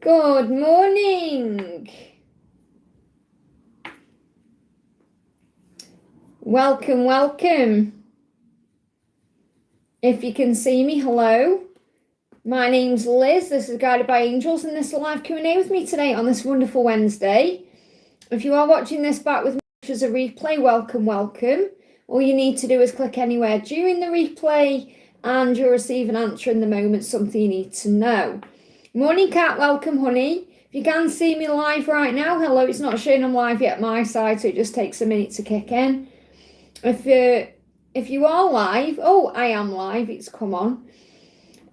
Good morning. Welcome. If you can see me, hello. My name's Liz. This is Guided by Angels, and this is a live Q&A with me today on this wonderful Wednesday. If you are watching this back with me as a replay, welcome. All you need to do is click anywhere during the replay, and you'll receive an answer in the moment, something you need to know. Morning, Cat. Welcome, honey. If you can see me live right now, hello. It's not showing I'm live yet my side, so it just takes a minute to kick in. If you are live, I am live. It's come on.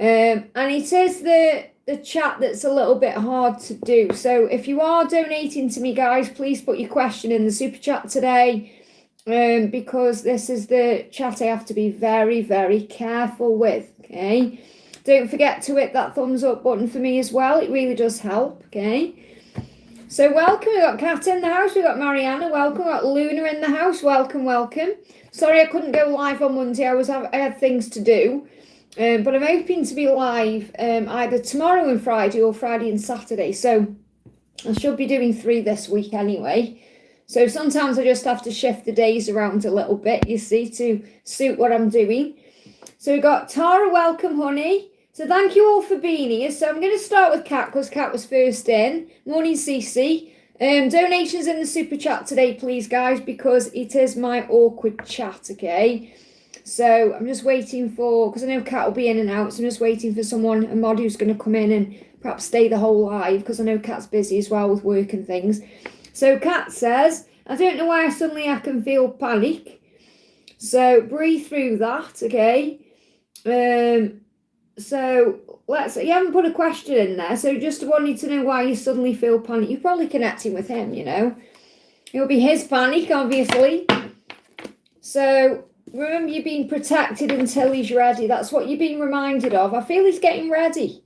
And it is the chat that's a little bit hard to do. So if you are donating to me, guys, please put your question in the super chat today, because this is the chat I have to be very, very careful with. Okay. Don't forget to hit that thumbs up button for me as well. It really does help, okay? So welcome. We've got Kat in the house. We've got Mariana. Welcome. We've got Luna in the house. Welcome. Sorry I couldn't go live on Monday. I had things to do. But I'm hoping to be live either tomorrow and Friday or Friday and Saturday. So I should be doing 3 this week anyway. So sometimes I just have to shift the days around a little bit, you see, to suit what I'm doing. So we've got Tara. Welcome, honey. So thank you all for being here. So I'm going to start with Kat because Kat was first in. Morning, Cece. Donations in the super chat today, please, guys, because it is my awkward chat, okay? So I'm just waiting for, because I know Kat will be in and out, so I'm just waiting for someone, a mod who's going to come in and perhaps stay the whole live, because I know Kat's busy as well with work and things. So Kat says, I don't know why I can feel panic. So breathe through that, okay? So you haven't put a question in there, so just wanted to know why you suddenly feel panic. You're probably connecting with him, you know. It'll be his panic, obviously. So remember, you're being protected until he's ready. That's what you're being reminded of. I feel he's getting ready.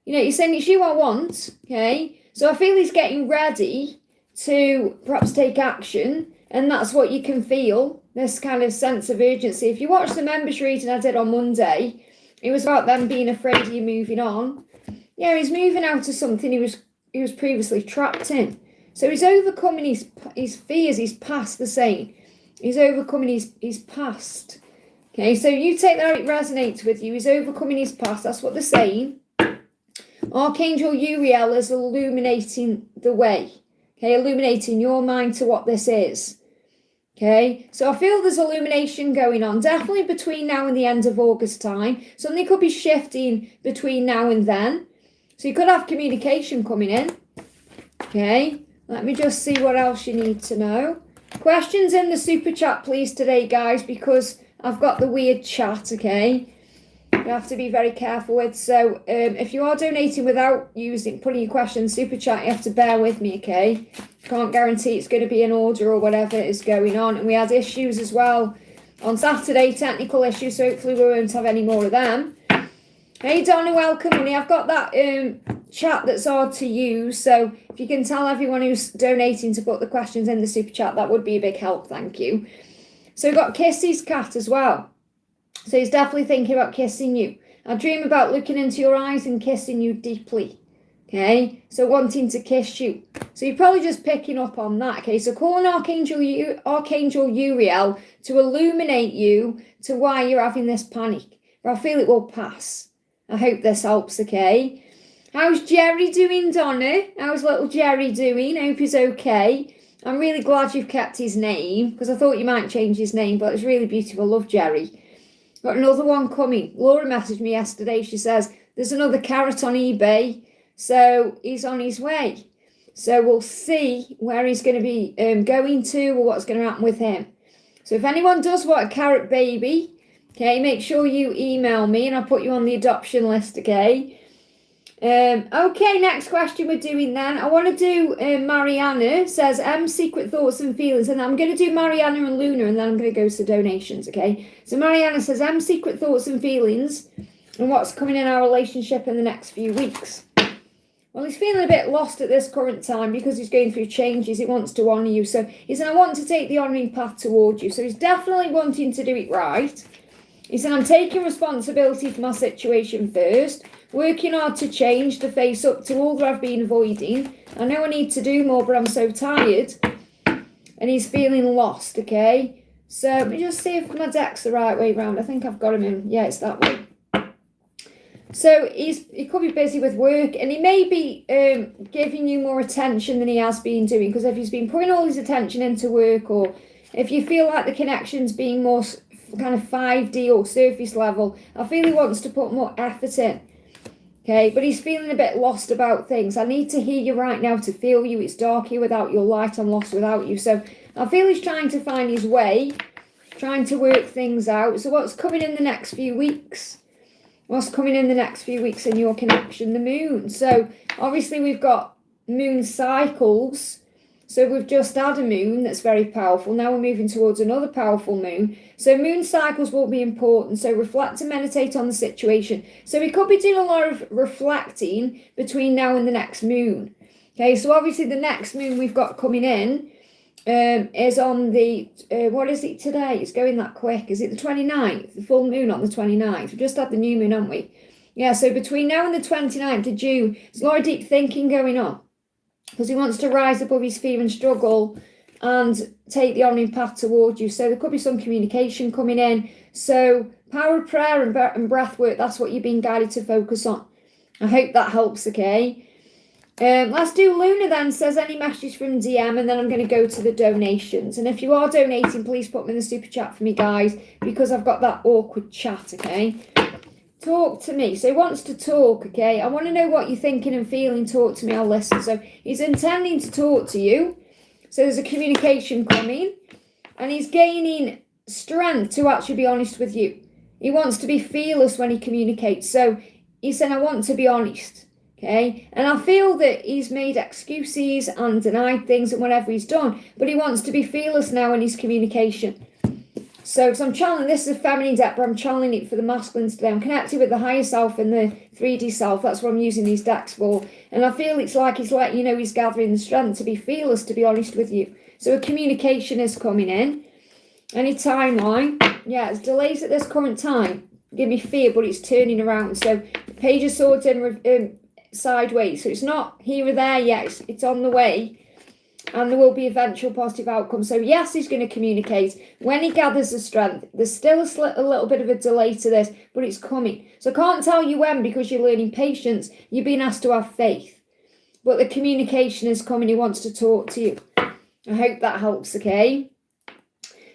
You know, you're saying it's you I want, okay? So I feel he's getting ready to perhaps take action, and that's what you can feel, this kind of sense of urgency. If you watch the members reading I did on Monday, it was about them being afraid of you moving on. Yeah, he's moving out of something he was previously trapped in. So he's overcoming his fears, his past, the saying. He's overcoming his past. Okay, so you take that, it resonates with you. He's overcoming his past. That's what they're saying. Archangel Uriel is illuminating the way. Okay, illuminating your mind to what this is. Okay, so I feel there's illumination going on, definitely between now and the end of August time. Something could be shifting between now and then. So you could have communication coming in. Okay, let me just see what else you need to know. Questions in the super chat, please, today, guys, because I've got the weird chat, okay? You have to be very careful with. So if you are donating without putting your question in super chat, you have to bear with me, okay? Can't guarantee it's going to be in order or whatever is going on. And we had issues as well on Saturday, technical issues, so hopefully we won't have any more of them. Hey, Donna, welcome, honey. I've got that chat that's hard to use, so if you can tell everyone who's donating to put the questions in the super chat, that would be a big help, thank you. So we've got Kissy's cat as well. So he's definitely thinking about kissing you. I dream about looking into your eyes and kissing you deeply. Okay, so wanting to kiss you. So you're probably just picking up on that. Okay, so call on Archangel Uriel to illuminate you to why you're having this panic. But I feel it will pass. I hope this helps, okay? How's Jerry doing, Donna? How's little Jerry doing? I hope he's okay. I'm really glad you've kept his name, because I thought you might change his name, but it's really beautiful. Love Jerry. Got another one coming. Laura messaged me yesterday. She says, there's another carrot on eBay. So he's on his way. So we'll see where he's going to be going to or what's going to happen with him. So if anyone does want a carrot baby, okay, make sure you email me and I'll put you on the adoption list, okay? Okay, next question we're doing then. I want to do Mariana says secret thoughts and feelings, and I'm going to do Mariana and Luna, and then I'm going to go to donations, okay? So Mariana says secret thoughts and feelings and what's coming in our relationship in the next few weeks. Well, he's feeling a bit lost at this current time because he's going through changes. He wants to honour you. So he said, I want to take the honouring path towards you. So he's definitely wanting to do it right. He said, I'm taking responsibility for my situation first, working hard to change, to face up to all that I've been avoiding. I know I need to do more, but I'm so tired. And he's feeling lost, okay? So let me just see if my deck's the right way round. I think I've got him in. Yeah, it's that way. So he could be busy with work, and he may be giving you more attention than he has been doing, because if he's been putting all his attention into work, or if you feel like the connection's being more kind of 5D or surface level, I feel he wants to put more effort in. Okay, but he's feeling a bit lost about things. I need to hear you right now to feel you. It's dark here without your light. I'm lost without you. So I feel he's trying to find his way, trying to work things out. So what's coming in the next few weeks? What's coming in the next few weeks in your connection? The moon. So obviously we've got moon cycles. So we've just had a moon that's very powerful. Now we're moving towards another powerful moon. So moon cycles will be important. So reflect and meditate on the situation. So we could be doing a lot of reflecting between now and the next moon. Okay, so obviously the next moon we've got coming in is on the, what is it today? It's going that quick. Is it the 29th? The full moon on the 29th. We've just had the new moon, haven't we? Yeah, so between now and the 29th of June, there's a lot of deep thinking going on, because he wants to rise above his fear and struggle and take the honouring path towards you. So there could be some communication coming in. So power of prayer and breath work, that's what you're being guided to focus on. I hope that helps, okay? Let's do Luna then. Says any messages from DM, and then I'm going to go to the donations. And if you are donating, please put them in the super chat for me, guys, because I've got that awkward chat, okay? Talk to me. So he wants to talk, okay? I want to know what you're thinking and feeling. Talk to me, I'll listen. So he's intending to talk to you. So there's a communication coming, and he's gaining strength to actually be honest with you. He wants to be fearless when he communicates. So he said, I want to be honest, okay? And I feel that he's made excuses and denied things and whatever he's done, but he wants to be fearless now in his communication. So, because I'm channeling, this is a feminine deck, but I'm channeling it for the masculines today. I'm connected with the higher self and the 3D self. That's what I'm using these decks for. And I feel it's like he's letting you know he's gathering the strength to be fearless, to be honest with you. So a communication is coming in. Any timeline? Yeah, it's delays at this current time. Give me fear, but it's turning around. So the Page of Swords in sideways. So it's not here or there yet. It's on the way. And there will be eventual positive outcomes. So yes, he's going to communicate when he gathers the strength. There's still a little bit of a delay to this, but it's coming. So I can't tell you when, because you're learning patience. You're being asked to have faith. But the communication is coming. He wants to talk to you. I hope that helps, okay?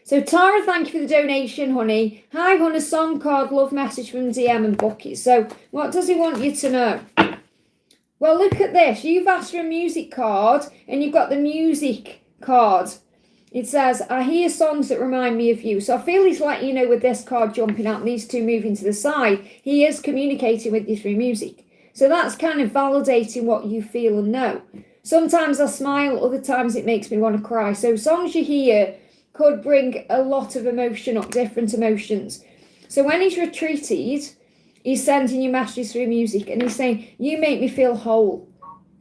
So Tara, thank you for the donation, honey. Hi, hon, a song card, love message from DM and Bucket. So what does he want you to know? Well, look at this. You've asked for a music card, and you've got the music card. It says, I hear songs that remind me of you. So I feel he's letting you know with this card jumping out and these two moving to the side, he is communicating with you through music. So that's kind of validating what you feel and know. Sometimes I smile, other times it makes me want to cry. So songs you hear could bring a lot of emotion up, different emotions. So when he's retreated, he's sending you messages through music, and he's saying, you make me feel whole.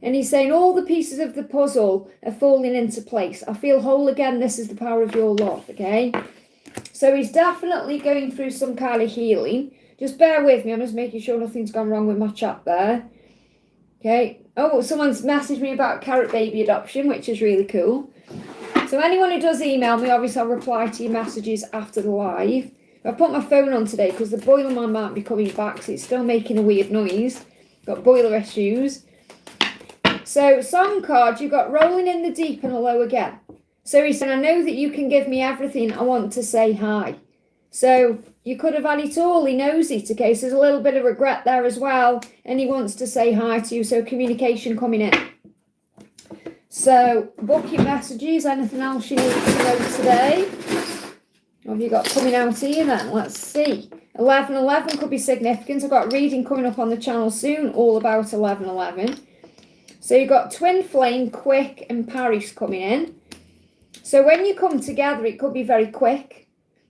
And he's saying all the pieces of the puzzle are falling into place. I feel whole again. This is the power of your love, okay? So he's definitely going through some kind of healing. Just bear with me. I'm just making sure nothing's gone wrong with my chat there. Okay. Oh, someone's messaged me about carrot baby adoption, which is really cool. So anyone who does email me, obviously I'll reply to your messages after the live. I put my phone on today because the boiler man might be coming back, so it's still making a weird noise. Got boiler issues. So song card, you've got rolling in the deep and hello again. So he said, I know that you can give me everything. I want to say hi. So you could have had it all. He knows it. Okay, so there's a little bit of regret there as well. And he wants to say hi to you. So communication coming in. So booking messages. Anything else you need to know today? What have you got coming out here then? Let's see. 11:11 could be significant. I've got a reading coming up on the channel soon, all about 11:11. So you've got Twin Flame, Quick, and Paris coming in. So when you come together, it could be very quick.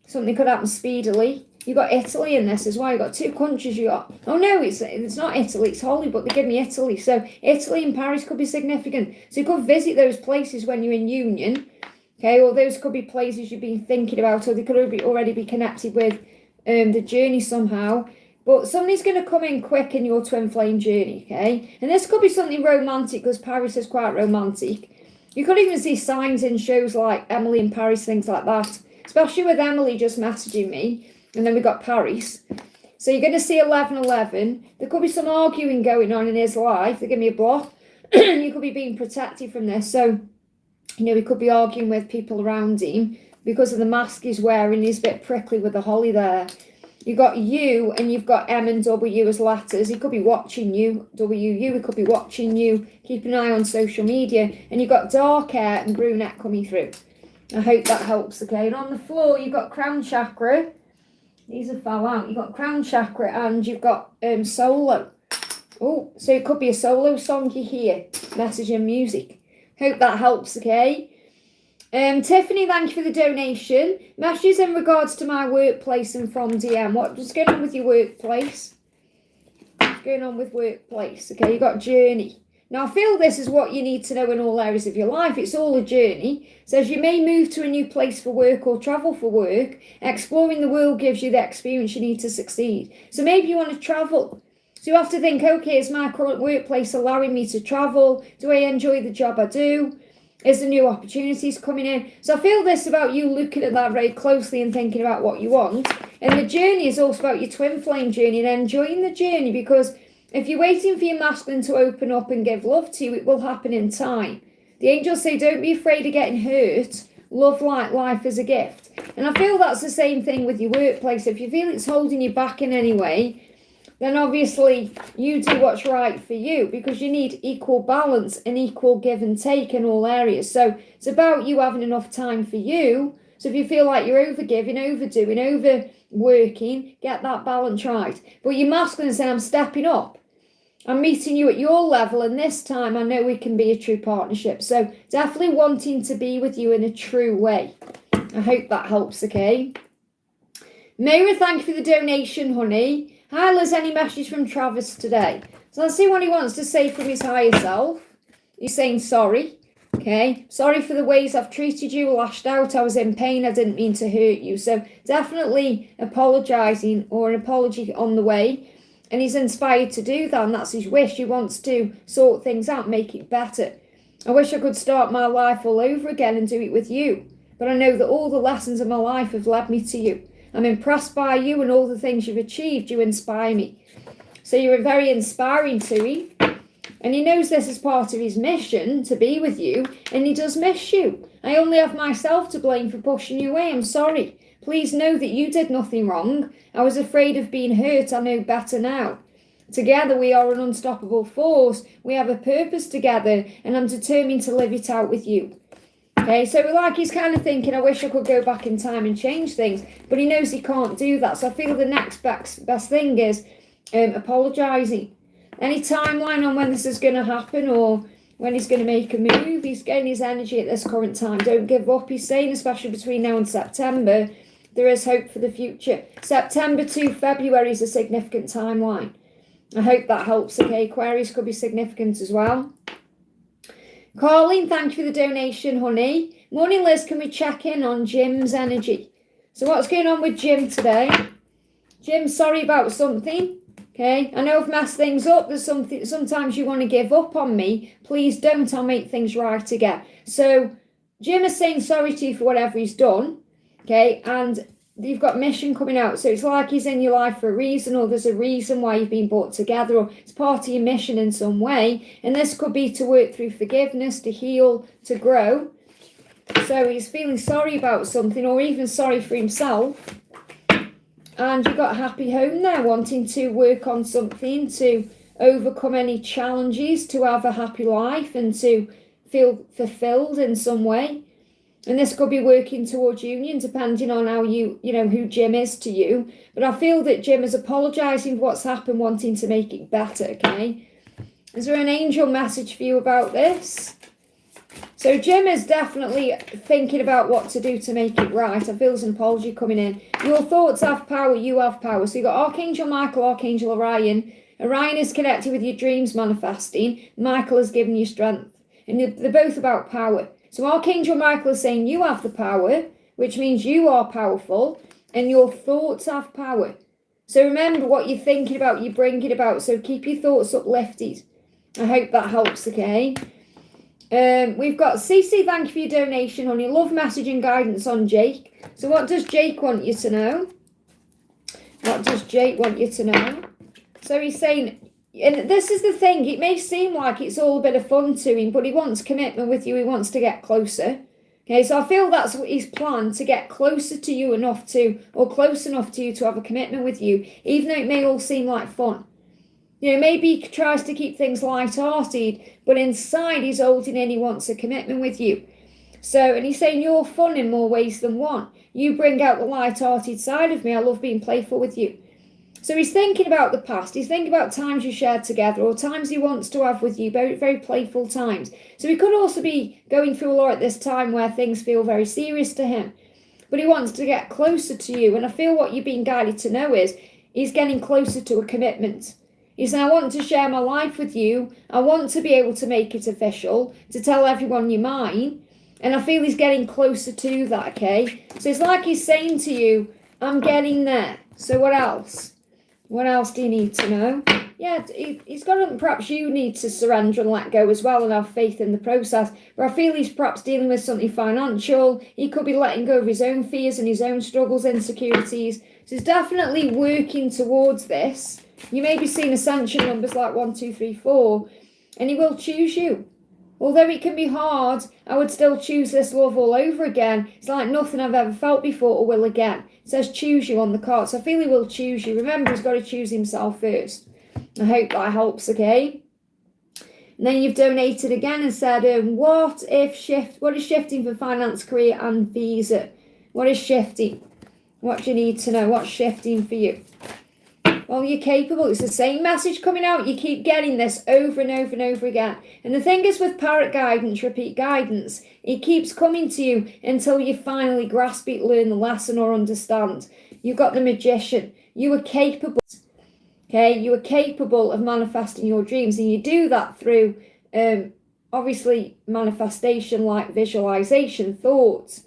Something could happen speedily. You've got Italy in this as well. You've got two countries you got. Oh no, it's not Italy, it's Holly, but they give me Italy. So Italy and Paris could be significant. So you could visit those places when you're in union. Okay, or those could be places you've been thinking about, or they could already be connected with the journey somehow. But somebody's going to come in quick in your twin flame journey, okay? And this could be something romantic, because Paris is quite romantic. You could even see signs in shows like Emily in Paris, things like that. Especially with Emily just messaging me. And then we got Paris. So you're going to see 1111. There could be some arguing going on in his life. They give me a block. You could be being protected from this. So, you know, he could be arguing with people around him because of the mask he's wearing. He's a bit prickly with the holly there. You've got U and you've got M and W as letters. He could be watching you, WU, he could be watching you. Keep an eye on social media. And you've got dark hair and brunette coming through. I hope that helps, okay? And on the floor, you've got crown chakra. These are fell out. You've got crown chakra and you've got solo. Oh, so it could be a solo song you hear. Message and music. Hope that helps, okay? Tiffany, thank you for the donation. Messages in regards to my workplace and from DM. What's going on with your workplace? What's going on with workplace? Okay, you got journey. Now, I feel this is what you need to know in all areas of your life. It's all a journey. So as you may move to a new place for work or travel for work, exploring the world gives you the experience you need to succeed. So maybe you want to travel. So you have to think, okay, is my current workplace allowing me to travel? Do I enjoy the job I do? Is there new opportunities coming in? So I feel this about you looking at that very closely and thinking about what you want. And the journey is also about your twin flame journey and enjoying the journey, because if you're waiting for your masculine to open up and give love to you, it will happen in time. The angels say, don't be afraid of getting hurt. Love like life as a gift. And I feel that's the same thing with your workplace. If you feel it's holding you back in any way, then obviously you do what's right for you, because you need equal balance and equal give and take in all areas. So it's about you having enough time for you. So if you feel like you're overgiving, overdoing, overworking, get that balance right. But your masculine saying, I'm stepping up. I'm meeting you at your level, and this time I know we can be a true partnership. So definitely wanting to be with you in a true way. I hope that helps, okay? Mayra, thank you for the donation, honey. Hi, Liz, any message from Travis today? So let's see what he wants to say from his higher self. He's saying sorry, okay? Sorry for the ways I've treated you, lashed out, I was in pain, I didn't mean to hurt you. So definitely apologising, or an apology on the way. And he's inspired to do that, and that's his wish. He wants to sort things out, make it better. I wish I could start my life all over again and do it with you. But I know that all the lessons of my life have led me to you. I'm impressed by you and all the things you've achieved. You inspire me. So you're very inspiring to him. And he knows this is part of his mission, to be with you. And he does miss you. I only have myself to blame for pushing you away. I'm sorry. Please know that you did nothing wrong. I was afraid of being hurt. I know better now. Together we are an unstoppable force. We have a purpose together, and I'm determined to live it out with you. Okay, so like he's kind of thinking, I wish I could go back in time and change things, but he knows he can't do that. So I feel the next best thing is apologising. Any timeline on when this is going to happen or when he's going to make a move? He's getting his energy at this current time. Don't give up, he's saying, especially between now and September. There is hope for the future. September to February is a significant timeline. I hope that helps, okay? Aquarius could be significant as well. Carlene, thank you for the donation, honey. Morning, Liz. Can we check in on Jim's energy? So what's going on with Jim today? Jim, sorry about something. Okay, I know I've messed things up. There's something. Sometimes you want to give up on me. Please don't. I'll make things right again. So Jim is saying sorry to you for whatever he's done. Okay, and you've got mission coming out. So it's like he's in your life for a reason, or there's a reason why you've been brought together, or it's part of your mission in some way. And this could be to work through forgiveness, to heal, to grow. So he's feeling sorry about something, or even sorry for himself. And you've got a happy home there, wanting to work on something, to overcome any challenges, to have a happy life and to feel fulfilled in some way. And this could be working towards union, depending on how you know, who Jim is to you. But I feel that Jim is apologising for what's happened, wanting to make it better, okay? Is there an angel message for you about this? So Jim is definitely thinking about what to do to make it right. I feel there's an apology coming in. Your thoughts have power, you have power. So you've got Archangel Michael, Archangel Orion. Orion is connected with your dreams manifesting. Michael has given you strength. And they're both about power. So Archangel Michael is saying you have the power, which means you are powerful. and your thoughts have power. So remember, what you're thinking about, you bring it about. So keep your thoughts uplifted. I hope that helps, okay? We've got CC, thank you for your donation, honey. Love message and guidance on Jake. So what does Jake want you to know? What does Jake want you to know? So he's saying, and this is the thing, it may seem like it's all a bit of fun to him, but he wants commitment with you. He wants to get closer. Okay, so I feel that's what his plan, to get closer to you enough to, or close enough to you to have a commitment with you, even though it may all seem like fun. You know, maybe he tries to keep things light-hearted, but inside he's holding in, he wants a commitment with you. So, and he's saying you're fun in more ways than one. You bring out the light-hearted side of me. I love being playful with you. So he's thinking about the past. He's thinking about times you shared together, or times he wants to have with you, very, very playful times. So he could also be going through a lot at this time where things feel very serious to him. But he wants to get closer to you. And I feel what you're being guided to know is he's getting closer to a commitment. He's saying, I want to share my life with you. I want to be able to make it official, to tell everyone you're mine. And I feel he's getting closer to that, okay? So it's like he's saying to you, I'm getting there. So what else? What else do you need to know? Yeah, he's got to, perhaps you need to surrender and let go as well and have faith in the process. But I feel he's perhaps dealing with something financial. He could be letting go of his own fears and his own struggles, insecurities. So he's definitely working towards this. You may be seeing ascension numbers like 1, 2, 3, 4, and he will choose you. Although it can be hard, I would still choose this love all over again. It's like nothing I've ever felt before or will again. It says choose you on the card. So I feel he will choose you. Remember, he's got to choose himself first. I hope that helps, okay? And then you've donated again and said, what is shifting for finance, career and visa? What is shifting? What do you need to know? What's shifting for you? Well, you're capable. It's the same message coming out. You keep getting this over and over and over again. And the thing is with parrot guidance, repeat guidance, it keeps coming to you until you finally grasp it, learn the lesson or understand. You've got the magician. You are capable. Okay, you are capable of manifesting your dreams. And you do that through, obviously, manifestation like visualization, thoughts,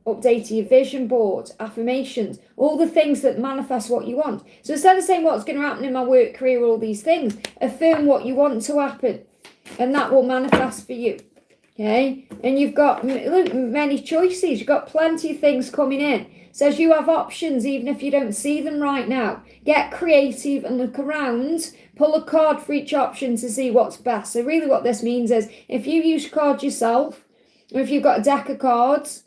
updating your vision board, affirmations, all the things that manifest what you want. So instead of saying what's going to happen in my work, career, all these things, affirm what you want to happen, and that will manifest for you. Okay, and you've got many choices. You've got plenty of things coming in. It says you have options even if you don't see them right now. Get creative and look around. Pull a card for each option to see what's best. So really what this means is if you use cards yourself, or if you've got a deck of cards,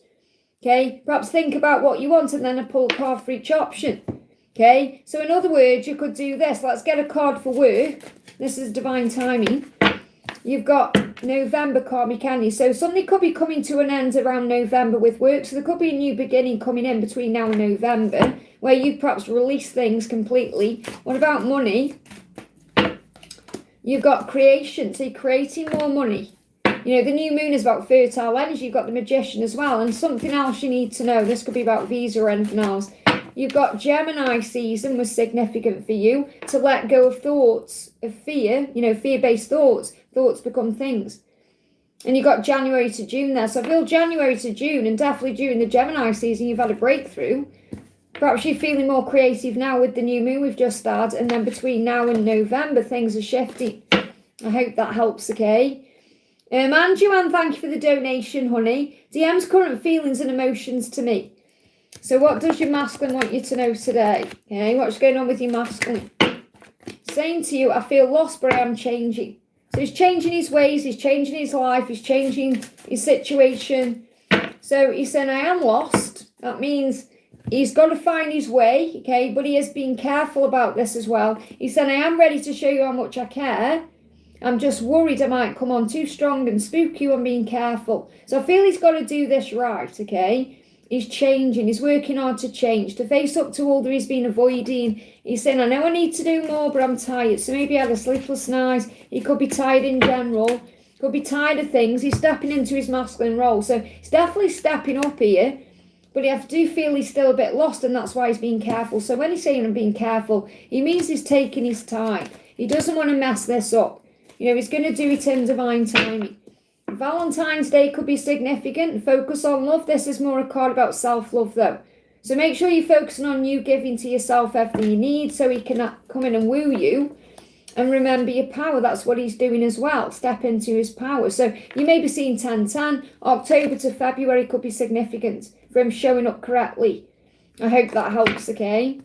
okay, perhaps think about what you want and then pull a card for each option. Okay, so in other words, you could do this. Let's get a card for work. This is divine timing. You've got November karmic energy. So something could be coming to an end around November with work. So there could be a new beginning coming in between now and November where you perhaps release things completely. What about money? You've got creation. So you're creating more money. You know, the new moon is about fertile energy. You've got the magician as well. And something else you need to know. This could be about visa or anything else. You've got Gemini season was significant for you to let go of thoughts of fear, you know, fear-based thoughts. Thoughts become things. And you've got January to June there. So I feel January to June and definitely during the Gemini season, you've had a breakthrough. Perhaps you're feeling more creative now with the new moon we've just had. And then between now and November, things are shifting. I hope that helps, okay? And Joanne, thank you for the donation, honey. DM's current feelings and emotions to me. So what does your masculine want you to know today? Okay, what's going on with your masculine? Saying to you, I feel lost, but I am changing. So he's changing his ways, he's changing his life, he's changing his situation. So he's saying, I am lost. That means he's got to find his way, okay? But he is being careful about this as well. He said, I am ready to show you how much I care. I'm just worried I might come on too strong and spook you. I'm being careful. So I feel he's got to do this right, okay? He's changing. He's working hard to change, to face up to all that he's been avoiding. He's saying, I know I need to do more, but I'm tired. So maybe he had a sleepless night. He could be tired in general. Could be tired of things. He's stepping into his masculine role. So he's definitely stepping up here. But I do feel he's still a bit lost, and that's why he's being careful. So when he's saying I'm being careful, he means he's taking his time. He doesn't want to mess this up. You know, he's going to do it in divine timing. Valentine's Day could be significant. Focus on love. This is more a card about self-love, though. So make sure you're focusing on you giving to yourself everything you need so he can come in and woo you. And remember your power. That's what he's doing as well. Step into his power. So you may be seeing 10-10. October to February could be significant for him showing up correctly. I hope that helps, okay?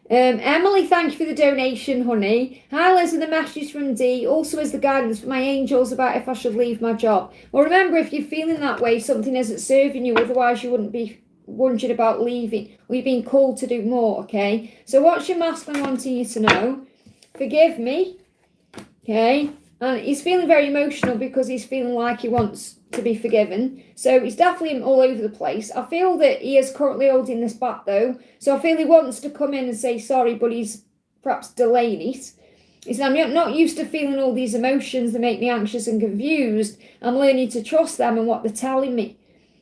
Emily, thank you for the donation, honey. Hi, Liz, and the message from Dee. Also as the guidance for my angels about if I should leave my job. Well, remember, if you're feeling that way, something isn't serving you. Otherwise, you wouldn't be wondering about leaving. Or you're being called to do more, okay? So what's your masculine wanting you to know? Forgive me, okay? And he's feeling very emotional because he's feeling like he wants to be forgiven. So he's definitely all over the place. I feel that he is currently holding this back though. So I feel he wants to come in and say sorry, but he's perhaps delaying it. He said, I'm not used to feeling all these emotions that make me anxious and confused. I'm learning to trust them and what they're telling me.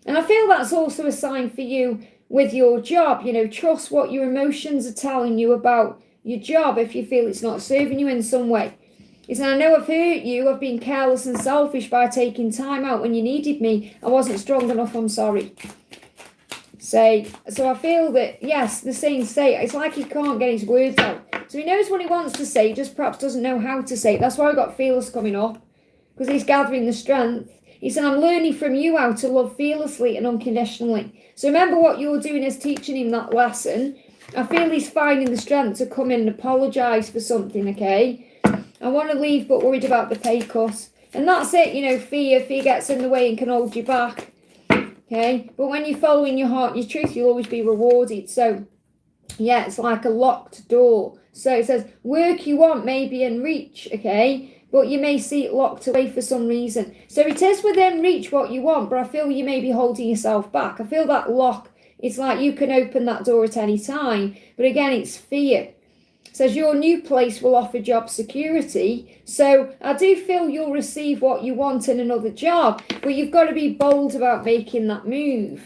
And I feel that's also a sign for you with your job. You know, trust what your emotions are telling you about your job if you feel it's not serving you in some way. He said, I know I've hurt you. I've been careless and selfish by taking time out when you needed me. I wasn't strong enough. I'm sorry. So I feel that, yes, the same say. It's like he can't get his words out. So he knows what he wants to say, just perhaps doesn't know how to say it. That's why I got fearless coming up, because he's gathering the strength. He said, I'm learning from you how to love fearlessly and unconditionally. So remember what you're doing is teaching him that lesson. I feel he's finding the strength to come in and apologise for something, okay? I want to leave but worried about the pay cut. And that's it, you know, fear gets in the way and can hold you back. Okay? But when you're following your heart and your truth, you'll always be rewarded. So, yeah, it's like a locked door. So it says, work you want may be in reach, okay? But you may see it locked away for some reason. So it is within reach what you want, but I feel you may be holding yourself back. I feel that lock, it's like you can open that door at any time. But again, it's fear. Says your new place will offer job security. So I do feel you'll receive what you want in another job, but you've got to be bold about making that move.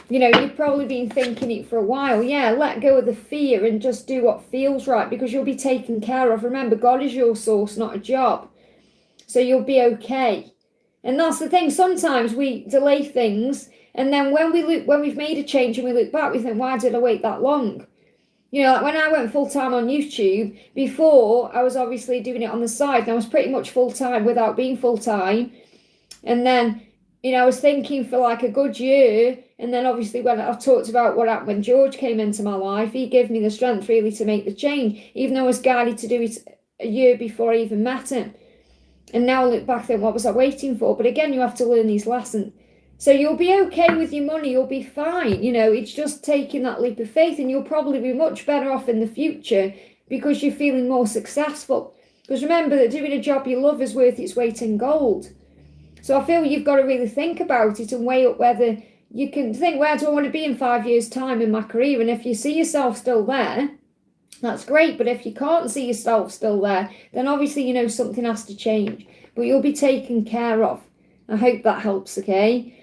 You know, you've probably been thinking it for a while. Yeah, let go of the fear and just do what feels right, because you'll be taken care of. Remember, God is your source, not a job. So you'll be okay. And that's the thing. Sometimes we delay things, and then when we've made a change and we look back, we think, why did I wait that long? You know, like when I went full-time on YouTube, before I was obviously doing it on the side, and I was pretty much full-time without being full-time. And then, you know, I was thinking for like a good year. And then obviously when I talked about what happened when George came into my life, he gave me the strength really to make the change, even though I was guided to do it a year before I even met him. And now I look back then, what was I waiting for? But again, you have to learn these lessons. So you'll be okay with your money, you'll be fine. You know, it's just taking that leap of faith, and you'll probably be much better off in the future because you're feeling more successful. Because remember that doing a job you love is worth its weight in gold. So I feel you've got to really think about it and weigh up whether you can think, where do I want to be in 5 years' time in my career? And if you see yourself still there, that's great. But if you can't see yourself still there, then obviously, you know, something has to change. But you'll be taken care of. I hope that helps, okay?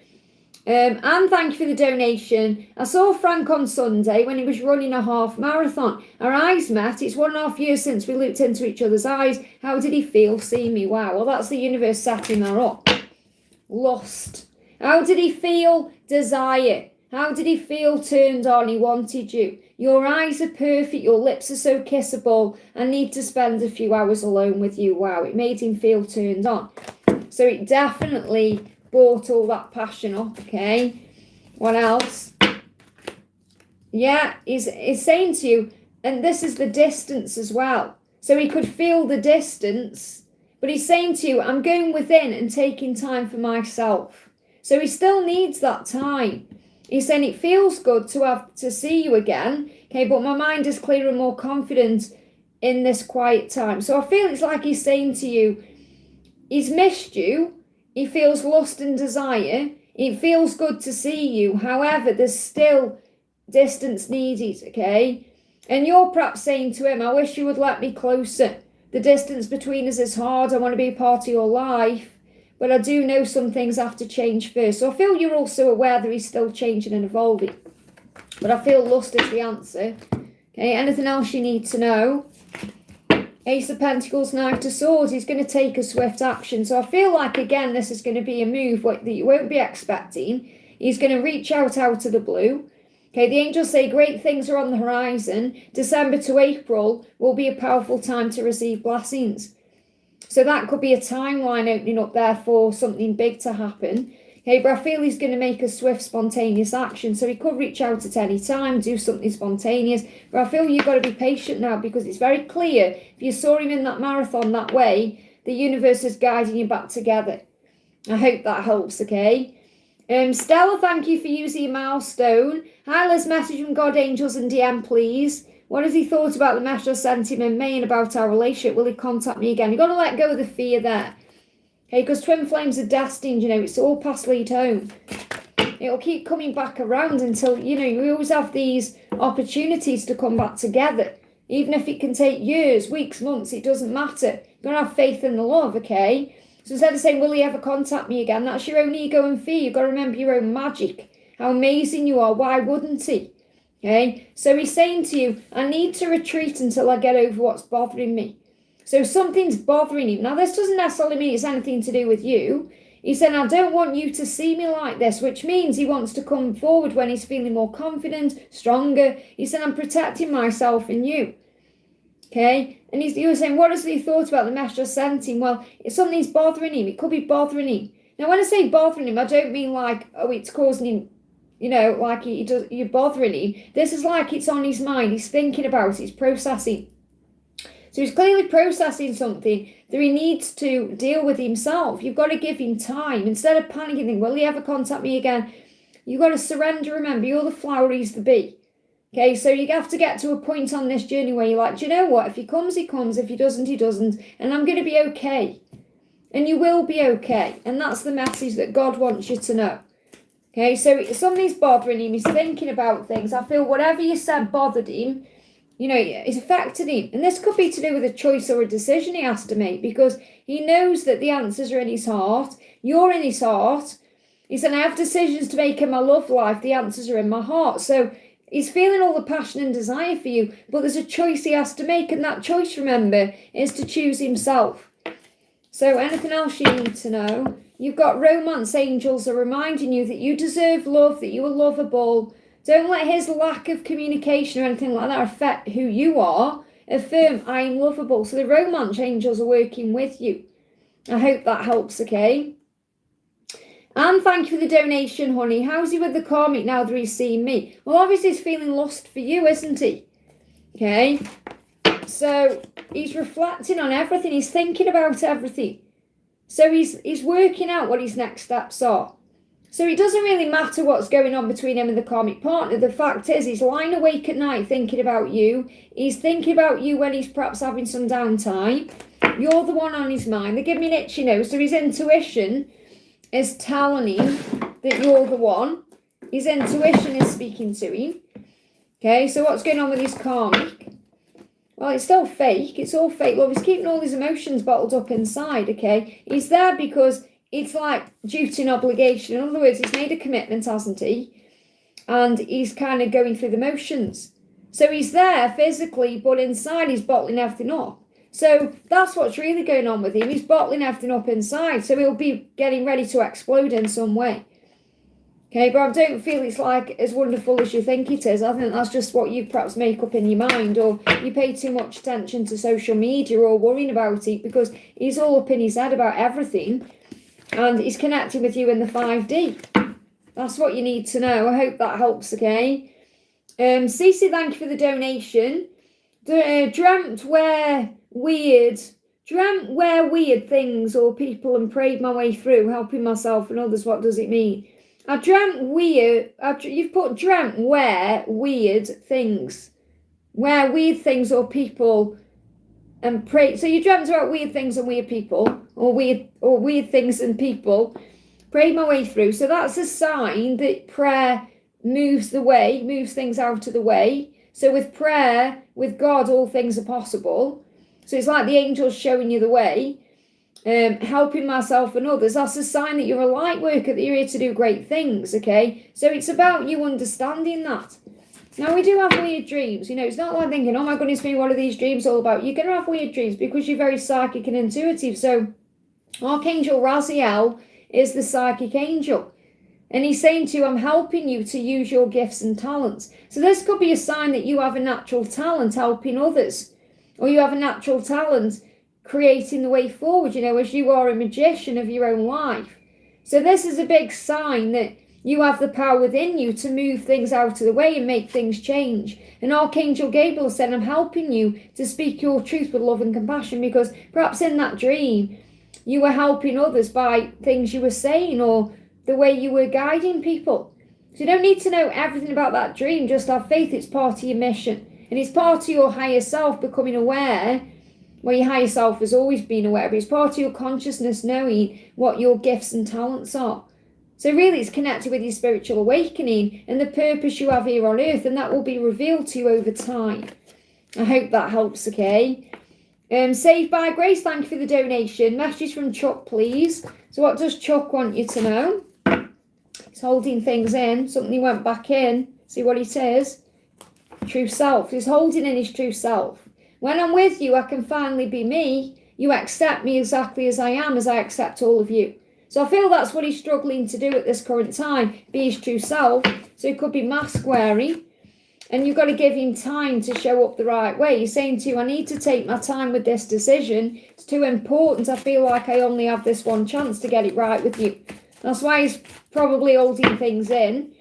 And thank you for the donation. I saw Frank on Sunday when he was running a half marathon. Our eyes met. It's 1.5 years since we looked into each other's eyes. How did he feel seeing me? Wow, well, that's the universe setting that up. Lust. How did he feel? Desire. How did he feel turned on? He wanted you. Your eyes are perfect. Your lips are so kissable. I need to spend a few hours alone with you. Wow, it made him feel turned on. So it definitely brought all that passion up, okay? What else? Yeah, he's saying to you, and this is the distance as well. So he could feel the distance, but he's saying to you, I'm going within and taking time for myself. So he still needs that time. He's saying it feels good to have to see you again, okay, but my mind is clearer and more confident in this quiet time. So I feel it's like he's saying to you, he's missed you. He feels lust and desire. It feels good to see you. However, there's still distance needed, okay? And you're perhaps saying to him, I wish you would let me closer. The distance between us is hard. I want to be a part of your life. But I do know some things have to change first. So I feel you're also aware that he's still changing and evolving. But I feel lust is the answer. Okay, anything else you need to know? Ace of Pentacles, Knight of Swords. He's going to take a swift action. So I feel like, again, this is going to be a move that you won't be expecting. He's going to reach out of the blue. Okay, the angels say great things are on the horizon. December to April will be a powerful time to receive blessings. So that could be a timeline opening up there for something big to happen. Okay, but I feel he's going to make a swift, spontaneous action. So he could reach out at any time, do something spontaneous. But I feel you've got to be patient now, because it's very clear, if you saw him in that marathon that way, the universe is guiding you back together. I hope that helps, okay? Stella, thank you for using a milestone. Hi, let's message from God, angels, and DM, please. What has he thought about the message I sent him in May and about our relationship? Will he contact me again? You've got to let go of the fear there. Okay, because twin flames are destined, it's all past lead home. It'll keep coming back around until, you always have these opportunities to come back together. Even if it can take years, weeks, months, it doesn't matter. You've got to have faith in the love, okay? So instead of saying, will he ever contact me again? That's your own ego and fear. You've got to remember your own magic. How amazing you are. Why wouldn't he? Okay? So he's saying to you, I need to retreat until I get over what's bothering me. So something's bothering him. Now, this doesn't necessarily mean it's anything to do with you. He said, I don't want you to see me like this, which means he wants to come forward when he's feeling more confident, stronger. He said, I'm protecting myself and you. Okay? And he was saying, what has he thought about the message I sent him? Well, if something's bothering him, it could be bothering him. Now, when I say bothering him, I don't mean like, oh, it's causing him, like you're bothering him. This is like it's on his mind. He's thinking about it. He's processing. So he's clearly processing something that he needs to deal with himself. You've got to give him time. Instead of panicking, think, will he ever contact me again? You've got to surrender. Remember, you're the flower, he's the bee. Okay, so you have to get to a point on this journey where you're like, do you know what? If he comes, he comes. If he doesn't, he doesn't. And I'm going to be okay. And you will be okay. And that's the message that God wants you to know. Okay, so something's bothering him. He's thinking about things. I feel whatever you said bothered him. It's affected him. And this could be to do with a choice or a decision he has to make, because he knows that the answers are in his heart. You're in his heart. He said, I have decisions to make in my love life. The answers are in my heart. So he's feeling all the passion and desire for you, but there's a choice he has to make. And that choice, remember, is to choose himself. So anything else you need to know? You've got romance angels are reminding you that you deserve love, that you are lovable. Don't let his lack of communication or anything like that affect who you are. Affirm, I am lovable. So the romance angels are working with you. I hope that helps, okay? And thank you for the donation, honey. How's he with the karmic now that he's seen me? Well, obviously he's feeling lost for you, isn't he? Okay? So he's reflecting on everything. He's thinking about everything. So he's working out what his next steps are. So it doesn't really matter what's going on between him and the karmic partner. The fact is, he's lying awake at night thinking about you. He's thinking about you when he's perhaps having some downtime. You're the one on his mind. They're giving me an itchy nose. So his intuition is telling him that you're the one. His intuition is speaking to him. Okay, so what's going on with his karmic? Well, it's still fake. It's all fake love. He's keeping all his emotions bottled up inside, okay? He's there because it's like duty and obligation. In other words, he's made a commitment, hasn't he? And he's kind of going through the motions. So he's there physically, but inside he's bottling everything up. So that's what's really going on with him. He's bottling everything up inside. So he'll be getting ready to explode in some way. Okay, but I don't feel it's like as wonderful as you think it is. I think that's just what you perhaps make up in your mind, or you pay too much attention to social media or worrying about it, because he's all up in his head about everything. And he's connecting with you in the 5D. That's what you need to know. I hope that helps, okay? Cece, thank you for the donation. Dreamt where weird things or people and prayed my way through, helping myself and others. What does it mean? I dreamt weird. You've put dreamt where weird things. Where weird things or people and pray. So you dreamt about weird things and weird people, or weird things and people. Prayed my way through. So that's a sign that prayer moves things out of the way. So with prayer, with God, all things are possible. So it's like the angels showing you the way, helping myself and others. That's a sign that you're a light worker, that you're here to do great things, okay? So it's about you understanding that. Now, we do have weird dreams. It's not like thinking, oh my goodness me, what are these dreams all about? You're going to have weird dreams because you're very psychic and intuitive. So Archangel Raziel is the psychic angel. And he's saying to you, I'm helping you to use your gifts and talents. So this could be a sign that you have a natural talent helping others, or you have a natural talent creating the way forward, as you are a magician of your own life. So this is a big sign that you have the power within you to move things out of the way and make things change. And Archangel Gabriel said, I'm helping you to speak your truth with love and compassion, because perhaps in that dream, you were helping others by things you were saying or the way you were guiding people. So you don't need to know everything about that dream, just have faith. It's part of your mission. And it's part of your higher self becoming aware. Well, your higher self has always been aware, but it's part of your consciousness knowing what your gifts and talents are. So really it's connected with your spiritual awakening and the purpose you have here on earth, and that will be revealed to you over time. I hope that helps, okay? Saved by Grace, thank you for the donation. Message from Chuck, please. So what does Chuck want you to know? He's holding things in. Something went back in. See what he says? True self. He's holding in his true self. When I'm with you, I can finally be me. You accept me exactly as I am, as I accept all of you. So I feel that's what he's struggling to do at this current time, be his true self. So he could be mask wearing, and you've got to give him time to show up the right way. He's saying to you, I need to take my time with this decision. It's too important. I feel like I only have this one chance to get it right with you. That's why he's probably holding things in,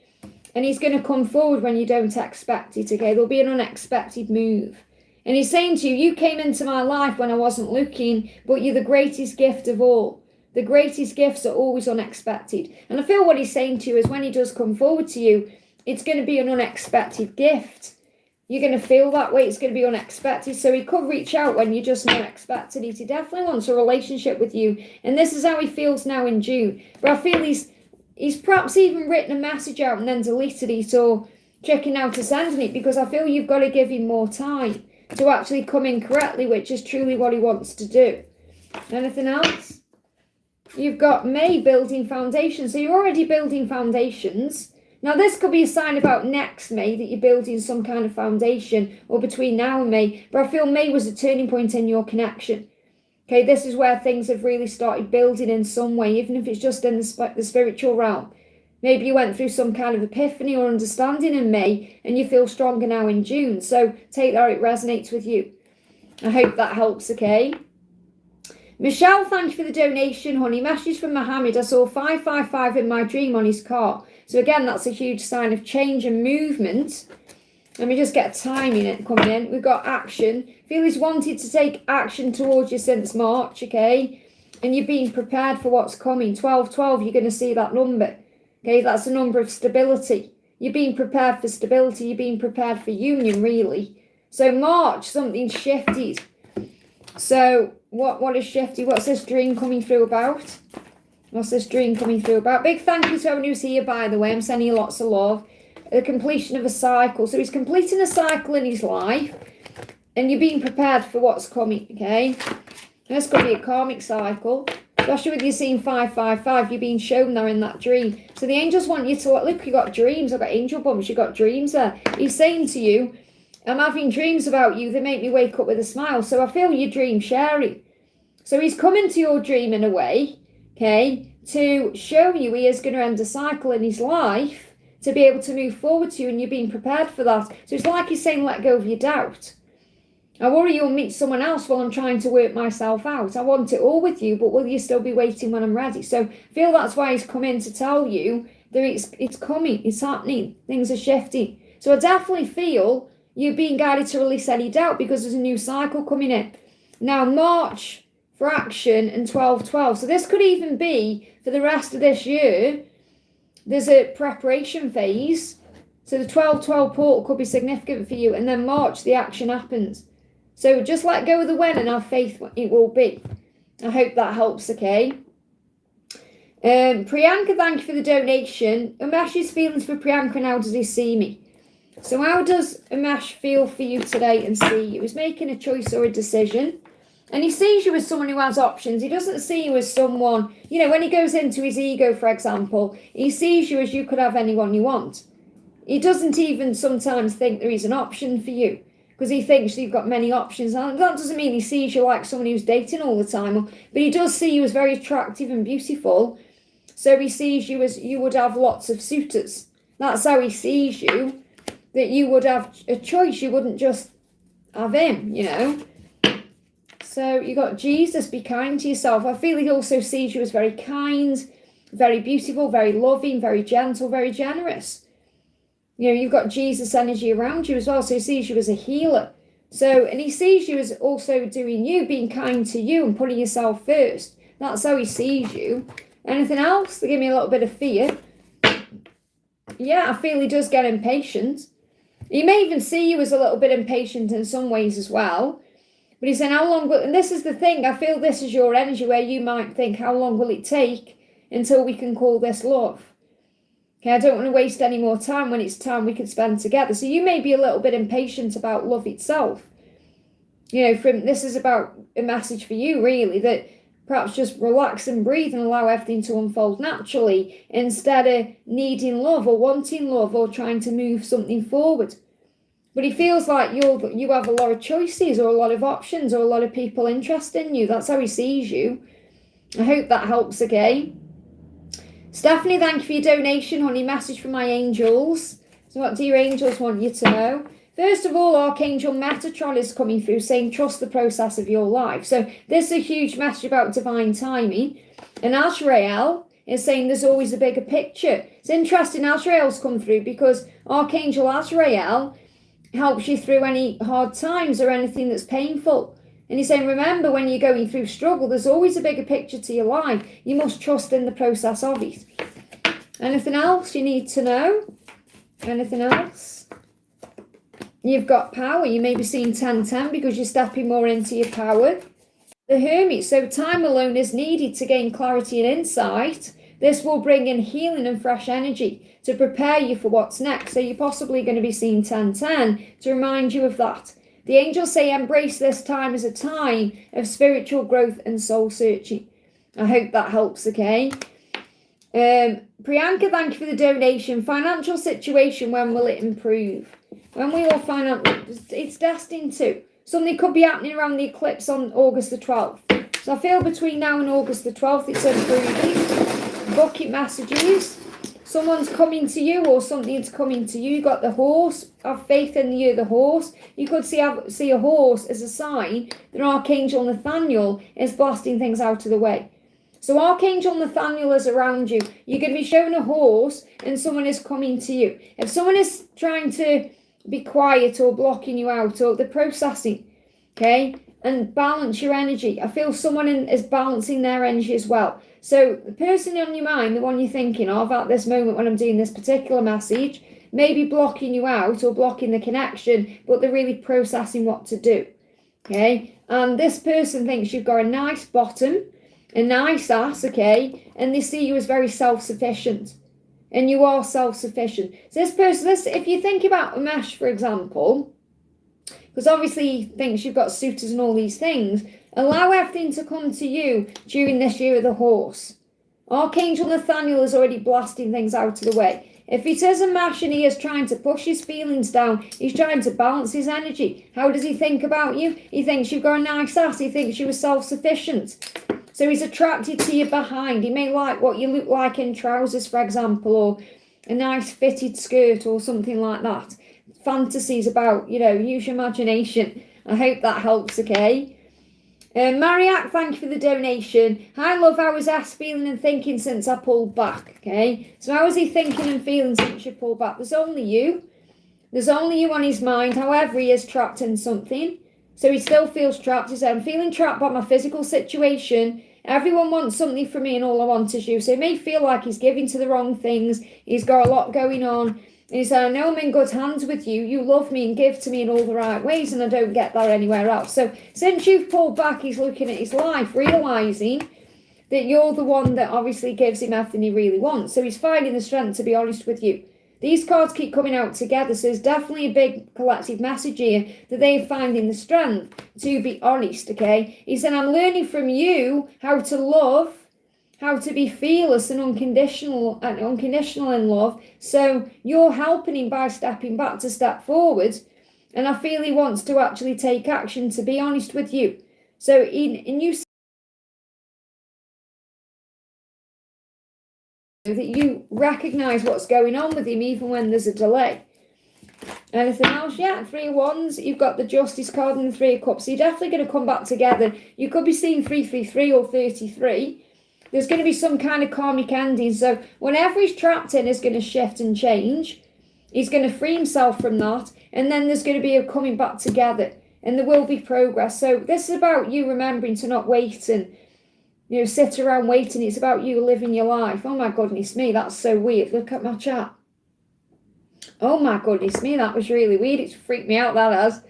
and he's going to come forward when you don't expect it, okay? There'll be an unexpected move. And he's saying to you, you came into my life when I wasn't looking, but you're the greatest gift of all. The greatest gifts are always unexpected. And I feel what he's saying to you is when he does come forward to you, it's going to be an unexpected gift. You're going to feel that way. It's going to be unexpected. So he could reach out when you just not expected it. He definitely wants a relationship with you. And this is how he feels now in June. But I feel he's perhaps even written a message out and then deleted it or checking out to sending it, because I feel you've got to give him more time to actually come in correctly, which is truly what he wants to do. Anything else? You've got May building foundations. So you're already building foundations. Now this could be a sign about next May that you're building some kind of foundation, or between now and May. But I feel May was a turning point in your connection. Okay, this is where things have really started building in some way, even if it's just in the spiritual realm. Maybe you went through some kind of epiphany or understanding in May, and you feel stronger now in June. So take that, it resonates with you. I hope that helps, okay? Michelle, thank you for the donation, honey. Message from Mohammed. I saw 555 in my dream on his car. So again, that's a huge sign of change and movement. Let me just get timing coming in. We've got action. Feel he's wanted to take action towards you since March, okay? And you're being prepared for what's coming. 1212, you're going to see that number. Okay, that's a number of stability. You're being prepared for stability. You're being prepared for union, really. So March, something shifted. So what is shifty? What's this dream coming through about? What's this dream coming through about? Big thank you to everyone who's here, by the way. I'm sending you lots of love. The completion of a cycle. So he's completing a cycle in his life, and you're being prepared for what's coming, okay? This could be a karmic cycle. Especially with you seeing 555, you're being shown there in that dream. So the angels want you to look, you got dreams. I've got angel bumps, you got dreams there. He's saying to you, I'm having dreams about you. They make me wake up with a smile. So I feel your dream sharing. So he's coming to your dream in a way, okay, to show you he is going to end a cycle in his life to be able to move forward to you, and you're being prepared for that. So it's like he's saying, let go of your doubt. I worry you'll meet someone else while I'm trying to work myself out. I want it all with you, but will you still be waiting when I'm ready? So I feel that's why he's come in to tell you that it's coming, it's happening, things are shifting. So I definitely feel you're being guided to release any doubt, because there's a new cycle coming in. Now, March for action and 1212. So this could even be for the rest of this year. There's a preparation phase. So the 1212 portal could be significant for you. And then March, the action happens. So just let go of the when and have faith it will be. I hope that helps, okay? Priyanka, thank you for the donation. Umesh's feelings for Priyanka, and how does he see me? So how does Umesh feel for you today and see you? He's making a choice or a decision. And he sees you as someone who has options. He doesn't see you as someone, when he goes into his ego, for example, he sees you as you could have anyone you want. He doesn't even sometimes think there is an option for you, because he thinks you've got many options. Now, that doesn't mean he sees you like someone who's dating all the time, but he does see you as very attractive and beautiful. So he sees you as you would have lots of suitors. That's how he sees you, that you would have a choice. You wouldn't just have him, you know. So you got Jesus, be kind to yourself. I feel he also sees you as very kind, very beautiful, very loving, very gentle, very generous. You know, you've got Jesus energy around you as well. So he sees you as a healer. So, and he sees you as also doing you, being kind to you and putting yourself first. That's how he sees you. Anything else? They give me a little bit of fear. Yeah, I feel he does get impatient. He may even see you as a little bit impatient in some ways as well. But he's saying, how long will, and this is the thing, I feel this is your energy where you might think, how long will it take until we can call this love? Okay, I don't want to waste any more time when it's time we can spend together. So you may be a little bit impatient about love itself. You know, this is about a message for you, really, that perhaps just relax and breathe and allow everything to unfold naturally instead of needing love or wanting love or trying to move something forward. But he feels like you have a lot of choices or a lot of options or a lot of people interested in you. That's how he sees you. I hope that helps, okay? Stephanie, thank you for your donation, honey. Message from my angels. So what do your angels want you to know? First of all, Archangel Metatron is coming through saying, trust the process of your life. So this is a huge message about divine timing. And Azrael is saying there's always a bigger picture. It's interesting Azrael's come through because Archangel Azrael helps you through any hard times or anything that's painful. And he's saying, remember, when you're going through struggle, there's always a bigger picture to your life. You must trust in the process of it. Anything else you need to know? Anything else? You've got power. You may be seeing 10-10 because you're stepping more into your power. The Hermit. So time alone is needed to gain clarity and insight. This will bring in healing and fresh energy to prepare you for what's next. So you're possibly going to be seeing 10-10 to remind you of that. The angels say embrace this time as a time of spiritual growth and soul searching. I hope that helps, okay? Priyanka, thank you for the donation. Financial situation, when will it improve? When we all find out, it's destined to. Something could be happening around the eclipse on August the 12th. So I feel between now and August the 12th, it's improving. Bucket messages. Someone's coming to you or something's coming to you. You got the horse. Have faith in the horse. You could see a horse as a sign that Archangel Nathaniel is blasting things out of the way. So Archangel Nathaniel is around you. You're going to be shown a horse and someone is coming to you. If someone is trying to be quiet or blocking you out or they're processing, okay, and balance your energy. I feel someone is balancing their energy as well. So the person on your mind, the one you're thinking of at this moment when I'm doing this particular message, may be blocking you out or blocking the connection, but they're really processing what to do, okay? And this person thinks you've got a nice bottom, a nice ass, okay? And they see you as very self-sufficient. And you are self-sufficient. So this person, if you think about Umesh, for example, because obviously he thinks you've got suitors and all these things, allow everything to come to you during this year of the horse. Archangel Nathaniel is already blasting things out of the way. If it is a mash and he is trying to push his feelings down, he's trying to balance his energy. How does he think about you? He thinks you've got a nice ass. He thinks you were self-sufficient. So he's attracted to your behind. He may like what you look like in trousers, for example, or a nice fitted skirt or something like that. Fantasies about, use your imagination. I hope that helps, okay? Mariak, thank you for the donation. Hi, love, how was S feeling and thinking since I pulled back, okay? So how was he thinking and feeling since you pulled back? There's only you. There's only you on his mind. However, he is trapped in something. So he still feels trapped. He said, I'm feeling trapped by my physical situation. Everyone wants something from me and all I want is you. So he may feel like he's giving to the wrong things. He's got a lot going on. And he said, I know I'm in good hands with you. You love me and give to me in all the right ways and I don't get that anywhere else. So since you've pulled back, he's looking at his life, realising that you're the one that obviously gives him everything he really wants. So he's finding the strength to be honest with you. These cards keep coming out together, so there's definitely a big collective message here that they're finding the strength to be honest, okay? He said, I'm learning from you how to love, how to be fearless and unconditional in love. So you're helping him by stepping back to step forward. And I feel he wants to actually take action, to be honest with you. So in you that you recognise what's going on with him even when there's a delay. Anything else? Yeah, 3 of Wands. You've got the Justice card and the 3 of Cups. So you're definitely going to come back together. You could be seeing 333 or 33. There's going to be some kind of karmic ending. So whatever he's trapped in is going to shift and change. He's going to free himself from that. And then there's going to be a coming back together. And there will be progress. So this is about you remembering to not wait and, you know, sit around waiting. It's about you living your life. Oh my goodness me, that's so weird. Look at my chat. Oh my goodness me, that was really weird. It's freaked me out, that has.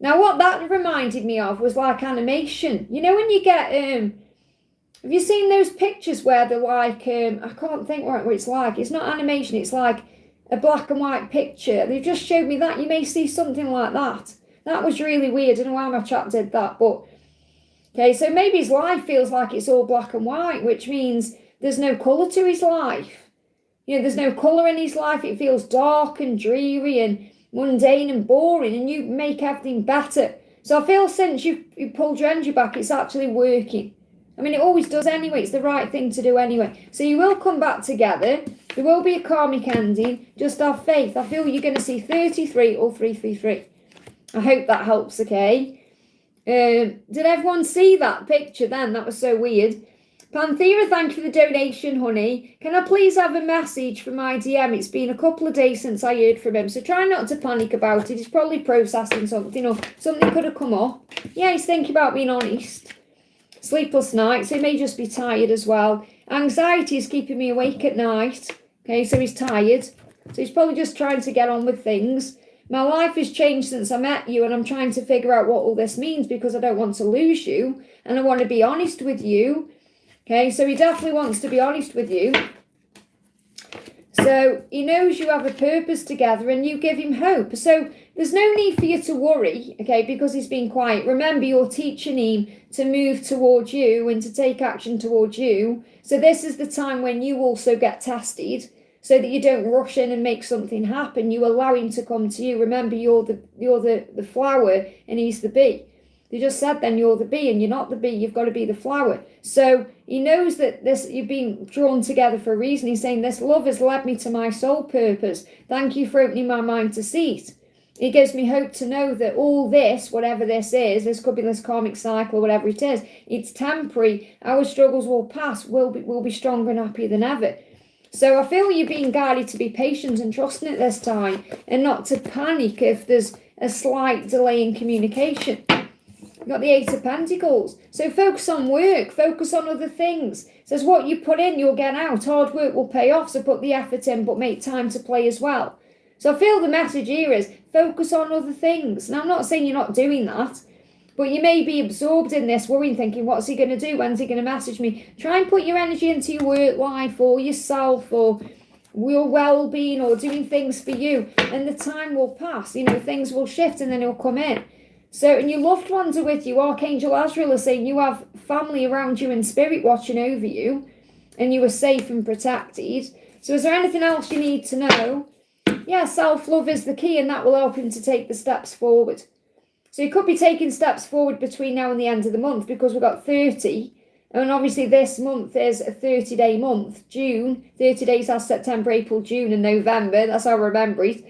Now what that reminded me of was like animation. You know when you get, have you seen those pictures where they're like, I can't think what it's like. It's not animation, it's like a black and white picture. They just showed me that. You may see something like that. That was really weird. I don't know why my chat did that, but okay, so maybe his life feels like it's all black and white, which means there's no colour to his life. You know, there's no colour in his life. It feels dark and dreary and mundane and boring, and you make everything better. So I feel since you pulled your energy back, it's actually working. I mean, it always does anyway. It's the right thing to do anyway. So you will come back together. There will be a karmic ending. Just have faith. I feel you're going to see 33 or 333. I hope that helps, okay? Did everyone see that picture then? That was so weird. Panthera, thank you for the donation, honey. Can I please have a message for my DM? It's been a couple of days since I heard from him, so try not to panic about it. He's probably processing something, or something could have come up. Yeah, he's thinking about being honest. Sleepless nights, he may just be tired as well. Anxiety is keeping me awake at night. Okay, so he's tired. So he's probably just trying to get on with things. My life has changed since I met you, and I'm trying to figure out what all this means because I don't want to lose you, and I want to be honest with you. Okay, so he definitely wants to be honest with you. So he knows you have a purpose together and you give him hope. So there's no need for you to worry, okay, because he's been quiet. Remember, you're teaching him to move towards you and to take action towards you. So this is the time when you also get tested so that you don't rush in and make something happen. You allow him to come to you. Remember, you're the flower and he's the bee. They just said then you're the bee and you're not the bee, you've got to be the flower. So he knows that you've been drawn together for a reason. He's saying this love has led me to my soul purpose. Thank you for opening my mind to see it. It gives me hope to know that all this, whatever this is, this could be this karmic cycle or whatever it is, it's temporary. Our struggles will pass. We'll be stronger and happier than ever. So I feel you're being guided to be patient and trusting it this time and not to panic if there's a slight delay in communication. You've got the 8 of Pentacles. So focus on work. Focus on other things. It says what you put in, you'll get out. Hard work will pay off. So put the effort in, but make time to play as well. So I feel the message here is focus on other things. Now, I'm not saying you're not doing that, but you may be absorbed in this, worrying, thinking, what's he going to do? When's he going to message me? Try and put your energy into your work life or yourself or your well-being or doing things for you. And the time will pass. You know, things will shift and then he'll come in. So, and your loved ones are with you. Archangel Azrael is saying you have family around you and spirit watching over you and you are safe and protected. So is there anything else you need to know? Yeah, self-love is the key and that will help him to take the steps forward. So you could be taking steps forward between now and the end of the month because we've got 30. And obviously this month is a 30-day month. June, 30 days has September, April, June and November. That's how I remember it.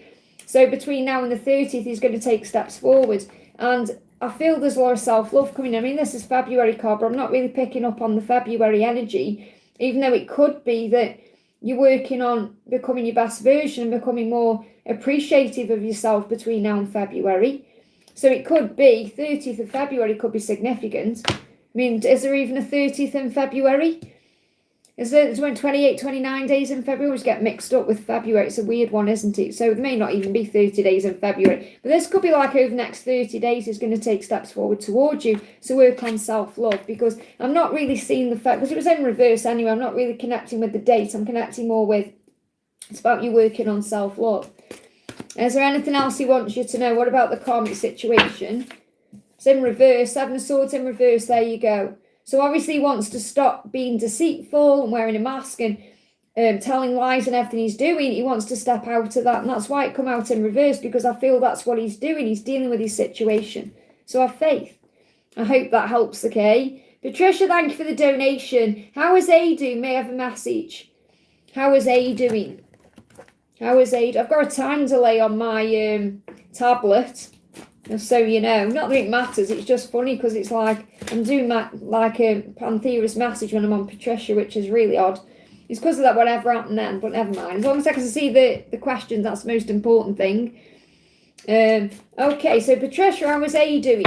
So between now and the 30th, he's going to take steps forward. And I feel there's a lot of self-love coming. I mean, this is February card, but I'm not really picking up on the February energy, even though it could be that you're working on becoming your best version and becoming more appreciative of yourself between now and February. So it could be 30th of February could be significant. I mean, is there even a 30th in February? Is there 28, 29 days in February? Always get mixed up with February. It's a weird one, isn't it? So there may not even be 30 days in February. But this could be like over the next 30 days he's going to take steps forward towards you. So work on self-love because I'm not really seeing the fact, because it was in reverse anyway, I'm not really connecting with the date. I'm connecting more with, it's about you working on self-love. Is there anything else he wants you to know? What about the karmic situation? It's in reverse. 7 of Swords in reverse. There you go. So obviously he wants to stop being deceitful and wearing a mask and telling lies and everything he's doing. He wants to step out of that. And that's why it come out in reverse, because I feel that's what he's doing. He's dealing with his situation. So have faith. I hope that helps, okay? Patricia, thank you for the donation. How is Adu? May I have a message? How is A doing? How is A? I've got a time delay on my tablet, so you know. Not that it matters. It's just funny because it's like I'm doing Panthera's message when I'm on Patricia, which is really odd. It's because of that whatever happened then, but never mind. As long as I can see the questions, that's the most important thing. Okay, so Patricia, how is A doing?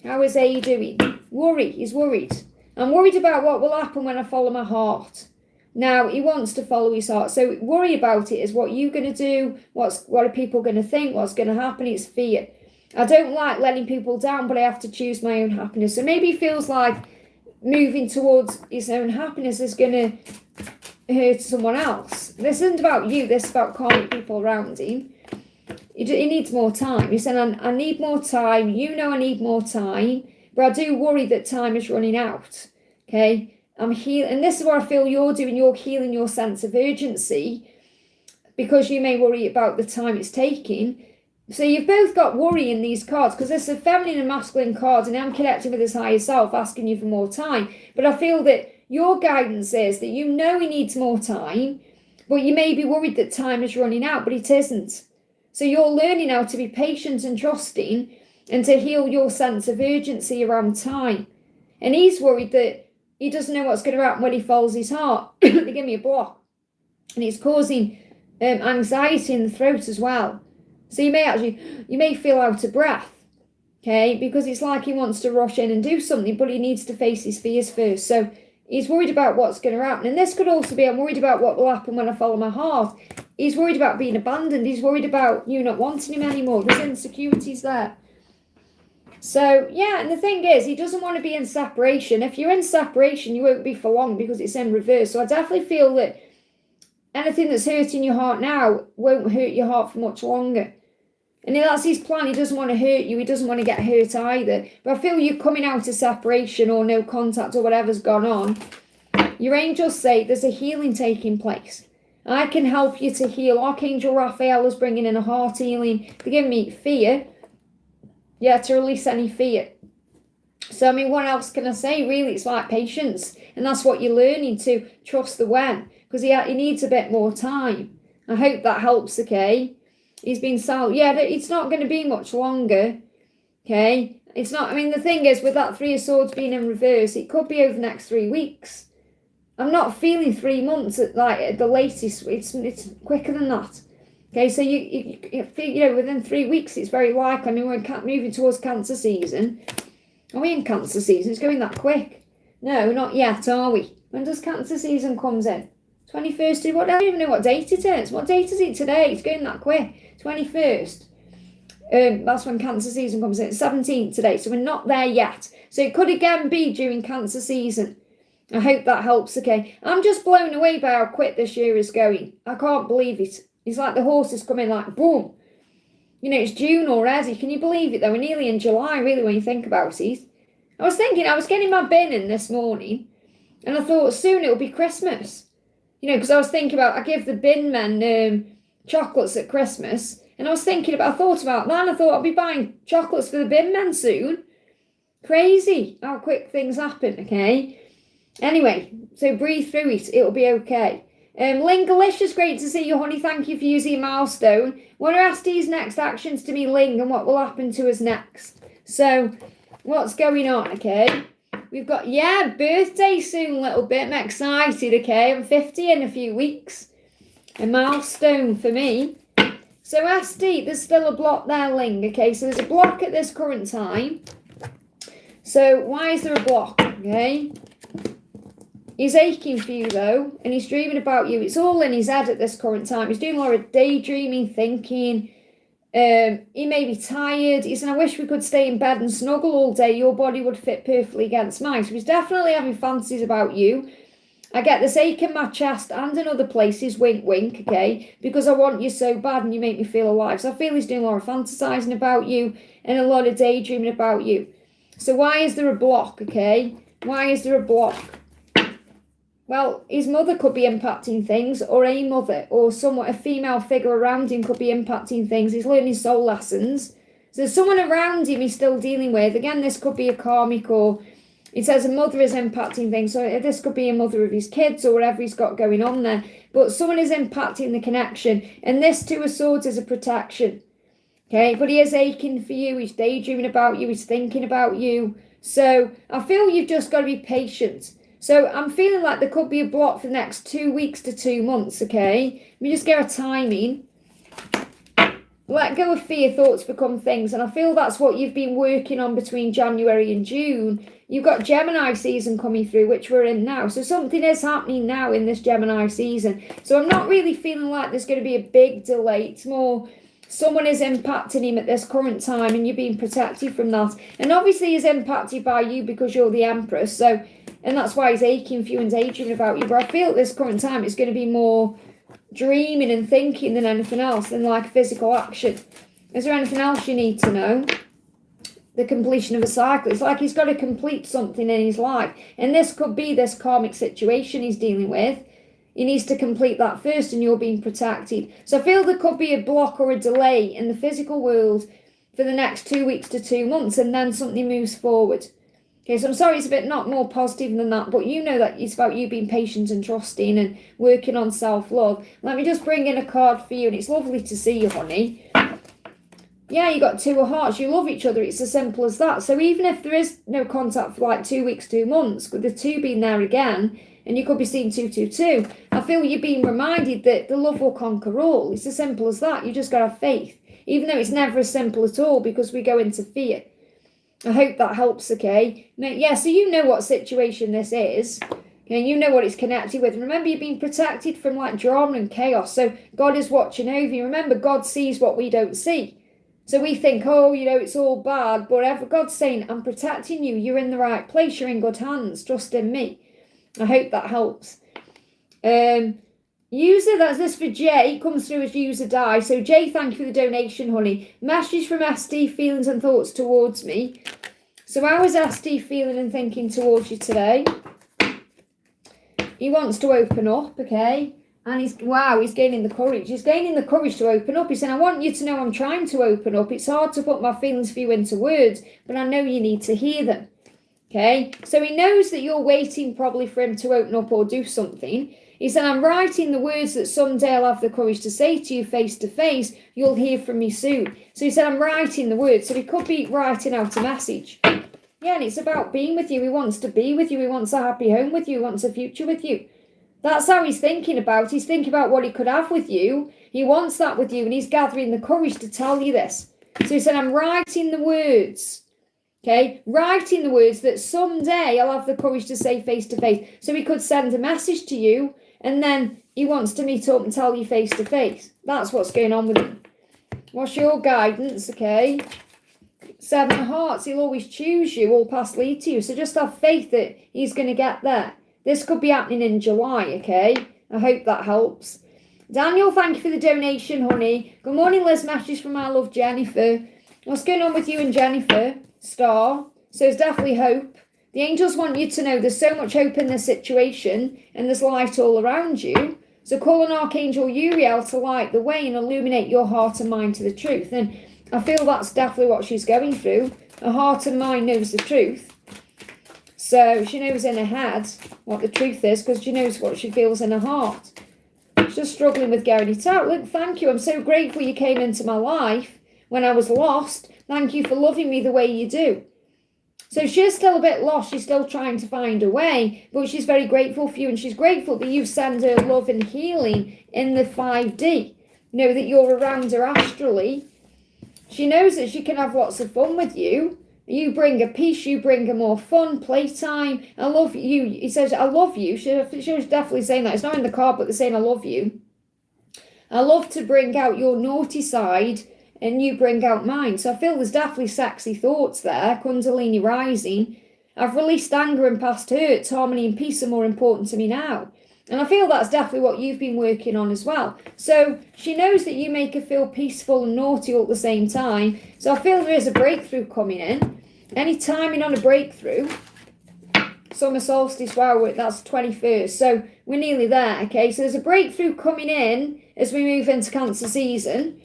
How is A doing? He's worried. I'm worried about what will happen when I follow my heart. Now, he wants to follow his heart. So worry about it is what you're going to do, what are people going to think, what's going to happen. It's fear. I don't like letting people down, but I have to choose my own happiness. So maybe he feels like moving towards his own happiness is going to hurt someone else. This isn't about you. This is about calming people around him. He needs more time. He said, I need more time. You know I need more time. But I do worry that time is running out. Okay? I'm healing. And this is what I feel you're doing. You're healing your sense of urgency because you may worry about the time it's taking. So you've both got worry in these cards because there's a feminine and masculine card and I'm connecting with this higher self asking you for more time. But I feel that your guidance is that you know he needs more time, but you may be worried that time is running out, but it isn't. So you're learning how to be patient and trusting and to heal your sense of urgency around time. And he's worried that he doesn't know what's going to happen when he follows his heart. They give me a block. And it's causing anxiety in the throat as well. So you may feel out of breath. Okay, because it's like he wants to rush in and do something, but he needs to face his fears first. So he's worried about what's going to happen. And this could also be, I'm worried about what will happen when I follow my heart. He's worried about being abandoned. He's worried about you not wanting him anymore. There's insecurities there. So, yeah, and the thing is, he doesn't want to be in separation. If you're in separation, you won't be for long because it's in reverse. So I definitely feel that anything that's hurting your heart now won't hurt your heart for much longer. And that's his plan. He doesn't want to hurt you. He doesn't want to get hurt either. But I feel you're coming out of separation or no contact or whatever's gone on. Your angels say there's a healing taking place. I can help you to heal. Archangel Raphael is bringing in a heart healing. They're giving me fear. Yeah, to release any fear. So, I mean, what else can I say? Really, it's like patience. And that's what you're learning to trust the when. Because he needs a bit more time. I hope that helps, okay? He's been sold. Yeah, it's not going to be much longer. Okay? It's not, I mean, the thing is, with that 3 of Swords being in reverse, it could be over the next 3 weeks. I'm not feeling 3 months at the latest. It's quicker than that. Okay, so you feel, within 3 weeks, it's very likely. I mean, we're moving towards Cancer season. Are we in Cancer season? It's going that quick. No, not yet, are we? When does Cancer season comes in? 21st. I don't even know what date it is. What date is it today? It's going that quick. 21st. That's when Cancer season comes in. It's 17th today, so we're not there yet. So it could again be during Cancer season. I hope that helps, okay? I'm just blown away by how quick this year is going. I can't believe it. It's like the horses come in like, boom. It's June already. Can you believe it, though? We're nearly in July, really, when you think about it. I was getting my bin in this morning, and I thought soon it'll be Christmas. Because I was thinking about, I give the bin men chocolates at Christmas, and I thought about that, and I thought I'll be buying chocolates for the bin men soon. Crazy how quick things happen, okay? Anyway, so breathe through it. It'll be okay. Lingalicious, great to see you, honey. Thank you for using a milestone. Want to ask these next actions to me, Ling, and what will happen to us next. So, what's going on, okay? We've got, birthday soon, little bit. I'm excited, okay? I'm 50 in a few weeks. A milestone for me. So, SD, there's still a block there, Ling, okay? So, there's a block at this current time. So, why is there a block, okay? He's aching for you, though, and he's dreaming about you. It's all in his head at this current time. He's doing a lot of daydreaming, thinking. He may be tired. He said, I wish we could stay in bed and snuggle all day. Your body would fit perfectly against mine. So he's definitely having fantasies about you. I get this ache in my chest and in other places, wink, wink, okay, because I want you so bad and you make me feel alive. So I feel he's doing a lot of fantasizing about you and a lot of daydreaming about you. So why is there a block, okay? Why is there a block? Well, his mother could be impacting things, or a mother, or a female figure around him could be impacting things. He's learning soul lessons. So there's someone around him he's still dealing with. Again, this could be a karmic or It says a mother is impacting things. So this could be a mother of his kids or whatever he's got going on there. But someone is impacting the connection. And this Two of Swords is a protection. Okay, but he is aching for you. He's daydreaming about you. He's thinking about you. So I feel you've just got to be patient. So I'm feeling like there could be a block for the next 2 weeks to 2 months, okay? Let me just get a timing. Let go of fear, thoughts become things. And I feel that's what you've been working on between January and June. You've got Gemini season coming through, which we're in now. So something is happening now in this Gemini season. So I'm not really feeling like there's going to be a big delay. It's more someone is impacting him at this current time and you're being protected from that. And obviously he's impacted by you because you're the Empress. So, and that's why he's aching for you and daydreaming about you. But I feel at this current time it's going to be more dreaming and thinking than anything else, than like physical action. Is there anything else you need to know? The completion of a cycle. It's like he's got to complete something in his life. And this could be this karmic situation he's dealing with. He needs to complete that first and you're being protected. So I feel there could be a block or a delay in the physical world for the next 2 weeks to 2 months and then something moves forward. Okay, so I'm sorry it's a bit not more positive than that, but you know that it's about you being patient and trusting and working on self-love. Let me just bring in a card for you, and it's lovely to see you, honey. Yeah, you got Two of Hearts. You love each other. It's as simple as that. So even if there is no contact for like 2 weeks, 2 months, with the two being there again, and you could be seeing 222, I feel you're being reminded that the love will conquer all. It's as simple as that. You just got to have faith, even though it's never as simple at all because we go into fear. I hope that helps, okay? Yeah, so you know what situation this is. Okay, you know what it's connected with. Remember, you're being protected from like drama and chaos. So God is watching over you. Remember, God sees what we don't see. So we think, oh, you know, it's all bad. But whatever God's saying, I'm protecting you. You're in the right place. You're in good hands. Trust in me. I hope that helps. User, that's this for Jay, comes through as user die. So Jay, thank you for the donation, honey. Message from SD, feelings and thoughts towards me. So how is SD feeling and thinking towards you today? He wants to open up, okay? And he's gaining the courage. He's gaining the courage to open up. He's saying, I want you to know I'm trying to open up. It's hard to put my feelings for you into words, but I know you need to hear them. Okay? So he knows that you're waiting probably for him to open up or do something. He said, I'm writing the words that someday I'll have the courage to say to you face to face. You'll hear from me soon. So he said, I'm writing the words. So he could be writing out a message. Yeah, and it's about being with you. He wants to be with you. He wants a happy home with you. He wants a future with you. That's how he's thinking about. He's thinking about what he could have with you. He wants that with you, and he's gathering the courage to tell you this. So he said, I'm writing the words. Okay, writing the words that someday I'll have the courage to say face to face. So he could send a message to you, and then he wants to meet up and tell you face to face. That's what's going on with him. What's your guidance? Okay. 7 of Hearts, he'll always choose you, all paths lead to you. So just have faith that he's going to get there. This could be happening in July, okay? I hope that helps. Daniel, thank you for the donation, honey. Good morning, Liz. Message from our love, Jennifer. What's going on with you and Jennifer? Star. So there's definitely hope. The angels want you to know there's so much hope in this situation and there's light all around you. So call on Archangel Uriel to light the way and illuminate your heart and mind to the truth. And I feel that's definitely what she's going through. Her heart and mind knows the truth. So she knows in her head what the truth is because she knows what she feels in her heart. She's just struggling with getting it out. Look, thank you. I'm so grateful you came into my life when I was lost. Thank you for loving me the way you do. So she's still a bit lost. She's still trying to find a way, but she's very grateful for you, and she's grateful that you send her love and healing in the 5D. You know, that you're around her astrally. She knows that she can have lots of fun with you. You bring her peace, you bring her more fun, playtime. I love you. He says, I love you. She was definitely saying that. It's not in the card, but they're saying, I love you. I love to bring out your naughty side and you bring out mine. So I feel there's definitely sexy thoughts there. Kundalini rising. I've released anger and past hurts. Harmony and peace are more important to me now. And I feel that's definitely what you've been working on as well. So she knows that you make her feel peaceful and naughty all at the same time. So I feel there is a breakthrough coming in. Any timing on a breakthrough. Summer solstice, wow, that's 21st. So we're nearly there, okay? So there's a breakthrough coming in as we move into Cancer season.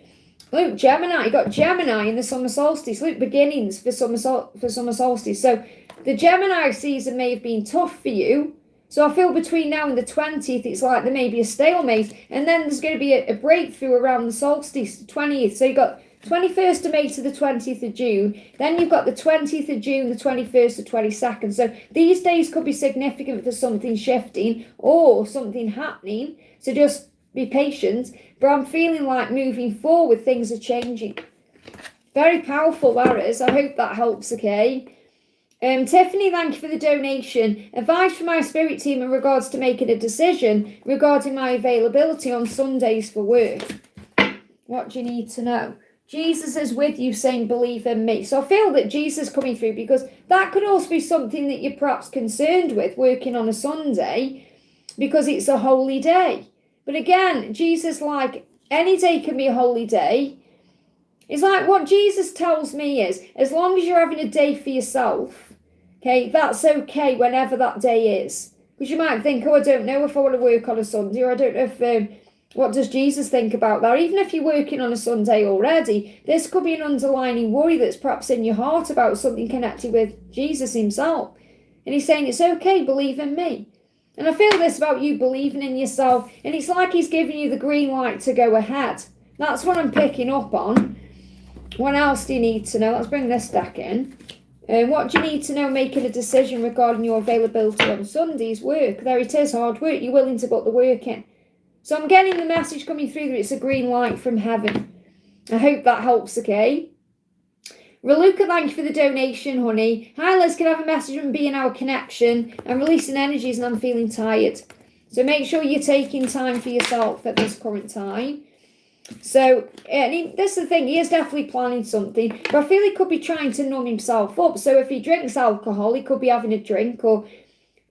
Luke, Gemini. You got Gemini in the summer solstice. Luke, beginnings for summer solstice. So the Gemini season may have been tough for you. So I feel between now and the 20th, it's like there may be a stalemate. And then there's going to be a breakthrough around the solstice, the 20th. So you got 21st of May to the 20th of June. Then you've got the 20th of June, the 21st to 22nd. So these days could be significant for something shifting or something happening. So just be patient. But I'm feeling like moving forward, things are changing. Very powerful, that is. I hope that helps, okay? Tiffany, thank you for the donation. Advice from my spirit team in regards to making a decision regarding my availability on Sundays for work. What do you need to know? Jesus is with you, saying, believe in me. So I feel that Jesus is coming through, because that could also be something that you're perhaps concerned with, working on a Sunday, because it's a holy day. But again, Jesus, like, any day can be a holy day. It's like what Jesus tells me is, as long as you're having a day for yourself, okay, that's okay whenever that day is. Because you might think, oh, I don't know if I want to work on a Sunday, or I don't know if, what does Jesus think about that? Even if you're working on a Sunday already, this could be an underlying worry that's perhaps in your heart about something connected with Jesus himself. And he's saying, it's okay, believe in me. And I feel this about you believing in yourself, and it's like he's giving you the green light to go ahead. That's what I'm picking up on. What else do you need to know? Let's bring this deck in. What do you need to know making a decision regarding your availability on Sundays? Work. There it is, hard work. You're willing to put the work in. So I'm getting the message coming through that it's a green light from heaven. I hope that helps, okay? Raluca, thank you for the donation, honey. Hi, Liz, can I have a message from being our connection? I'm releasing energies and I'm feeling tired. So make sure you're taking time for yourself at this current time. So, this is the thing, he is definitely planning something, but I feel he could be trying to numb himself up. So if he drinks alcohol, he could be having a drink, or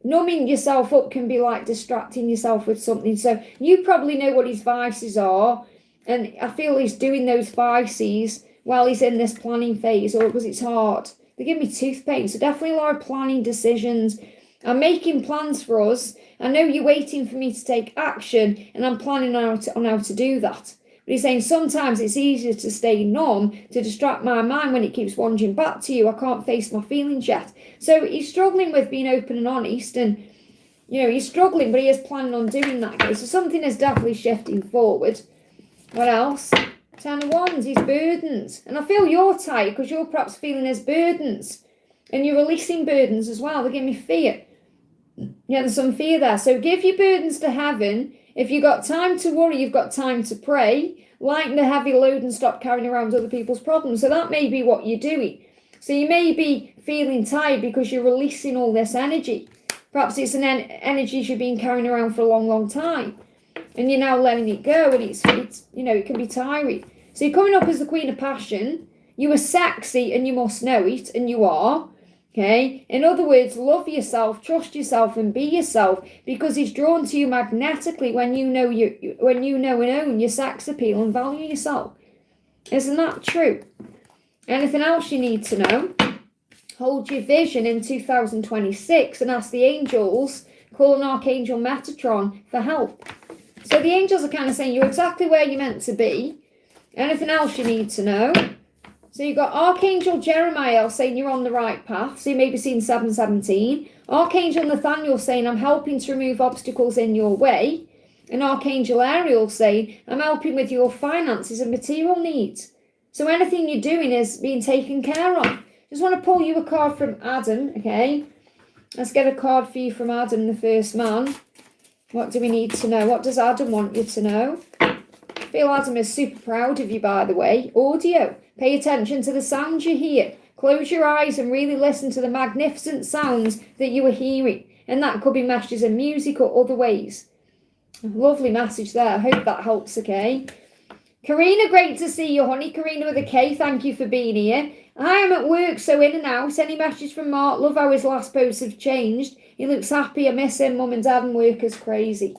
numbing yourself up can be like distracting yourself with something. So you probably know what his vices are, and I feel he's doing those vices while he's in this planning phase, or because it's hard. They give me tooth pain, so definitely a lot of planning decisions. I'm making plans for us. I know you're waiting for me to take action, and I'm planning on how to do that. But he's saying sometimes it's easier to stay numb, to distract my mind when it keeps wandering back to you. I can't face my feelings yet. So he's struggling with being open and honest, and, you know, he's struggling, but he is planning on doing that. Okay? So something is definitely shifting forward. What else? 10 of Wands, his burdens. And I feel you're tired because you're perhaps feeling his burdens. And you're releasing burdens as well. They give me fear. Yeah, there's some fear there. So give your burdens to heaven. If you've got time to worry, you've got time to pray. Lighten the heavy load and stop carrying around other people's problems. So that may be what you're doing. So you may be feeling tired because you're releasing all this energy. Perhaps it's an energy you've been carrying around for a long, long time. And you're now letting it go, and it's you know, it can be tiring. So you're coming up as the Queen of Passion. You are sexy and you must know it, and you are. Okay? In other words, love yourself, trust yourself, and be yourself, because he's drawn to you magnetically when you know and own your sex appeal and value yourself. Isn't that true? Anything else you need to know? Hold your vision in 2026 and ask the angels, call an Archangel Metatron for help. So the angels are kind of saying you're exactly where you're meant to be. Anything else you need to know? So you've got Archangel Jeremiah saying you're on the right path. So you may be seeing 717. Archangel Nathaniel saying I'm helping to remove obstacles in your way. And Archangel Ariel saying I'm helping with your finances and material needs. So anything you're doing is being taken care of. Just want to pull you a card from Adam, okay? Let's get a card for you from Adam, the first man. What do we need to know? What does Adam want you to know? I feel Adam is super proud of you, by the way. Audio. Pay attention to the sounds you hear. Close your eyes and really listen to the magnificent sounds that you are hearing. And that could be messages in music or other ways. Lovely message there. I hope that helps, okay? Karina, great to see you, honey. Karina with a K, thank you for being here. I am at work, so in and out. Any message from Mark? Love how his last posts have changed. He looks happy. I miss him. Mum and dad and work is crazy.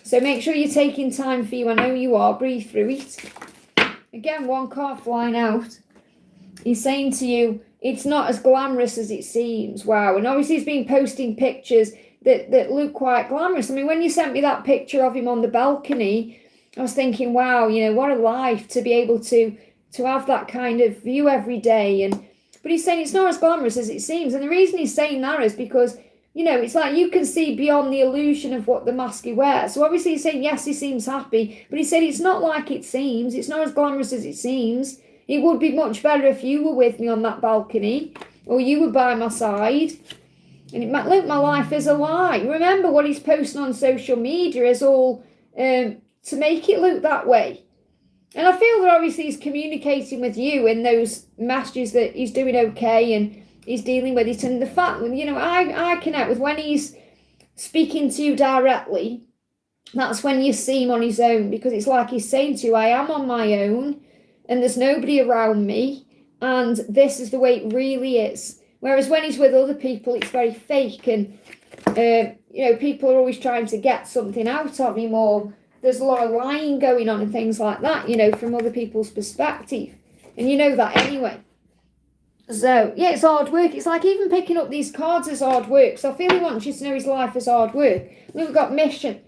So make sure you're taking time for you. I know you are. Breathe through it. Again, one card flying out. He's saying to you, it's not as glamorous as it seems. Wow. And obviously he's been posting pictures that look quite glamorous. I mean, when you sent me that picture of him on the balcony I was thinking, wow, you know, what a life to be able to have that kind of view every day. But he's saying it's not as glamorous as it seems. And the reason he's saying that is because, you know, it's like you can see beyond the illusion of what the mask he wears. So obviously he's saying, yes, he seems happy, but he said it's not like it seems. It's not as glamorous as it seems. It would be much better if you were with me on that balcony or you were by my side. And it might look, my life is a lie. Remember, what he's posting on social media is all to make it look that way. And I feel that obviously he's communicating with you in those messages that he's doing okay and he's dealing with it. And the fact that, you know, I connect with when he's speaking to you directly, that's when you see him on his own, because it's like he's saying to you, I am on my own and there's nobody around me and this is the way it really is. Whereas when he's with other people, it's very fake and, you know, people are always trying to get something out of him, or there's a lot of lying going on and things like that, you know, from other people's perspective. And you know that anyway. So, yeah, it's hard work. It's like even picking up these cards is hard work. So I feel he wants you to know his life is hard work. We've got mission.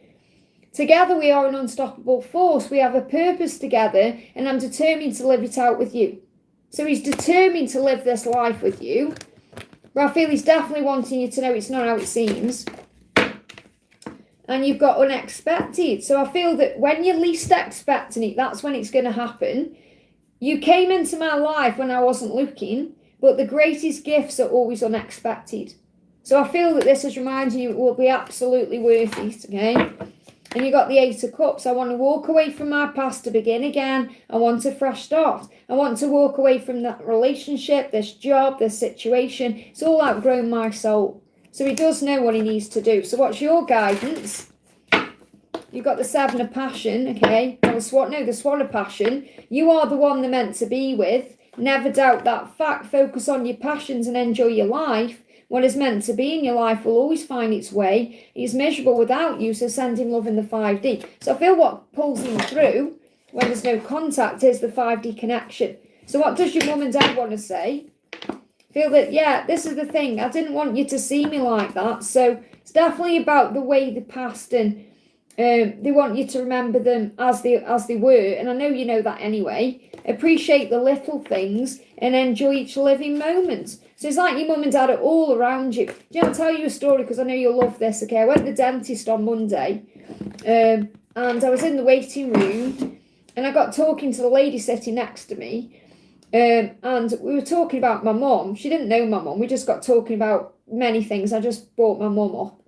Together we are an unstoppable force. We have a purpose together and I'm determined to live it out with you. So he's determined to live this life with you. But I feel he's definitely wanting you to know it's not how it seems. And you've got unexpected. So I feel that when you're least expecting it, that's when it's going to happen. You came into my life when I wasn't looking, but the greatest gifts are always unexpected. So I feel that this is reminding you it will be absolutely worth it, okay? And you got the Eight of Cups. I want to walk away from my past to begin again. I want a fresh start. I want to walk away from that relationship, this job, this situation. It's all outgrown my soul. So he does know what he needs to do. So what's your guidance? You've got the Seven of Passion, okay? Or the Swan of Passion. You are the one they're meant to be with. Never doubt that fact. Focus on your passions and enjoy your life. What is meant to be in your life will always find its way. He's miserable without you, so send him love in the 5D. So I feel what pulls him through when there's no contact is the 5D connection. So what does your mum and dad want to say? Feel that, yeah, this is the thing. I didn't want you to see me like that. So it's definitely about the way they passed, and they want you to remember them as they were. And I know you know that anyway. Appreciate the little things and enjoy each living moment. So it's like your mum and dad are all around you. I'll tell you a story because I know you'll love this, okay? I went to the dentist on Monday and I was in the waiting room and I got talking to the lady sitting next to me. And we were talking about my mum. She didn't know my mum. We just got talking about many things. I just brought my mum up.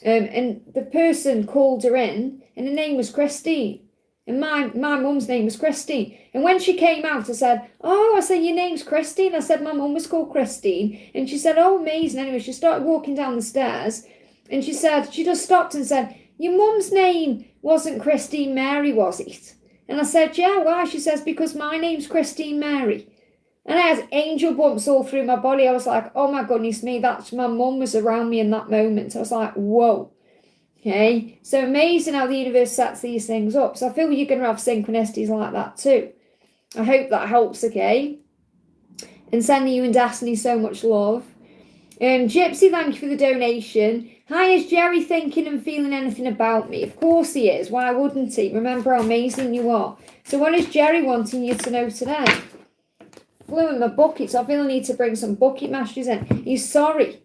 And the person called her in, and her name was Christine. And my mum's name was Christine. And when she came out, I said, your name's Christine. I said, my mum was called Christine. And she said, oh, amazing. Anyway, she started walking down the stairs. And she just stopped and said, your mum's name wasn't Christine Mary, was it? And I said, yeah, why? She says, because my name's Christine Mary. And I had angel bumps all through my body. I was like, oh my goodness me, that's my mum was around me in that moment. I was like, whoa. Okay, so amazing how the universe sets these things up. So I feel you're going to have synchronicities like that too. I hope that helps, okay? And sending you and Destiny so much love. Gypsy, thank you for the donation. Hi, is Jerry thinking and feeling anything about me? Of course he is. Why wouldn't he? Remember how amazing you are. So what is Jerry wanting you to know today? Flew in my buckets. I feel I need to bring some bucket mashers in. He's sorry.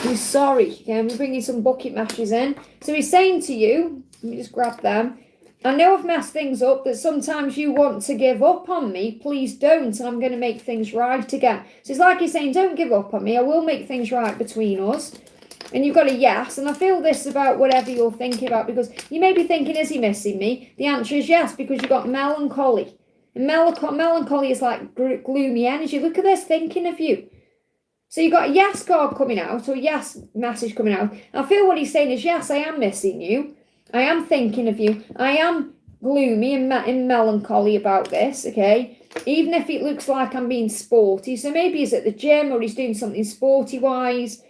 He's sorry. Okay, I'm bringing some bucket mashers in. So he's saying to you, let me just grab them. I know I've messed things up, that sometimes you want to give up on me. Please don't, and I'm going to make things right again. So it's like he's saying, don't give up on me. I will make things right between us. And you've got a yes. And I feel this about whatever you're thinking about, because you may be thinking, is he missing me? The answer is yes, because you've got melancholy. And melancholy is like gloomy energy. Look at this, thinking of you. So you've got a yes card coming out, or a yes message coming out. I feel what he's saying is, yes, I am missing you. I am thinking of you. I am gloomy and melancholy about this, okay? Even if it looks like I'm being sporty. So maybe he's at the gym or he's doing something sporty-wise.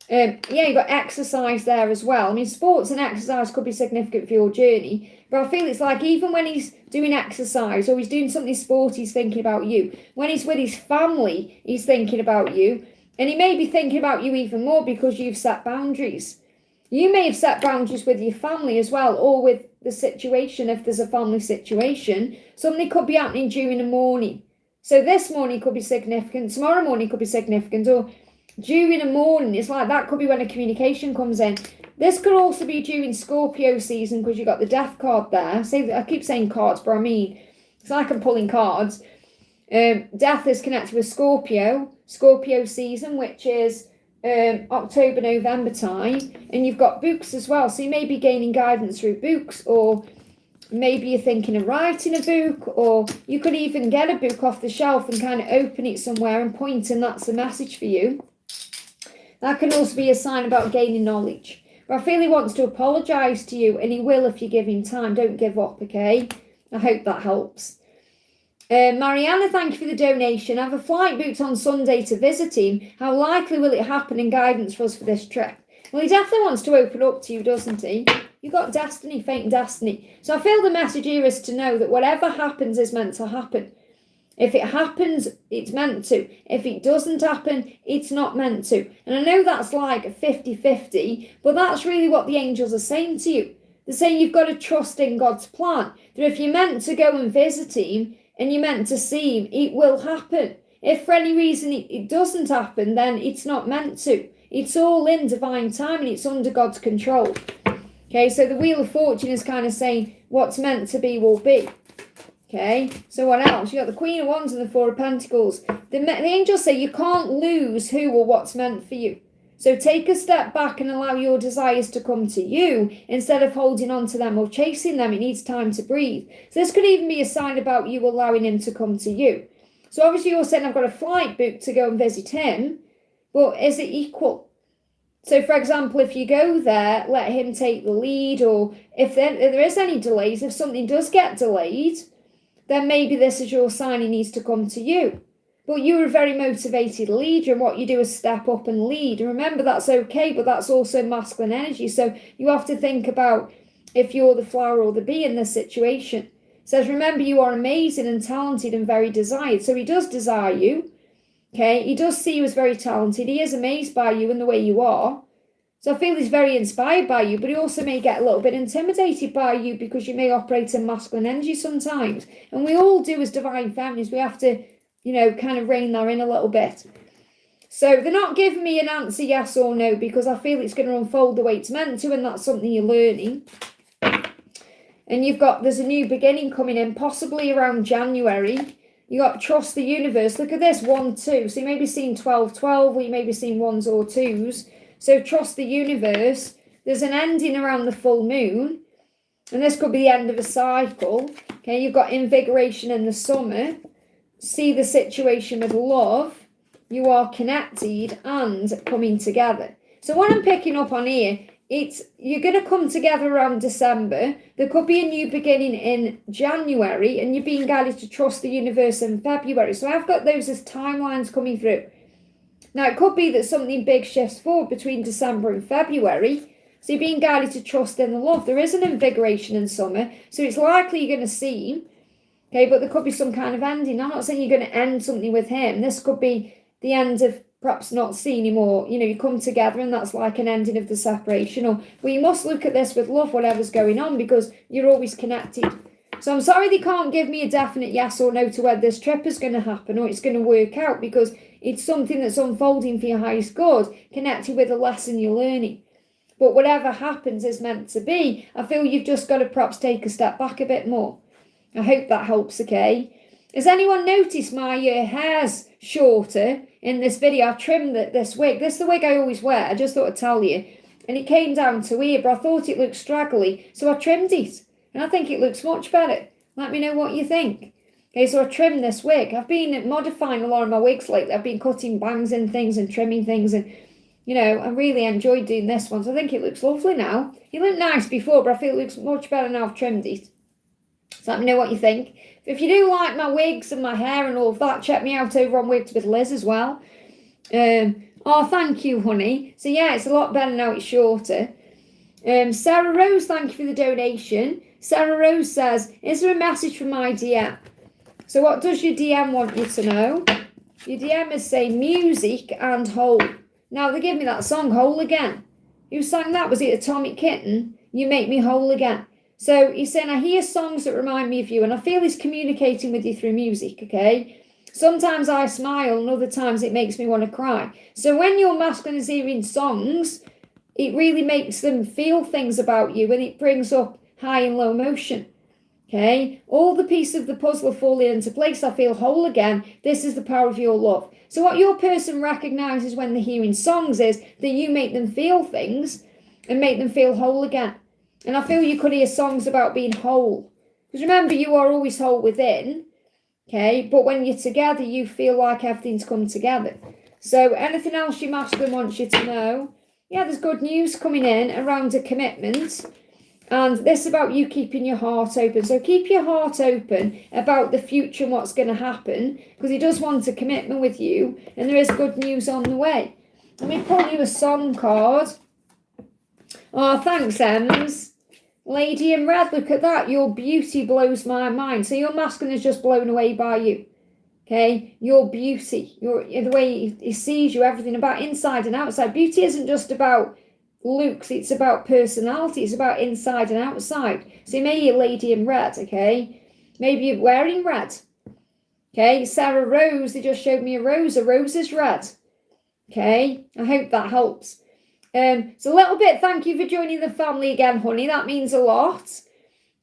Yeah, you've got exercise there as well. I mean, sports and exercise could be significant for your journey. But I feel it's like even when he's doing exercise or he's doing something sporty, he's thinking about you. When he's with his family, he's thinking about you. And he may be thinking about you even more because you've set boundaries. You may have set boundaries with your family as well, or with the situation. If there's a family situation, something could be happening during the morning. So this morning could be significant, tomorrow morning could be significant, or during the morning, it's like that could be when a communication comes in. This could also be during Scorpio season, because you've got the death card there. I keep saying cards, but I mean, it's like I'm pulling cards. Death is connected with Scorpio season, which is October, November time. And you've got books as well. So you may be gaining guidance through books, or maybe you're thinking of writing a book, or you could even get a book off the shelf and kind of open it somewhere and point, and that's the message for you. That can also be a sign about gaining knowledge. But I feel he wants to apologise to you, and he will if you give him time. Don't give up, okay? I hope that helps. Mariana, thank you for the donation. I have a flight booked on Sunday to visit him. How likely will it happen, and guidance for us for this trip? Well, he definitely wants to open up to you, doesn't he? You've got destiny, fate and destiny. So I feel the message here is to know that whatever happens is meant to happen. If it happens, it's meant to. If it doesn't happen, it's not meant to. And I know that's like 50-50, but that's really what the angels are saying to you. They're saying you've got to trust in God's plan. That if you're meant to go and visit him and you're meant to see him, it will happen. If for any reason it doesn't happen, then it's not meant to. It's all in divine time and it's under God's control. Okay, so the Wheel of Fortune is kind of saying what's meant to be will be. Okay, so what else? You got the Queen of Wands and the Four of Pentacles. The angels say you can't lose who or what's meant for you. So take a step back and allow your desires to come to you instead of holding on to them or chasing them. It needs time to breathe. So this could even be a sign about you allowing him to come to you. So obviously you're saying I've got a flight booked to go and visit him, but is it equal? So for example, if you go there, let him take the lead, or if there is any delays, if something does get delayed, then maybe this is your sign he needs to come to you. But you're a very motivated leader, and what you do is step up and lead. And remember, that's okay, but that's also masculine energy. So you have to think about if you're the flower or the bee in this situation. It says, remember, you are amazing and talented and very desired. So he does desire you. Okay, he does see you as very talented. He is amazed by you and the way you are. So I feel he's very inspired by you, but he also may get a little bit intimidated by you because you may operate in masculine energy sometimes. And we all do as divine feminines. We have to, kind of rein that in a little bit. So they're not giving me an answer yes or no, because I feel it's going to unfold the way it's meant to, and that's something you're learning. And there's a new beginning coming in, possibly around January. You got to trust the universe. Look at this, 1, 2. So you may be seeing 12, 12, or you may be seeing 1s or 2s. So trust the universe. There's an ending around the full moon. And this could be the end of a cycle. Okay, you've got invigoration in the summer. See the situation with love. You are connected and coming together. So what I'm picking up on here, you're going to come together around December. There could be a new beginning in January, and you're being guided to trust the universe in February. So I've got those as timelines coming through. Now, it could be that something big shifts forward between December and February. So you're being guided to trust in the love. There is an invigoration in summer, so it's likely you're going to see him. Okay, but there could be some kind of ending. I'm not saying you're going to end something with him. This could be the end of perhaps not seeing him, or, you come together and that's like an ending of the separation. Well, you must look at this with love, whatever's going on, because you're always connected. So I'm sorry they can't give me a definite yes or no to whether this trip is going to happen or it's going to work out, because it's something that's unfolding for your highest good, connected with a lesson you're learning. But whatever happens is meant to be. I feel you've just got to perhaps take a step back a bit more. I hope that helps, okay? Has anyone noticed my hair's shorter in this video? I trimmed this wig. This is the wig I always wear. I just thought I'd tell you. And it came down to here, but I thought it looked straggly, so I trimmed it. And I think it looks much better. Let me know what you think. Okay, so I trimmed this wig. I've been modifying a lot of my wigs lately. I've been cutting bangs in things and trimming things, and, I really enjoyed doing this one. So I think it looks lovely now. It looked nice before, but I feel it looks much better now I've trimmed it. So let me know what you think. If you do like my wigs and my hair and all of that, check me out over on Wigs with Liz as well. Oh, thank you, honey. So yeah, it's a lot better now it's shorter. Sarah Rose, thank you for the donation. Sarah Rose says, is there a message from my DM? So what does your DM want you to know? Your DM is saying music and whole. Now they give me that song, Whole Again. Who sang that? Was it Atomic Kitten? You Make Me Whole Again. So he's saying, I hear songs that remind me of you, and I feel he's communicating with you through music, okay? Sometimes I smile, and other times it makes me want to cry. So when your masculine is hearing songs, it really makes them feel things about you, and it brings up high and low emotion. Okay, all the pieces of the puzzle are falling into place. I feel whole again. This is the power of your love. So what your person recognizes when they're hearing songs is that you make them feel things and make them feel whole again. And I feel you could hear songs about being whole. Because remember, you are always whole within. Okay, but when you're together, you feel like everything's come together. So anything else your masculine wants you to know? Yeah, there's good news coming in around a commitment. And this is about you keeping your heart open. So keep your heart open about the future and what's going to happen, because he does want a commitment with you, and there is good news on the way. Let me pull you a song card. Oh, thanks, Ems. Lady in red, look at that. Your beauty blows my mind. So your masculine is just blown away by you. Okay, your beauty, the way he sees you, everything about inside and outside. Beauty isn't just about looks, it's about personality, it's about inside and outside. So you may be a lady in red, okay? Maybe you're wearing red. Okay, Sarah Rose, they just showed me a rose. A rose is red. Okay, I hope that helps. So a little bit, thank you for joining the family again, honey. That means a lot.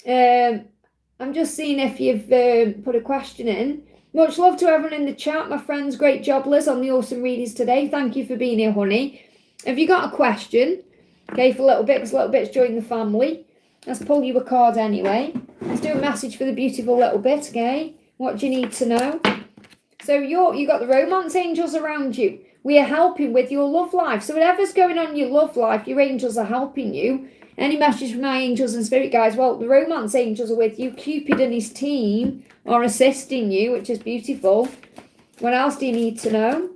I'm just seeing if you've put a question in. Much love to everyone in the chat, my friends. Great job, Liz, on the awesome readings today. Thank you for being here, honey. Have you got a question? Okay, for little bits join the family. Let's pull you a card anyway. Let's do a message for the beautiful little bit, okay? What do you need to know? So you got the romance angels around you. We are helping with your love life. So whatever's going on in your love life, your angels are helping you. Any message from my angels and spirit guides? Well, the romance angels are with you. Cupid and his team are assisting you, which is beautiful. What else do you need to know?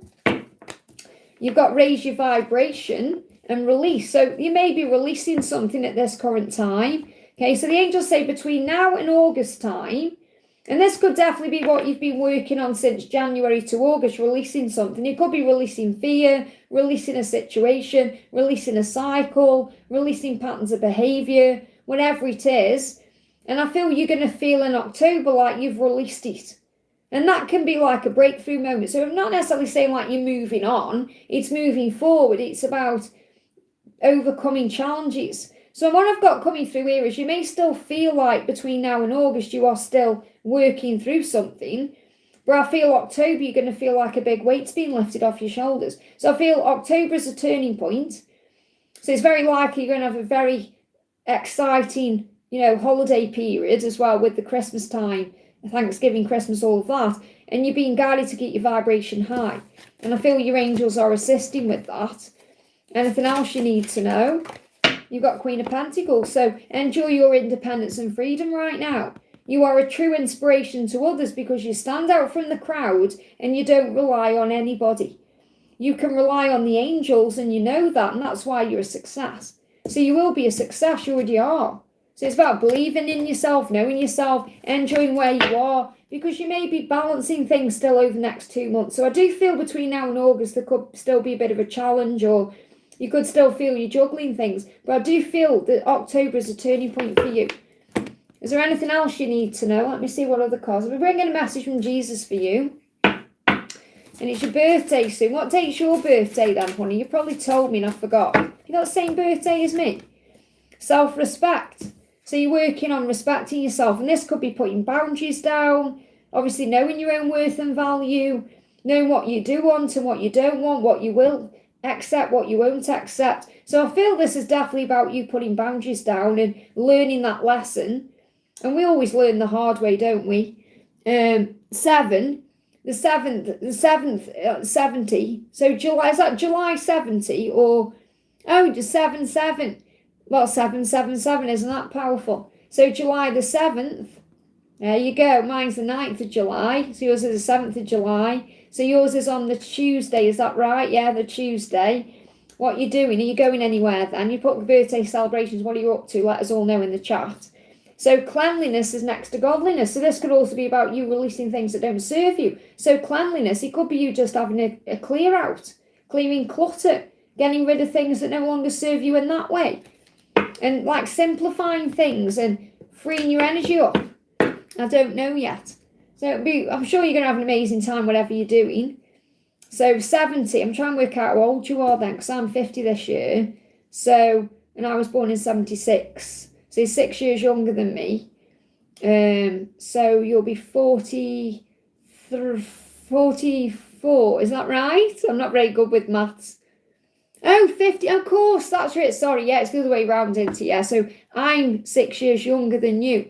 You've got raise your vibration and release. So you may be releasing something at this current time. Okay, so the angels say between now and August time, and this could definitely be what you've been working on since January to August, releasing something. You could be releasing fear, releasing a situation, releasing a cycle, releasing patterns of behaviour, whatever it is. And I feel you're going to feel in October like you've released it. And that can be like a breakthrough moment. So I'm not necessarily saying like you're moving on. It's moving forward. It's about overcoming challenges. So what I've got coming through here is you may still feel like between now and August you are still working through something. But I feel October you're going to feel like a big weight's being lifted off your shoulders. So I feel October is a turning point. So it's very likely you're going to have a very exciting, holiday period as well with the Christmas time. Thanksgiving, Christmas, all of that, and you're being guided to keep your vibration high, and I feel your angels are assisting with that. Anything else you need to know? You've got Queen of Pentacles, so enjoy your independence and freedom right now. You are a true inspiration to others because you stand out from the crowd and you don't rely on anybody. You can rely on the angels, and you know that, and that's why you're a success. So you will be a success, you already are. So it's about believing in yourself, knowing yourself, enjoying where you are, because you may be balancing things still over the next 2 months. So I do feel between now and August there could still be a bit of a challenge, or you could still feel you're juggling things. But I do feel that October is a turning point for you. Is there anything else you need to know? Let me see what other cards. We're bringing a message from Jesus for you. And it's your birthday soon. What date's your birthday then, honey? You probably told me and I forgot. You got the same birthday as me. Self-respect. So you're working on respecting yourself, and this could be putting boundaries down, obviously knowing your own worth and value, knowing what you do want and what you don't want, what you will accept, what you won't accept. So I feel this is definitely about you putting boundaries down and learning that lesson. And we always learn the hard way, don't we? 70. So July, is that July 70 or, just 7/7. Well, 777, isn't that powerful? So July the 7th, there you go. Mine's the 9th of July. So yours is the 7th of July. So yours is on the Tuesday, is that right? Yeah, the Tuesday. What are you doing? Are you going anywhere then? You put birthday celebrations, what are you up to? Let us all know in the chat. So cleanliness is next to godliness. So this could also be about you releasing things that don't serve you. So cleanliness, it could be you just having a clear out, clearing clutter, getting rid of things that no longer serve you in that way. and like simplifying things and freeing your energy up. I don't know yet. So I'm sure you're going to have an amazing time, whatever you're doing. So 70, I'm trying to work out how old you are then, because I'm 50 this year. So, and I was born in 76. So you're 6 years younger than me. So you'll be 44, is that right? I'm not very good with maths. Oh, 50, of course, that's right. Sorry, yeah, it's the other way around, isn't it? Yeah, so I'm 6 years younger than you.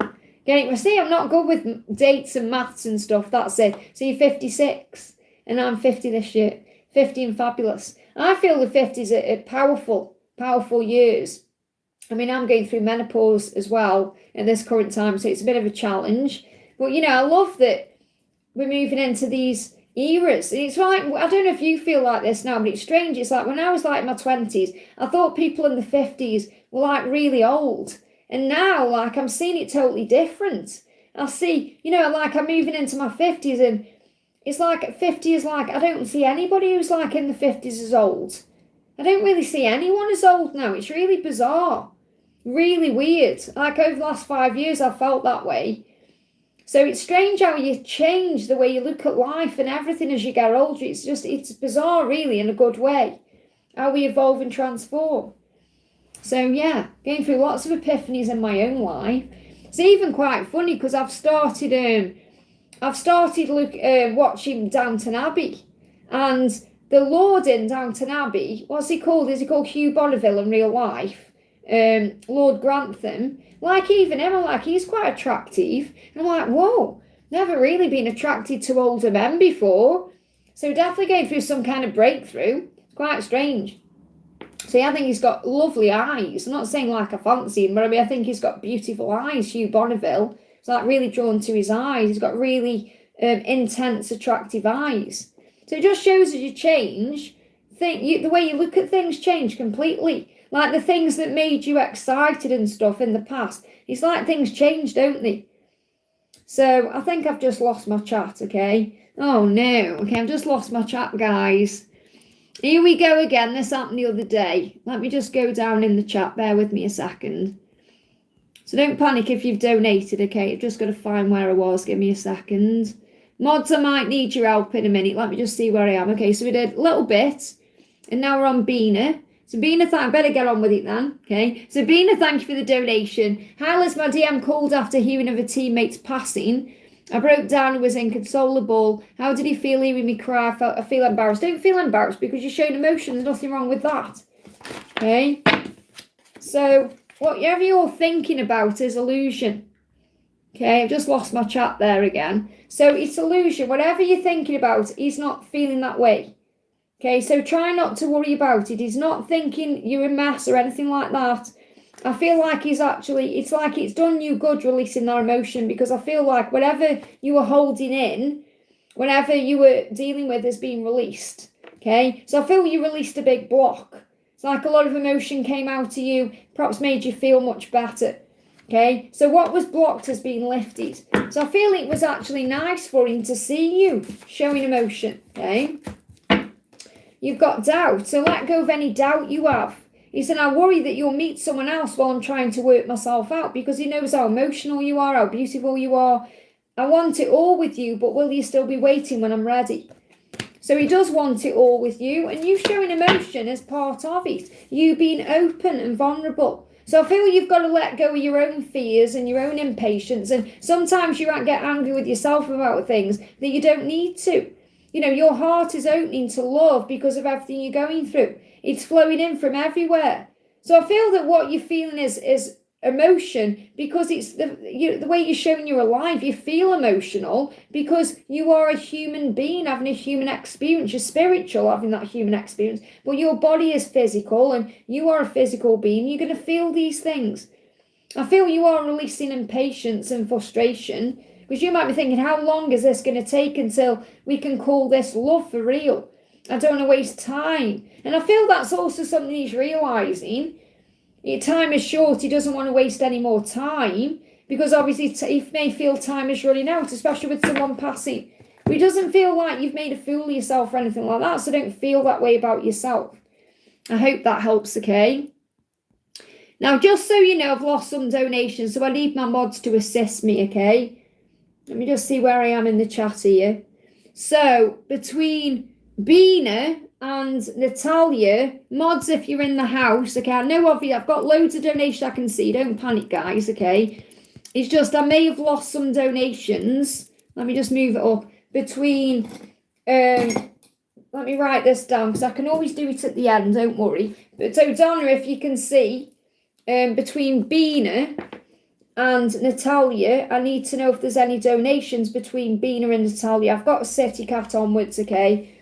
See, I'm not good with dates and maths and stuff, that's it. So you're 56, and I'm 50 this year. 50 and fabulous. I feel the 50s are powerful, powerful years. I mean, I'm going through menopause as well at this current time, so it's a bit of a challenge. But, you know, I love that we're moving into these eras. It's like, I don't know if you feel like this now, but it's strange. It's like when I was like in my 20s, I thought people in the 50s were like really old. And now, like, I'm seeing it totally different. I see, you know, like I'm moving into my 50s and it's like 50 is like, I don't see anybody who's like in the 50s as old. I don't really see anyone as old now. It's really bizarre. Really weird. Like over the last 5 years, I've felt that way. So it's strange how you change the way you look at life and everything as you get older. It's bizarre, really, in a good way, how we evolve and transform. So yeah, going through lots of epiphanies in my own life. It's even quite funny because I've started watching Downton Abbey, and the Lord in Downton Abbey, what's he called? Is he called Hugh Bonneville in real life? Lord Grantham. Like even him, I'm like, he's quite attractive. And I'm like, whoa, never really been attracted to older men before. So definitely going through some kind of breakthrough. Quite strange. So yeah, I think he's got lovely eyes. I'm not saying like I fancy him, but I mean, I think he's got beautiful eyes, Hugh Bonneville. It's like really drawn to his eyes. He's got really intense, attractive eyes. So it just shows as you change, the way you look at things change completely. Like the things that made you excited and stuff in the past, it's like things change, don't they? So I think I've just lost my chat, okay? Oh no, okay, I've just lost my chat, guys. Here we go again. This happened the other day. Let me just go down in the chat. Bear with me a second. So don't panic if you've donated, okay? I've just got to find where I was. Give me a second. Mods, I might need your help in a minute. Let me just see where I am. Okay, so we did a little bit, and now we're on Bina. So Bina, I better get on with it then, okay? So Bina, thank you for the donation. Hi Liz, my DM called after hearing of a teammate's passing. I broke down and was inconsolable. How did he feel hearing me cry? I feel embarrassed. Don't feel embarrassed because you're showing emotion. There's nothing wrong with that, okay? So whatever you're thinking about is illusion, okay? I've just lost my chat there again. So it's illusion. Whatever you're thinking about, he's not feeling that way. Okay, so try not to worry about it. He's not thinking you're a mess or anything like that. I feel like it's like it's done you good releasing that emotion, because I feel like whatever you were holding in, whatever you were dealing with is being released. Okay, so I feel you released a big block. It's like a lot of emotion came out to you, perhaps made you feel much better. Okay, so what was blocked has been lifted. So I feel it was actually nice for him to see you showing emotion. Okay. You've got doubt, so let go of any doubt you have. He said, I worry that you'll meet someone else while I'm trying to work myself out, because he knows how emotional you are, how beautiful you are. I want it all with you, but will you still be waiting when I'm ready? So he does want it all with you, and you showing emotion as part of it. You being open and vulnerable. So I feel you've got to let go of your own fears and your own impatience, and sometimes you might get angry with yourself about things that you don't need to. You know, your heart is opening to love because of everything you're going through. It's flowing in from everywhere. So I feel that what you're feeling is emotion, because it's the way you're showing you're alive. You feel emotional because you are a human being having a human experience. You're spiritual having that human experience, but your body is physical and you are a physical being. You're going to feel these things. I feel you are releasing impatience and frustration, because you might be thinking, how long is this going to take until we can call this love for real? I don't want to waste time. And I feel that's also something he's realising. Time is short. He doesn't want to waste any more time, because obviously he may feel time is running out, especially with someone passing. But he doesn't feel like you've made a fool of yourself or anything like that, so don't feel that way about yourself. I hope that helps, okay? Now, just so you know, I've lost some donations, so I need my mods to assist me, okay? Let me just see where I am in the chat here. So, between Bina and Natalia, mods, if you're in the house, okay, I know obviously I've got loads of donations I can see. Don't panic, guys, okay? It's just I may have lost some donations. Let me just move it up. Between, let me write this down because I can always do it at the end, don't worry. But so, Donna, if you can see, between Bina and Natalia, I need to know if there's any donations between Bina and Natalia. I've got a City Cat onwards, okay?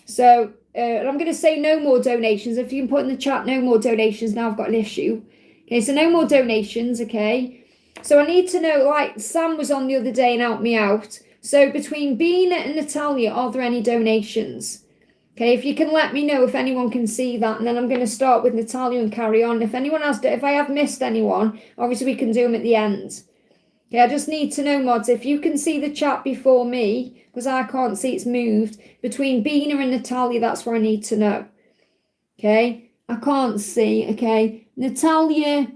So, and I'm going to say no more donations. If you can put in the chat, no more donations, now I've got an issue. Okay, so no more donations, okay? So I need to know, like, Sam was on the other day and helped me out. So between Bina and Natalia, are there any donations? Okay, if you can let me know if anyone can see that, and then I'm going to start with Natalia and carry on. If anyone else, if I have missed anyone, obviously we can do them at the end. Okay, I just need to know, mods, if you can see the chat before me, because I can't see it's moved, between Bina and Natalia, that's where I need to know. Okay, I can't see, okay. Natalia,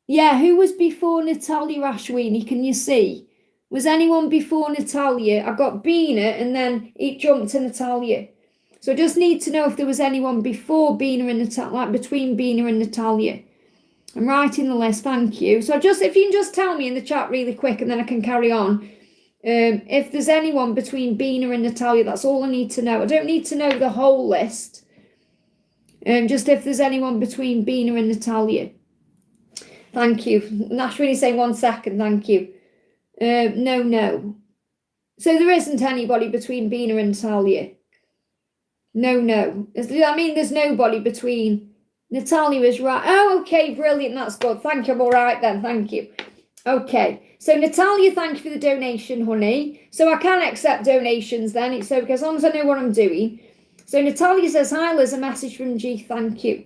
yeah, who was before Natalia, Ashwini, can you see? Was anyone before Natalia? I got Bina, and then it jumped to Natalia. So I just need to know if there was anyone before Bina and Natalia, like between Bina and Natalia. I'm writing the list, thank you. So if you can just tell me in the chat really quick and then I can carry on. If there's anyone between Bina and Natalia, that's all I need to know. I don't need to know the whole list. Just if there's anyone between Bina and Natalia. Thank you. Nash really saying 1 second, thank you. No. So there isn't anybody between Bina and Natalia. No. I mean, there's nobody between. Natalia is right. Oh, okay, brilliant. That's good. Thank you. I'm all right then. Thank you. Okay. So Natalia, thank you for the donation, honey. So I can accept donations then. It's okay as long as I know what I'm doing. So Natalia says, hi, Liz, a message from G. Thank you.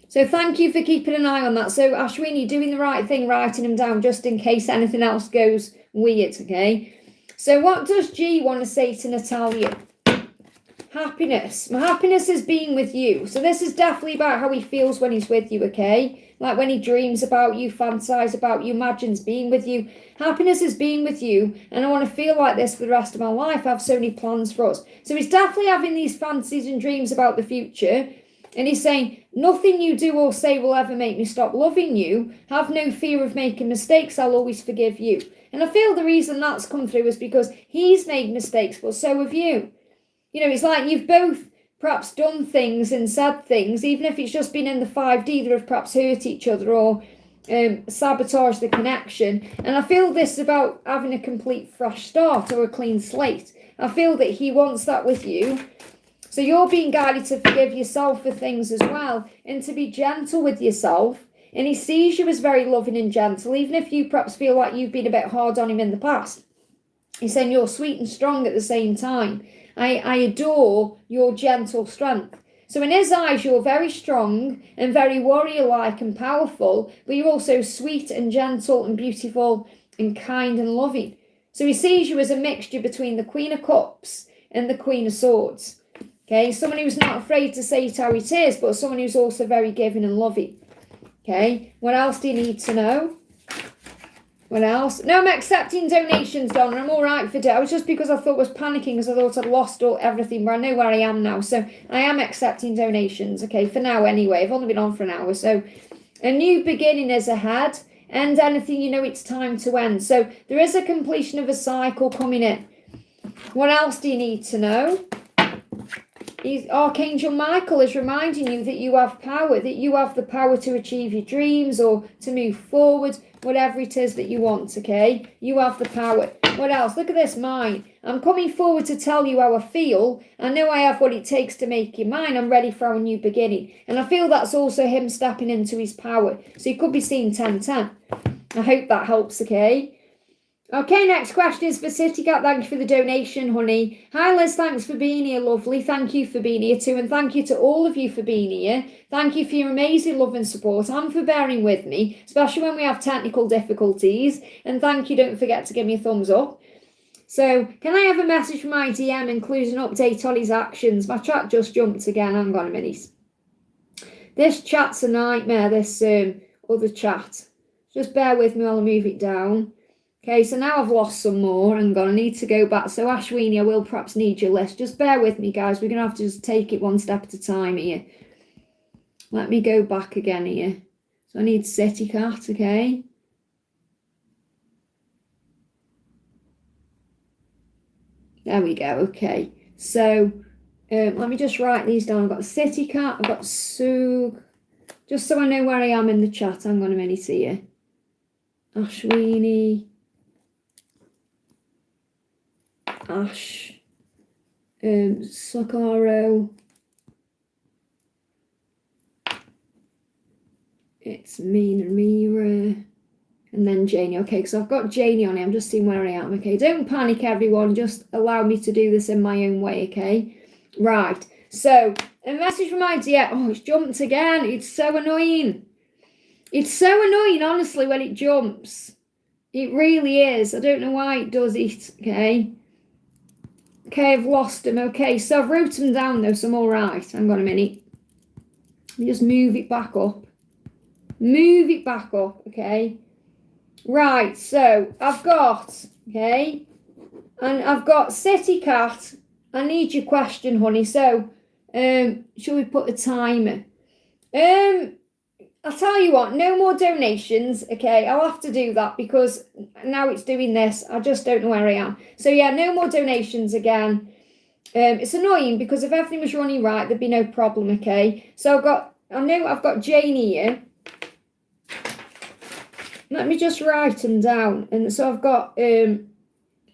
So thank you for keeping an eye on that. So Ashwini, you're doing the right thing, writing them down just in case anything else goes weird, okay? So what does G want to say to Natalia? Happiness. My happiness is being with you. So this is definitely about how he feels when he's with you, okay? Like when he dreams about you, fantasize about you, imagines being with you. Happiness is being with you, and I want to feel like this for the rest of my life. I have so many plans for us. So he's definitely having these fantasies and dreams about the future, and he's saying, nothing you do or say will ever make me stop loving you. Have no fear of making mistakes. I'll always forgive you. And I feel the reason that's come through is because he's made mistakes, but so have you. You know, it's like you've both perhaps done things and said things, even if it's just been in the 5D, that have perhaps hurt each other or sabotage the connection. And I feel this is about having a complete fresh start or a clean slate. I feel that he wants that with you. So you're being guided to forgive yourself for things as well and to be gentle with yourself. And he sees you as very loving and gentle, even if you perhaps feel like you've been a bit hard on him in the past. He's saying you're sweet and strong at the same time. I adore your gentle strength. So in his eyes, you're very strong and very warrior-like and powerful, but you're also sweet and gentle and beautiful and kind and loving. So he sees you as a mixture between the Queen of Cups and the Queen of Swords. Okay, someone who's not afraid to say it how it is, but someone who's also very giving and loving. Okay, what else do you need to know? What else? No, I'm accepting donations, Donna. I'm all right for it. I was just because I thought I was panicking because I thought I'd lost everything, but I know where I am now. So I am accepting donations. Okay, for now anyway. I've only been on for an hour. So a new beginning is ahead. End anything you know it's time to end. So there is a completion of a cycle coming in. What else do you need to know? Archangel Michael is reminding you that you have power, that you have the power to achieve your dreams or to move forward, whatever it is that you want, okay? You have the power. What else? Look at this, mine. I'm coming forward to tell you how I feel. I know I have what it takes to make you mine. I'm ready for our new beginning. And I feel that's also him stepping into his power. So you could be seeing 10-10. I hope that helps, okay? Okay, next question is for City Cat. Thank you for the donation, honey. Hi, Liz. Thanks for being here, lovely. Thank you for being here too. And thank you to all of you for being here. Thank you for your amazing love and support and for bearing with me, especially when we have technical difficulties. And thank you. Don't forget to give me a thumbs up. So, can I have a message from my DM, including an update on his actions? My chat just jumped again. Hang on a minute. This chat's a nightmare, this other chat. Just bear with me while I move it down. Okay, so now I've lost some more. I need to go back. So Ashwini, I will perhaps need your list. Just bear with me, guys. We're going to have to just take it one step at a time here. Let me go back again here. So I need City Cat, okay? There we go, okay. So let me just write these down. I've got City Cat, I've got Sue. Just so I know where I am in the chat, hang on a minute here. Ashwini. Ash. Sakaro. It's Mira. And then Janie. Okay, because I've got Janie on here. I'm just seeing where I am. Okay, don't panic, everyone. Just allow me to do this in my own way, okay? Right. So, a message from my dear. Oh, it's jumped again. It's so annoying. It's so annoying, honestly, when it jumps. It really is. I don't know why it does it, okay? Okay, I've lost them. Okay, so I've wrote them down, though, so I'm all right. Hang on a minute. Let me just move it back up. Move it back up, okay? Right, so I've got, okay, and I've got City Cat. I need your question, honey. So, shall we put a timer? I'll tell you what, no more donations, okay? I'll have to do that because now it's doing this. I just don't know where I am. So, yeah, no more donations again. It's annoying because if everything was running right, there'd be no problem, okay? So I know I've got Janie here. Let me just write them down. And so I've got, and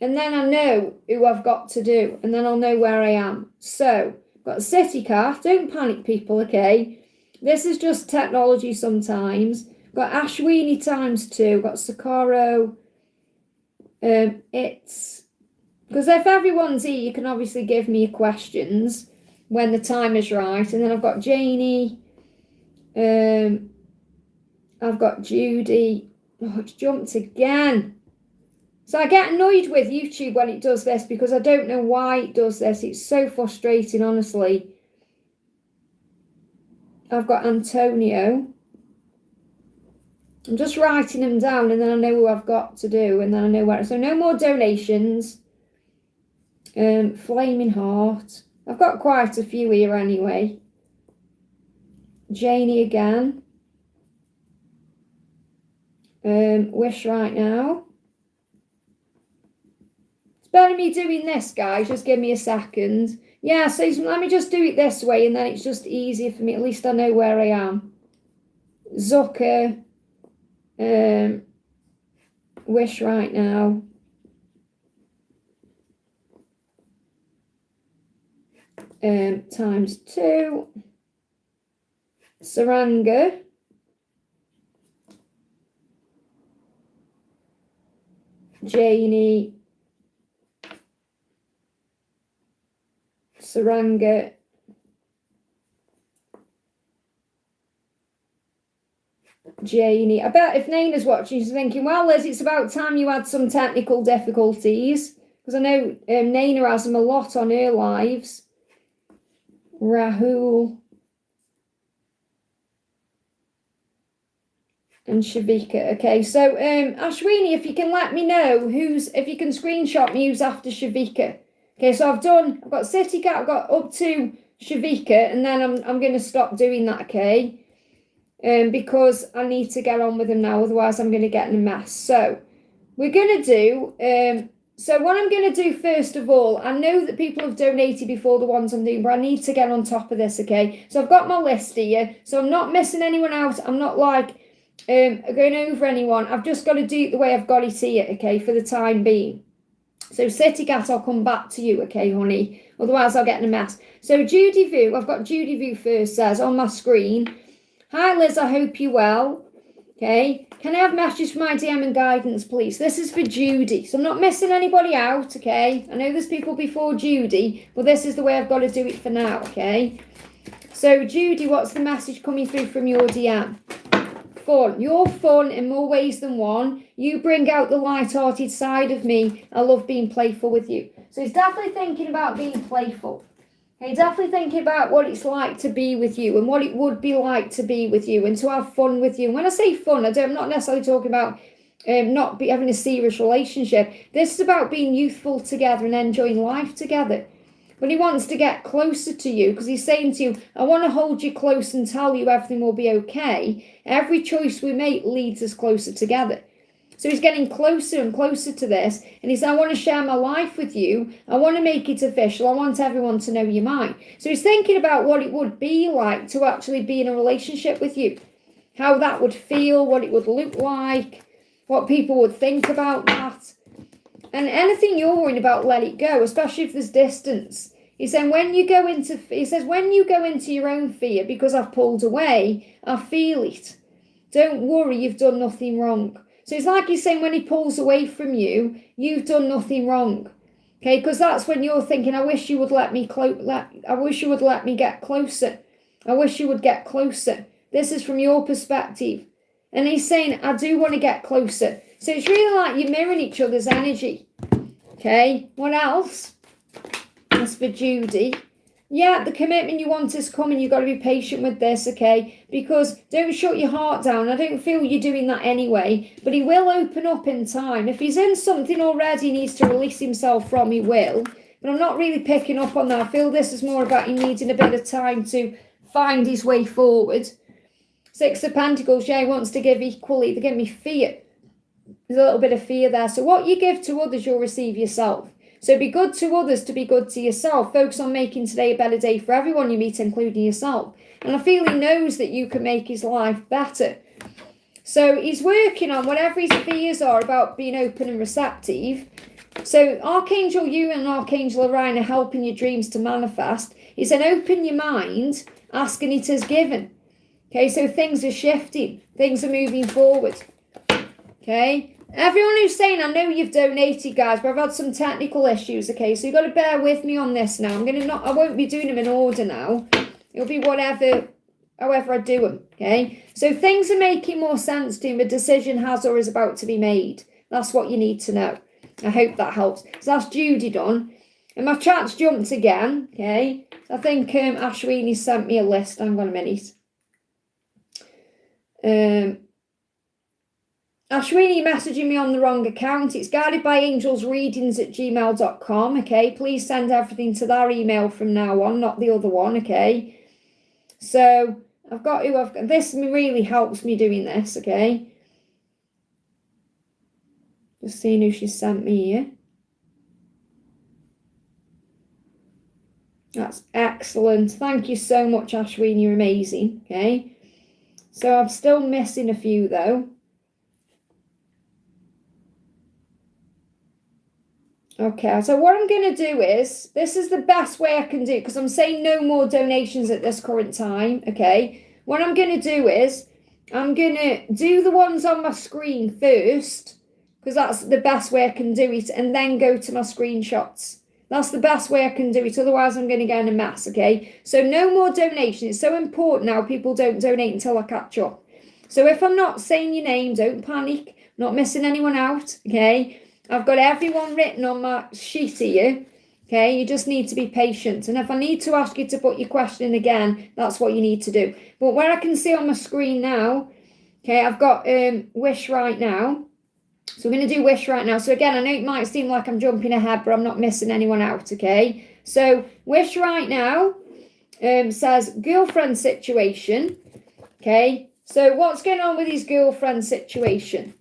then I know who I've got to do. And then I'll know where I am. So, I've got City Cat. Don't panic, people, okay? This is just technology sometimes. I've got Ashwini ×2. I've got Sakaro. It's, because if everyone's here, you can obviously give me your questions when the time is right. And then I've got Janie. I've got Judy. Oh, it's jumped again. So I get annoyed with YouTube when it does this because I don't know why it does this. It's so frustrating, honestly. I've got Antonio. I'm just writing them down and then I know who I've got to do and then I know where. So no more donations. Flaming Heart. I've got quite a few here anyway. Janie again. Wish right now. It's better me doing this, guys. Just give me a second. Yeah, so let me just do it this way and then it's just easier for me. At least I know where I am. Zucker. Wish right now. ×2. Saranga. Janie. Saranga. Janie. I bet if Naina's watching, she's thinking, well, Liz, it's about time you had some technical difficulties. Because I know Naina has them a lot on her lives. Rahul. And Shavika. Okay, so Ashwini, if you can let me know if you can screenshot me who's after Shavika. Okay, so I've got City Cat, I've got up to Shavika, and then I'm going to stop doing that, okay? Because I need to get on with them now, otherwise I'm going to get in a mess. So we're going to do, so what I'm going to do first of all, I know that people have donated before the ones I'm doing, but I need to get on top of this, okay? So I've got my list here, so I'm not missing anyone out. I'm not like going over anyone. I've just got to do it the way I've got it here, okay, for the time being. So City Cat, I'll come back to you, okay, honey? Otherwise I'll get in a mess. So Judy Vu, I've got Judy Vu first, says on my screen, hi Liz, I hope you're well. Okay, can I have messages for my DM and guidance, please? This is for Judy, so I'm not missing anybody out, okay? I know there's people before Judy, but this is the way I've got to do it for now, okay? So Judy, what's the message coming through from your DM? Fun. You're fun in more ways than one. You bring out the light-hearted side of me. I love being playful with you. So he's definitely thinking about being playful. Okay, definitely thinking about what it's like to be with you and what it would be like to be with you and to have fun with you. And when I say fun, I'm not necessarily talking about not having a serious relationship. This is about being youthful together and enjoying life together. But he wants to get closer to you because he's saying to you, I want to hold you close and tell you everything will be okay. Every choice we make leads us closer together. So he's getting closer and closer to this. And he said, I want to share my life with you. I want to make it official. I want everyone to know you're mine. So he's thinking about what it would be like to actually be in a relationship with you. How that would feel, what it would look like, what people would think about that. And anything you're worrying about, let it go, especially if there's distance. He's saying when you go into your own fear, because I've pulled away, I feel it. Don't worry, you've done nothing wrong. So it's like he's saying when he pulls away from you, you've done nothing wrong. Okay, because that's when you're thinking, I wish you would let me get closer. I wish you would get closer. This is from your perspective. And he's saying, I do want to get closer. So it's really like you're mirroring each other's energy. Okay, what else? That's for Judy. Yeah, the commitment you want is coming. You've got to be patient with this, okay? Because don't shut your heart down. I don't feel you're doing that anyway. But he will open up in time. If he's in something already he needs to release himself from, he will. But I'm not really picking up on that. I feel this is more about him needing a bit of time to find his way forward. Six of Pentacles, yeah, he wants to give equally. They give me fear. There's a little bit of fear there. So what you give to others, you'll receive yourself. So be good to others to be good to yourself. Focus on making today a better day for everyone you meet, including yourself. And I feel he knows that you can make his life better. So he's working on whatever his fears are about being open and receptive. So Archangel you and Archangel Orion are helping your dreams to manifest. He said open your mind, ask and it is given. Okay, so things are shifting. Things are moving forward. Okay. Everyone who's saying, I know you've donated, guys, but I've had some technical issues, okay? So you've got to bear with me on this now. I won't be doing them in order now. It'll be however I do them, okay? So things are making more sense to him. A decision has or is about to be made. That's what you need to know. I hope that helps. So that's Judy done. And my chat's jumped again, okay? So I think Ashwini sent me a list. Hang on a minute. Ashwini messaging me on the wrong account. It's guidedbyangelsreadings@gmail.com. Okay, please send everything to that email from now on, not the other one. Okay, so this really helps me doing this. Okay, just seeing who she sent me here. That's excellent. Thank you so much, Ashwini. You're amazing. Okay, so I'm still missing a few though. Okay, so what I'm going to do is, this is the best way I can do it, because I'm saying no more donations at this current time, okay? What I'm going to do is, I'm going to do the ones on my screen first, because that's the best way I can do it, and then go to my screenshots. That's the best way I can do it, otherwise I'm going to get in a mess, okay? So no more donations. It's so important now people don't donate until I catch up. So if I'm not saying your name, don't panic. I'm not missing anyone out, okay? I've got everyone written on my sheet here, okay? You just need to be patient. And if I need to ask you to put your question in again, that's what you need to do. But where I can see on my screen now, okay, I've got wish right now. So we're going to do wish right now. So again, I know it might seem like I'm jumping ahead, but I'm not missing anyone out, okay? So wish right now says girlfriend situation, okay? So what's going on with his girlfriend situation?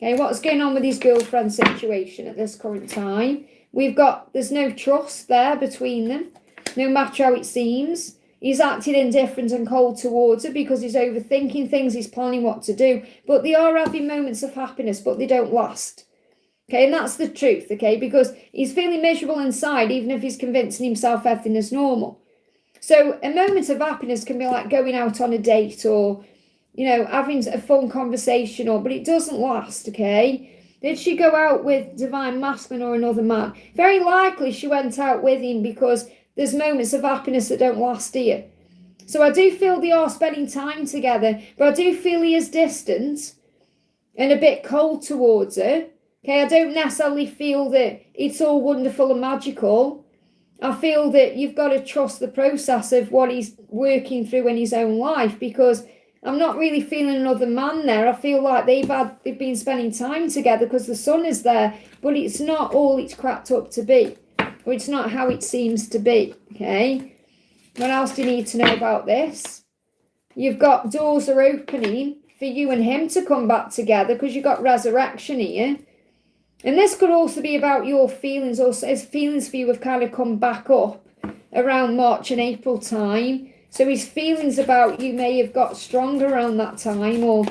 Okay, what's going on with his girlfriend situation at this current time? There's no trust there between them, no matter how it seems. He's acting indifferent and cold towards her because he's overthinking things, he's planning what to do. But they are having moments of happiness, but they don't last. Okay, and that's the truth, okay? Because he's feeling miserable inside, even if he's convincing himself everything is normal. So a moment of happiness can be like going out on a date or, having a fun conversation, but it doesn't last, okay? Did she go out with Divine Masculine or another man? Very likely she went out with him because there's moments of happiness that don't last here. So I do feel they are spending time together, but I do feel he is distant and a bit cold towards her. Okay, I don't necessarily feel that it's all wonderful and magical. I feel that you've got to trust the process of what he's working through in his own life, because I'm not really feeling another man there. I feel like they've been spending time together because the sun is there, but it's not all it's cracked up to be, or it's not how it seems to be. Okay, what else do you need to know about this? You've got doors are opening for you and him to come back together, because you've got resurrection here. And this could also be about your feelings, or his feelings for you have kind of come back up around March and April time. So his feelings about you may have got stronger around that time, or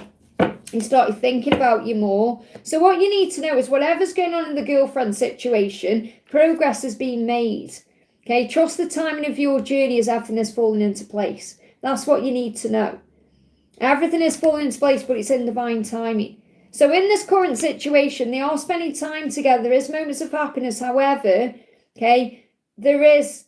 he started thinking about you more. So what you need to know is whatever's going on in the girlfriend situation, progress has been made. Okay, trust the timing of your journey as everything is falling into place. That's what you need to know. Everything is falling into place, but it's in divine timing. So in this current situation, they are spending time together. There is moments of happiness. However, okay, there is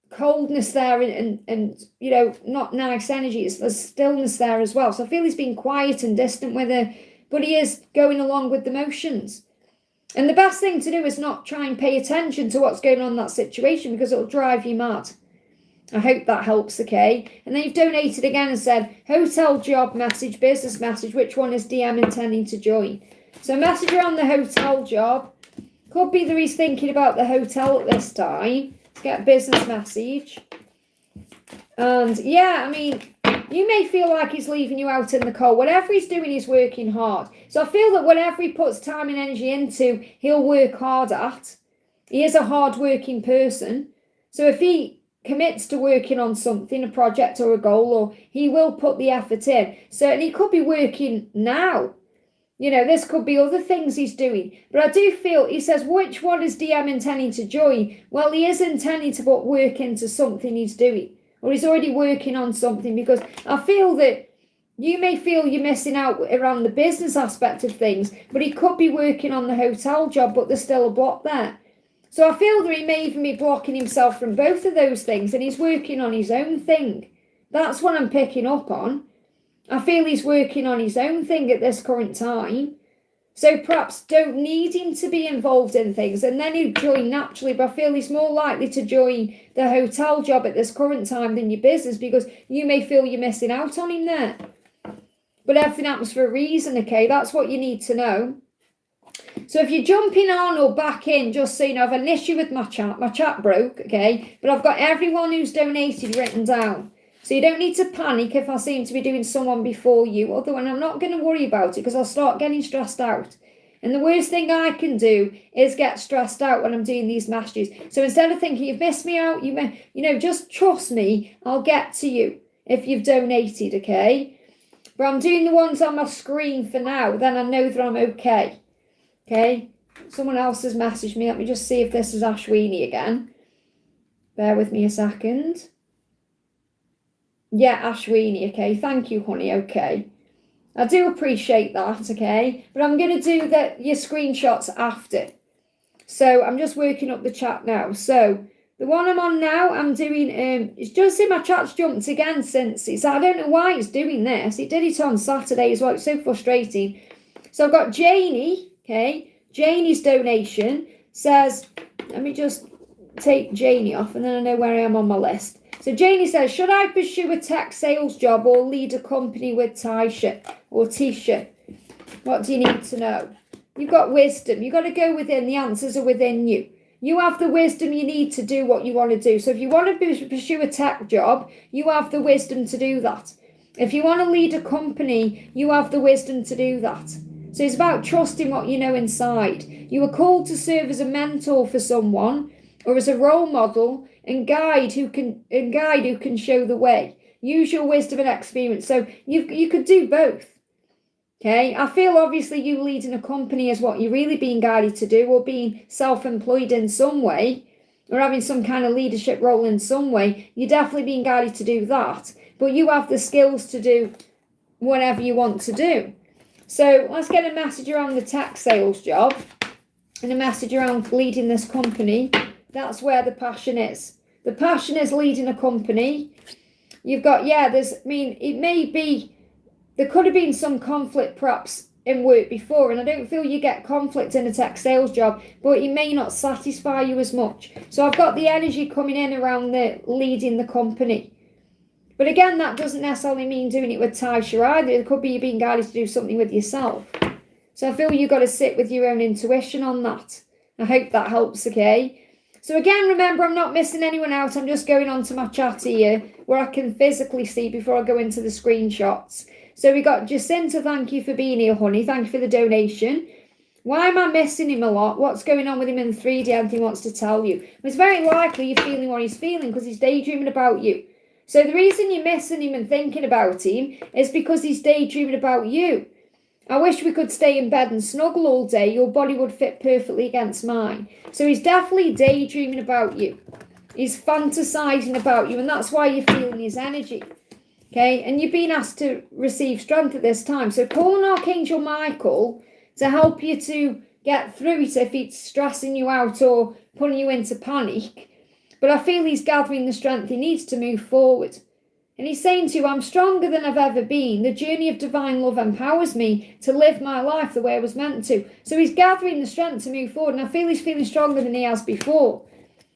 coldness there and you know, not nice energy. There's stillness there as well. So I feel he's being quiet and distant with her, but he is going along with the motions. And the best thing to do is not try and pay attention to what's going on in that situation, because it'll drive you mad. I hope that helps, okay? And then you've donated again and said, hotel job message, business message, which one is DM intending to join? So message around the hotel job. Could be that he's thinking about the hotel at this time. Let's get a business message. And yeah, I mean, you may feel like he's leaving you out in the cold. Whatever he's doing, he's working hard. So I feel that whatever he puts time and energy into, he'll work hard at. He is a hard-working person. So if he commits to working on something, a project or a goal, or he will put the effort in. So, and he could be working now. You know, this could be other things he's doing. But I do feel, he says, which one is DM intending to join? Well, he is intending to put work into something he's doing, or he's already working on something, because I feel that you may feel you're missing out around the business aspect of things, but he could be working on the hotel job, but there's still a block there. So I feel that he may even be blocking himself from both of those things, and he's working on his own thing. That's what I'm picking up on. I feel he's working on his own thing at this current time. So perhaps don't need him to be involved in things, and then he'll join naturally. But I feel he's more likely to join the hotel job at this current time than your business, because you may feel you're missing out on him there. But everything happens for a reason, okay? That's what you need to know. So if you're jumping on or back in, just so you know, I've an issue with my chat broke, okay? But I've got everyone who's donated written down. So you don't need to panic if I seem to be doing someone before you. Otherwise, I'm not going to worry about it, because I'll start getting stressed out. And the worst thing I can do is get stressed out when I'm doing these messages. So instead of thinking you've missed me out, just trust me, I'll get to you if you've donated, okay? But I'm doing the ones on my screen for now, then I know that I'm okay. Okay, someone else has messaged me. Let me just see if this is Ashwini again. Bear with me a second. Yeah, Ashwini, okay. Thank you, honey, okay. I do appreciate that, okay. But I'm going to do your screenshots after. So I'm just working up the chat now. So the one I'm on now, I'm doing, it's just in my chat's jumped again since I don't know why it's doing this. It did it on Saturday as well. It's so frustrating. So I've got Janie. Okay, Janie's donation says, let me just take Janie off and then I know where I am on my list. So Janie says, should I pursue a tech sales job or lead a company with Tisha or Tisha? What do you need to know? You've got wisdom. You've got to go within. The answers are within you. You have the wisdom you need to do what you want to do. So if you want to pursue a tech job, you have the wisdom to do that. If you want to lead a company, you have the wisdom to do that. So it's about trusting what you know inside. You are called to serve as a mentor for someone, or as a role model and guide who can show the way. Use your wisdom and experience. So you could do both. Okay, I feel obviously you leading a company is what you're really being guided to do, or being self-employed in some way, or having some kind of leadership role in some way. You're definitely being guided to do that. But you have the skills to do whatever you want to do. So let's get a message around the tech sales job and a message around leading this company. That's where the passion is. The passion is leading a company. You've got, it may be, there could have been some conflict perhaps in work before, and I don't feel you get conflict in a tech sales job, but it may not satisfy you as much. So I've got the energy coming in around the leading the company. But again, that doesn't necessarily mean doing it with Taisha either. It could be you being guided to do something with yourself. So I feel you've got to sit with your own intuition on that. I hope that helps, okay? So again, remember, I'm not missing anyone out. I'm just going on to my chat here where I can physically see before I go into the screenshots. So we got Jacinta, thank you for being here, honey. Thank you for the donation. Why am I missing him a lot? What's going on with him in 3D? Anything wants to tell you? Well, it's very likely you're feeling what he's feeling because he's daydreaming about you. So the reason you're missing him and thinking about him is because he's daydreaming about you. I wish we could stay in bed and snuggle all day. Your body would fit perfectly against mine. So he's definitely daydreaming about you. He's fantasizing about you, and that's why you're feeling his energy. Okay, and you've been asked to receive strength at this time. So call on Archangel Michael to help you to get through it if it's stressing you out or putting you into panic. But I feel he's gathering the strength he needs to move forward. And he's saying to you, I'm stronger than I've ever been. The journey of divine love empowers me to live my life the way I was meant to. So he's gathering the strength to move forward. And I feel he's feeling stronger than he has before.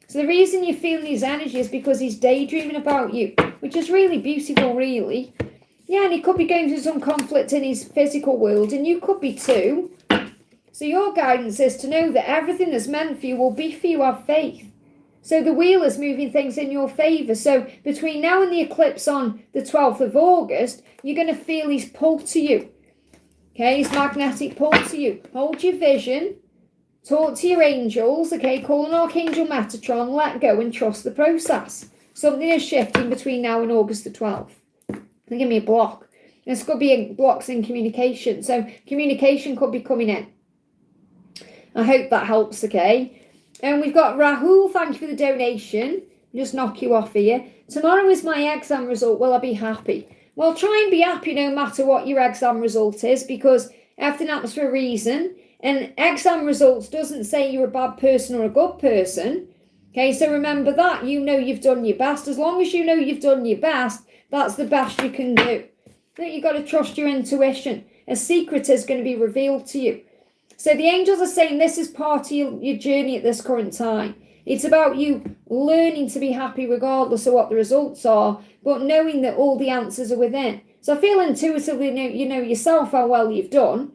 So the reason you're feeling his energy is because he's daydreaming about you, which is really beautiful, really. Yeah, and he could be going through some conflict in his physical world, and you could be too. So your guidance is to know that everything that's meant for you will be for you. Have faith. So the wheel is moving things in your favour. So between now and the eclipse on the 12th of August, you're going to feel his pull to you. Okay, his magnetic pull to you. Hold your vision. Talk to your angels. Okay, call an Archangel Metatron. Let go and trust the process. Something is shifting between now and August the 12th. Give me a block. This could be blocks in communication. So communication could be coming in. I hope that helps, okay? And we've got Rahul, thank you for the donation. Just knock you off here. Tomorrow is my exam result. Will I be happy? Well, try and be happy no matter what your exam result is, because everything happens for a reason. And exam results doesn't say you're a bad person or a good person. Okay, so remember that. You know you've done your best. As long as you know you've done your best, that's the best you can do. You've got to trust your intuition. A secret is going to be revealed to you. So the angels are saying this is part of your journey at this current time. It's about you learning to be happy regardless of what the results are, but knowing that all the answers are within. So I feel intuitively you know yourself how well you've done,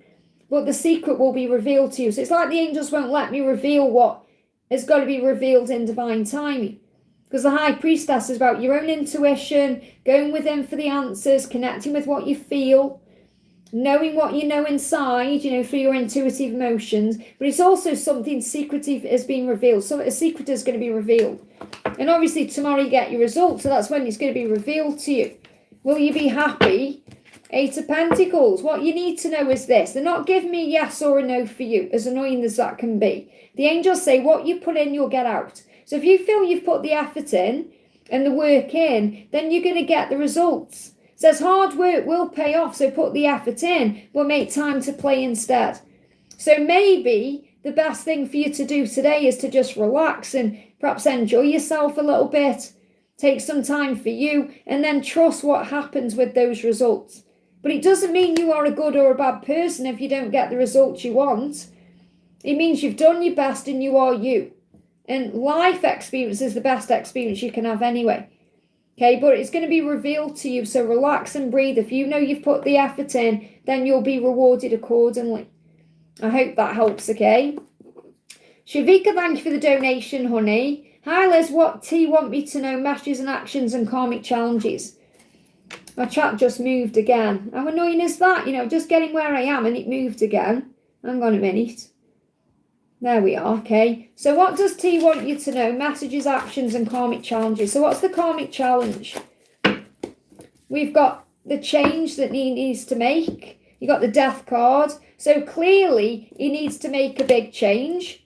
but the secret will be revealed to you. So it's like the angels won't let me reveal what has got to be revealed in divine timing. Because the High Priestess is about your own intuition, going within for the answers, connecting with what you feel, knowing what you know inside, through your intuitive emotions. But it's also something secretive is being revealed. So a secret is going to be revealed. And obviously tomorrow you get your results, so that's when it's going to be revealed to you. Will you be happy? 8 of Pentacles. What you need to know is this. They're not giving me a yes or a no for you, as annoying as that can be. The angels say what you put in, you'll get out. So if you feel you've put the effort in and the work in, then you're going to get the results. It says hard work will pay off, so put the effort in, but make time to play instead. So maybe the best thing for you to do today is to just relax and perhaps enjoy yourself a little bit. Take some time for you and then trust what happens with those results. But it doesn't mean you are a good or a bad person if you don't get the results you want. It means you've done your best and you are you. And life experience is the best experience you can have anyway. Okay, but it's going to be revealed to you, so relax and breathe. If you know you've put the effort in, then you'll be rewarded accordingly. I hope that helps, okay? Shavika, thank you for the donation, honey. Hi, Liz. What do you want me to know? Messages and actions and karmic challenges. My chat just moved again. How annoying is that? Just getting where I am and it moved again. Hang on a minute. There we are, okay. So what does T want you to know? Messages, actions, and karmic challenges. So what's the karmic challenge? We've got the change that he needs to make. You got the death card. So clearly he needs to make a big change.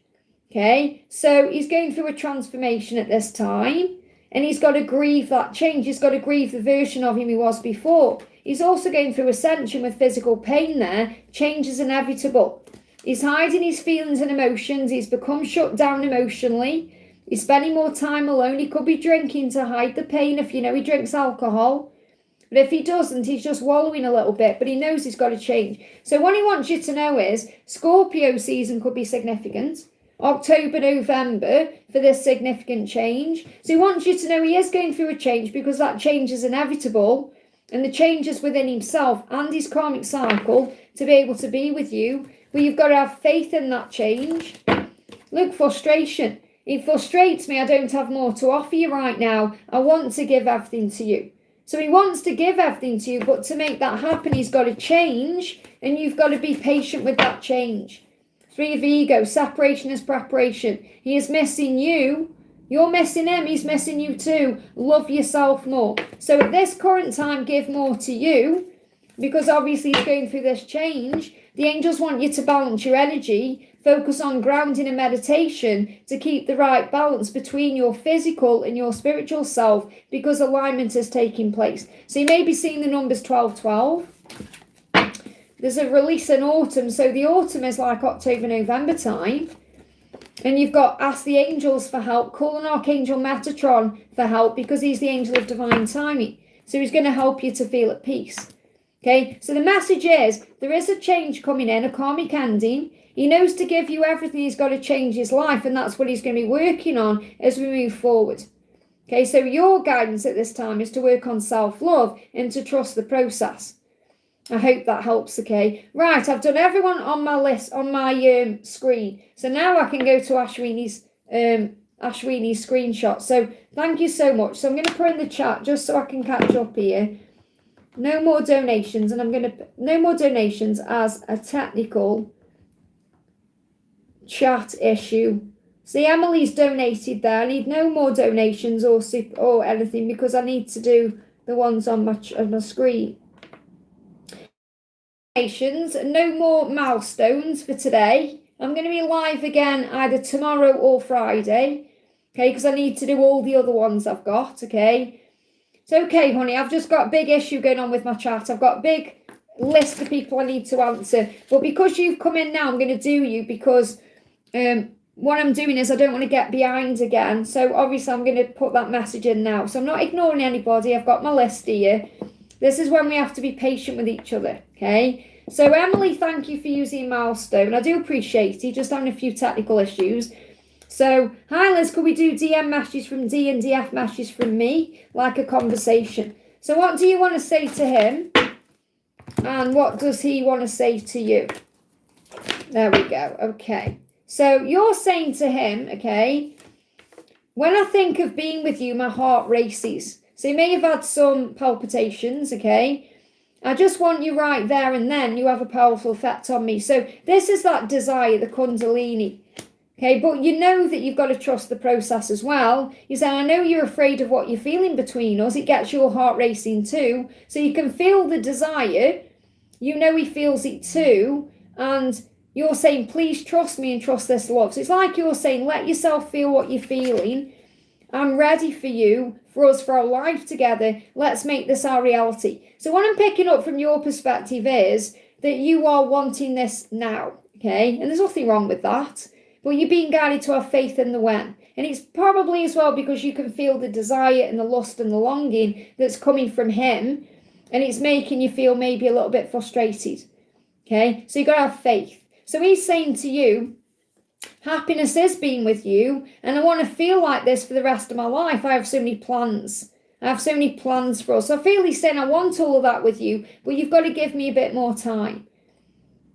Okay, so he's going through a transformation at this time. And he's got to grieve that change. He's got to grieve the version of him he was before. He's also going through ascension with physical pain there. Change is inevitable. He's hiding his feelings and emotions. He's become shut down emotionally. He's spending more time alone. He could be drinking to hide the pain if he drinks alcohol. But if he doesn't, he's just wallowing a little bit, but he knows he's got to change. So what he wants you to know is Scorpio season could be significant. October, November for this significant change. So he wants you to know he is going through a change because that change is inevitable, and the change is within himself and his karmic cycle to be able to be with you. But you've got to have faith in that change. Look, frustration. It frustrates me. I don't have more to offer you right now. I want to give everything to you. So he wants to give everything to you, but to make that happen, he's got to change, and you've got to be patient with that change. 3 of ego, separation is preparation. He is missing you. You're missing him. He's missing you too. Love yourself more. So at this current time, give more to you, because obviously he's going through this change. The angels want you to balance your energy, focus on grounding and meditation to keep the right balance between your physical and your spiritual self, because alignment is taking place. So you may be seeing the numbers 1212. There's a release in autumn. So the autumn is like October, November time. And you've got ask the angels for help. Call an Archangel Metatron for help, because he's the angel of divine timing. So he's going to help you to feel at peace. Okay, so the message is there is a change coming in, a karmic ending. He knows to give you everything. He's got to change his life, and that's what he's going to be working on as we move forward. Okay, so your guidance at this time is to work on self-love and to trust the process. I hope that helps, okay? Right, I've done everyone on my list, on my screen. So now I can go to Ashwini's screenshot. So thank you so much. So I'm going to put in the chat just so I can catch up here. No more donations, and I'm going to... No more donations as a technical chat issue. See, Emily's donated there. I need no more donations or anything, because I need to do the ones on my screen. No more milestones for today. I'm going to be live again either tomorrow or Friday, okay, because I need to do all the other ones I've got, okay. So, okay, honey, I've just got a big issue going on with my chat. I've got a big list of people I need to answer, but because you've come in now, I'm going to do you, because what I'm doing is I don't want to get behind again. So obviously I'm going to put that message in now. So I'm not ignoring anybody. I've got my list here. This is when we have to be patient with each other, okay? So Emily, thank you for using milestone. I do appreciate it, just having a few technical issues. So, hi Liz, could we do DM messages from D and DF messages from me, like a conversation? So what do you want to say to him? And what does he want to say to you? There we go, okay. So you're saying to him, okay, when I think of being with you, my heart races. So you may have had some palpitations, okay? I just want you right there and then. You have a powerful effect on me. So this is that desire, the kundalini. Okay, but you know that you've got to trust the process as well. You say, I know you're afraid of what you're feeling between us. It gets your heart racing too. So you can feel the desire. You know he feels it too. And you're saying, please trust me and trust this love. So it's like you're saying, let yourself feel what you're feeling. I'm ready for you, for us, for our life together. Let's make this our reality. So what I'm picking up from your perspective is that you are wanting this now, okay? And there's nothing wrong with that. But you're being guided to have faith in the when. And it's probably as well because you can feel the desire and the lust and the longing that's coming from him. And it's making you feel maybe a little bit frustrated, okay? So you've got to have faith. So he's saying to you, happiness is being with you, and I want to feel like this for the rest of my life. I have so many plans. I have so many plans for us. So I feel he's saying, I want all of that with you, but you've got to give me a bit more time.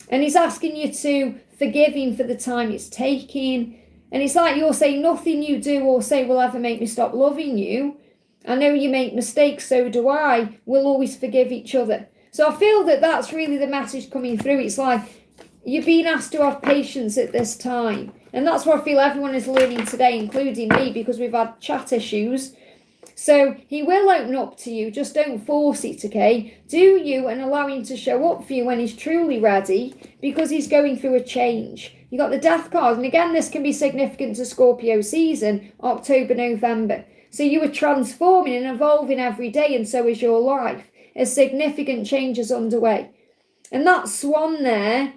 And he's asking you to forgive him for the time it's taking. And it's like you're saying, nothing you do or say will ever make me stop loving you. I know you make mistakes, so do I. We'll always forgive each other. So I feel that that's really the message coming through. It's like, you're being asked to have patience at this time. And that's what I feel everyone is learning today, including me, because we've had chat issues. So he will open up to you. Just don't force it, okay? Do you and allow him to show up for you when he's truly ready, because he's going through a change. You got the death card. And again, this can be significant to Scorpio season, October, November. So you are transforming and evolving every day, and so is your life. A significant change is underway. And that swan there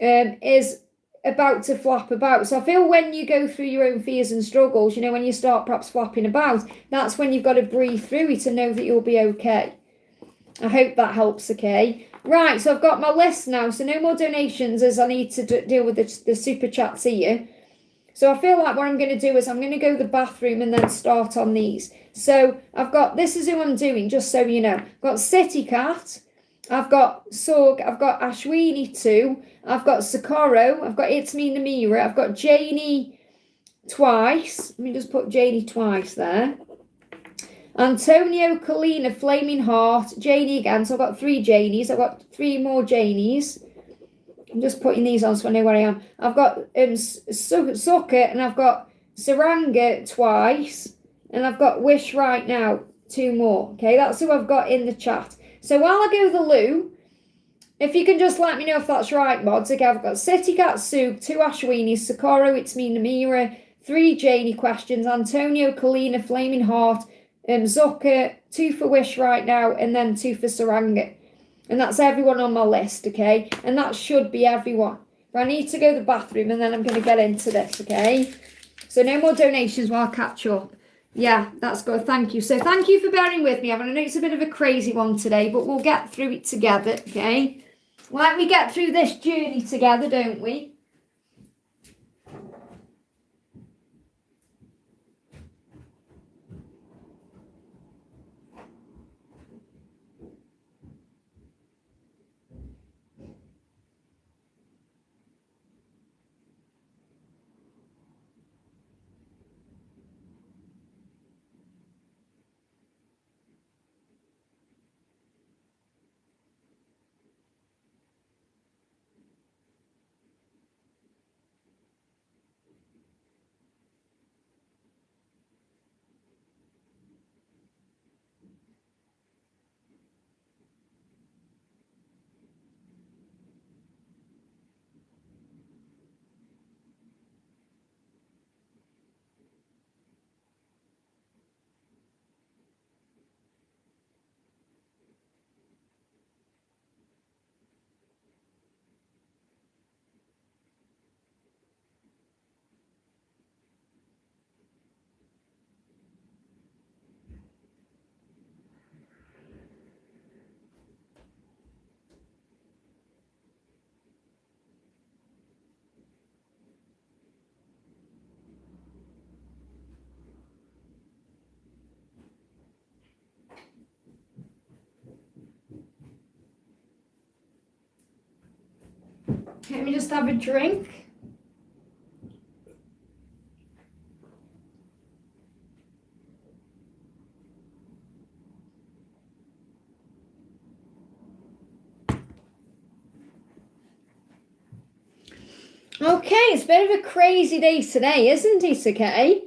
is about to flap about. So I feel when you go through your own fears and struggles, you know, when you start perhaps flapping about, that's when you've got to breathe through it and know that you'll be okay. I hope that helps, okay? Right, so I've got my list now, so no more donations as I need to deal with the super chats here. So I feel like what I'm going to do is I'm going to go to the bathroom and then start on these. So I've got, this is who I'm doing, just so you know. I've got City Cat, I've got Sug, I've got Ashwini 2, I've got Socorro, I've got It's Me Namira, I've got Janie twice. Let me just put Janie twice there. Antonio, Kalina, Flaming Heart, Janie again. So I've got 3 Janies. I've got 3 more Janies. I'm just putting these on so I know where I am. I've got Sucker and I've got Saranga twice. And I've got Wish right now, 2 more. Okay, that's who I've got in the chat. So while I go to the loo, if you can just let me know if that's right, mods. Okay, I've got City Cat Sug, 2 Ashwini, Socorro, It's Me Namira, 3 Janie questions, Antonio, Kalina, Flaming Heart, Zucker, 2 for Wish right now, and then 2 for Saranga. And that's everyone on my list, okay? And that should be everyone. But I need to go to the bathroom and then I'm going to get into this, okay? So no more donations while I catch up. Yeah, that's good. Thank you. So thank you for bearing with me. I know it's a bit of a crazy one today, but we'll get through it together, okay? Like we get through this journey together, don't we? Let me just have a drink. Okay, it's a bit of a crazy day today, isn't it, okay?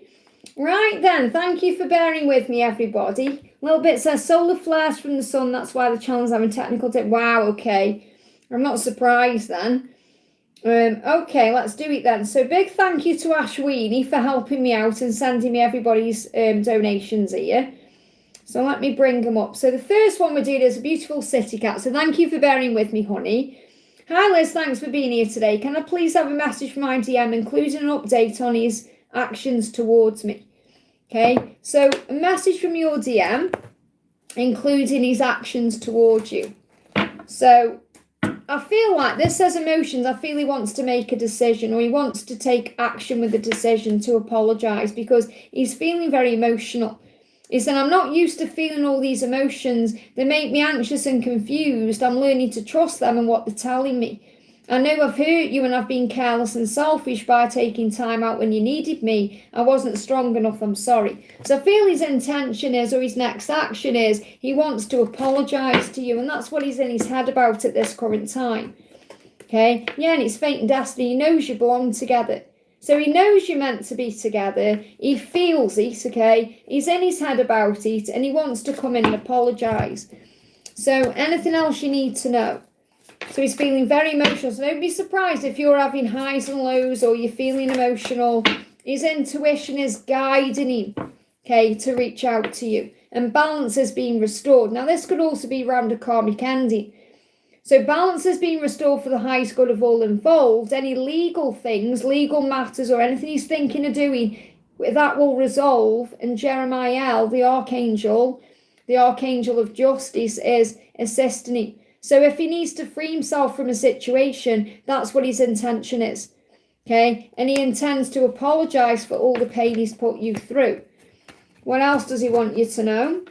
Right then, thank you for bearing with me, everybody. A little bit says solar flares from the sun, that's why the channel's having technical dip. Wow, okay. I'm not surprised then. Okay, let's do it then. So big thank you to Ashwini for helping me out and sending me everybody's donations here. So let me bring them up. So the first one we're doing is a beautiful City Cat. So thank you for bearing with me, honey. Hi Liz, thanks for being here today. Can I please have a message from IDM including an update on his actions towards me? Okay, so a message from your DM including his actions towards you. So I feel like this says emotions. I feel he wants to make a decision or he wants to take action with a decision to apologise because he's feeling very emotional. He said, I'm not used to feeling all these emotions. They make me anxious and confused. I'm learning to trust them and what they're telling me. I know I've hurt you and I've been careless and selfish by taking time out when you needed me. I wasn't strong enough, I'm sorry. So I feel his intention is, or his next action is, he wants to apologise to you. And that's what he's in his head about at this current time. Okay? Yeah, and it's fate and destiny. He knows you belong together. So he knows you're meant to be together. He feels it, okay? He's in his head about it and he wants to come in and apologise. So anything else you need to know? So he's feeling very emotional. So don't be surprised if you're having highs and lows or you're feeling emotional. His intuition is guiding him, okay, to reach out to you. And balance is being restored. Now this could also be around a karmic ending. So balance is being restored for the highest good of all involved. Any legal things, legal matters or anything he's thinking of doing, that will resolve. And Jeremiah, the archangel, the Archangel of Justice, is assisting him. So if he needs to free himself from a situation, that's what his intention is. Okay, and he intends to apologize for all the pain he's put you through. What else does he want you to know?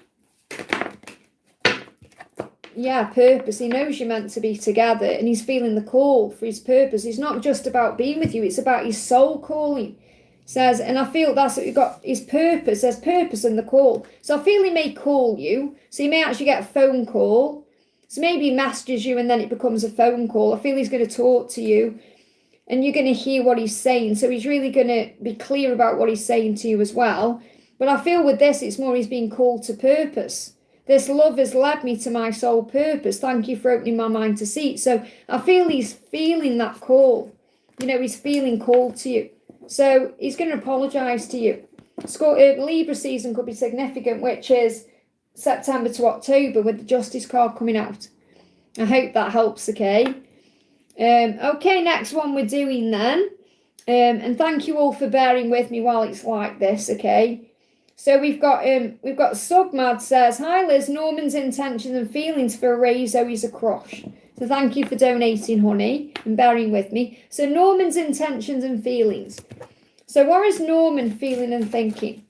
Yeah, purpose. He knows you're meant to be together, and he's feeling the call for his purpose. It's not just about being with you, it's about his soul calling. Says, and I feel that's what you've got, his purpose. There's purpose in the call. So I feel he may call you. So you may actually get a phone call. So maybe he messages you and then it becomes a phone call. I feel he's going to talk to you and you're going to hear what he's saying. So he's really going to be clear about what he's saying to you as well. But I feel with this, it's more he's being called to purpose. This love has led me to my soul purpose. Thank you for opening my mind to see it. So I feel he's feeling that call. You know, he's feeling called to you. So he's going to apologise to you. Libra season could be significant, which is September to October with the Justice card coming out. I hope that helps, okay? Okay, next one we're doing then. And thank you all for bearing with me while it's like this, okay? So we've got Submad says, hi Liz, Norman's intentions and feelings for a raise is a crush. So thank you for donating, honey, and bearing with me. So Norman's intentions and feelings. So what is Norman feeling and thinking?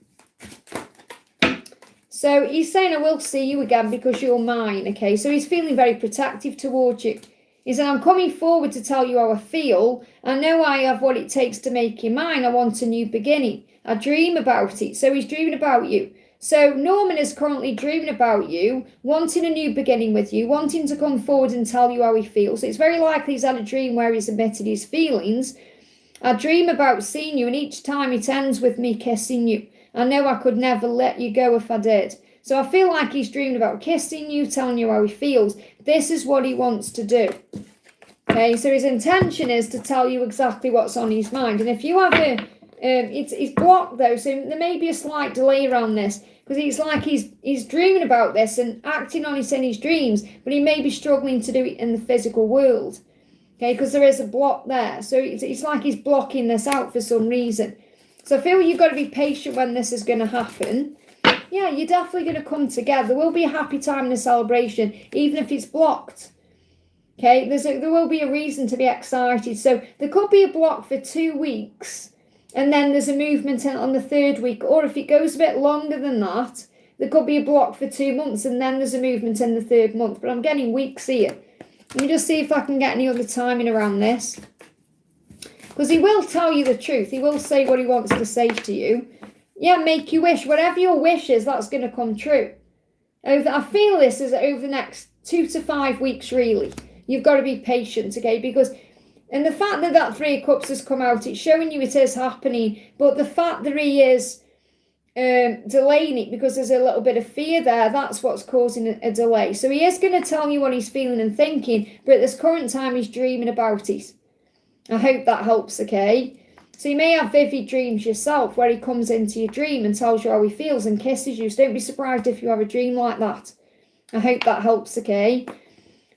So he's saying, I will see you again because you're mine, okay? So he's feeling very protective towards you. He said, I'm coming forward to tell you how I feel. I know I have what it takes to make you mine. I want a new beginning. I dream about it. So he's dreaming about you. So Norman is currently dreaming about you, wanting a new beginning with you, wanting to come forward and tell you how he feels. So it's very likely he's had a dream where he's admitted his feelings. I dream about seeing you, and each time it ends with me kissing you. I know I could never let you go if I did. So I feel like he's dreaming about kissing you, telling you how he feels. This is what he wants to do. Okay, so his intention is to tell you exactly what's on his mind. And if you have it's blocked though, so there may be a slight delay around this. Because it's like he's dreaming about this and acting on it in his dreams, but he may be struggling to do it in the physical world. Okay, because there is a block there. So it's like he's blocking this out for some reason. So I feel you've got to be patient when this is going to happen. Yeah, you're definitely going to come together. There will be a happy time and a celebration, even if it's blocked. Okay, there will be a reason to be excited. So there could be a block for 2 weeks. And then there's a movement on the 3rd week. Or if it goes a bit longer than that, there could be a block for 2 months. And then there's a movement in the 3rd month. But I'm getting weeks here. Let me just see if I can get any other timing around this. Because he will tell you the truth. He will say what he wants to say to you. Yeah, make your wish. Whatever your wish is, that's going to come true. I feel this is over the next 2 to 5 weeks, really. You've got to be patient, okay? Because... and the fact that that 3 of Cups has come out, it's showing you it is happening. But the fact that he is delaying it because there's a little bit of fear there, that's what's causing a delay. So he is going to tell you what he's feeling and thinking, but at this current time he's dreaming about it. I hope that helps, okay? So you may have vivid dreams yourself where he comes into your dream and tells you how he feels and kisses you. So don't be surprised if you have a dream like that. I hope that helps, okay?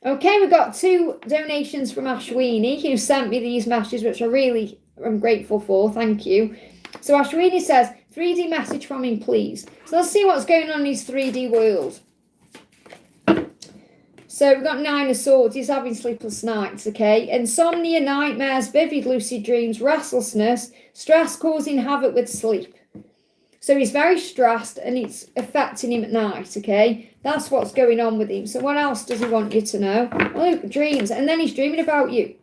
Okay, we've got 2 donations from Ashwini, who sent me these messages, which I really am grateful for. Thank you. So Ashwini says, 3D message from him, please. So let's see what's going on in his 3D world. So we've got 9 of Swords. He's having sleepless nights, okay? Insomnia, nightmares, vivid lucid dreams, restlessness, stress causing havoc with sleep. So he's very stressed and it's affecting him at night, okay? That's what's going on with him. So what else does he want you to know? Oh, dreams. And then he's dreaming about you.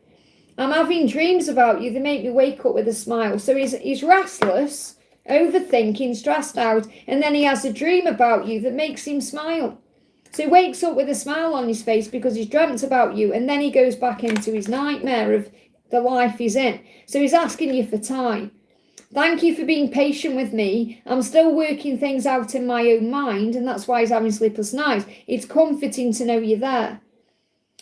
I'm having dreams about you. They make me wake up with a smile. So he's restless, overthinking, stressed out. And then he has a dream about you that makes him smile. So he wakes up with a smile on his face because he's dreamt about you. And then he goes back into his nightmare of the life he's in. So he's asking you for time. Thank you for being patient with me. I'm still working things out in my own mind, and that's why he's having sleepless nights. It's comforting to know you're there.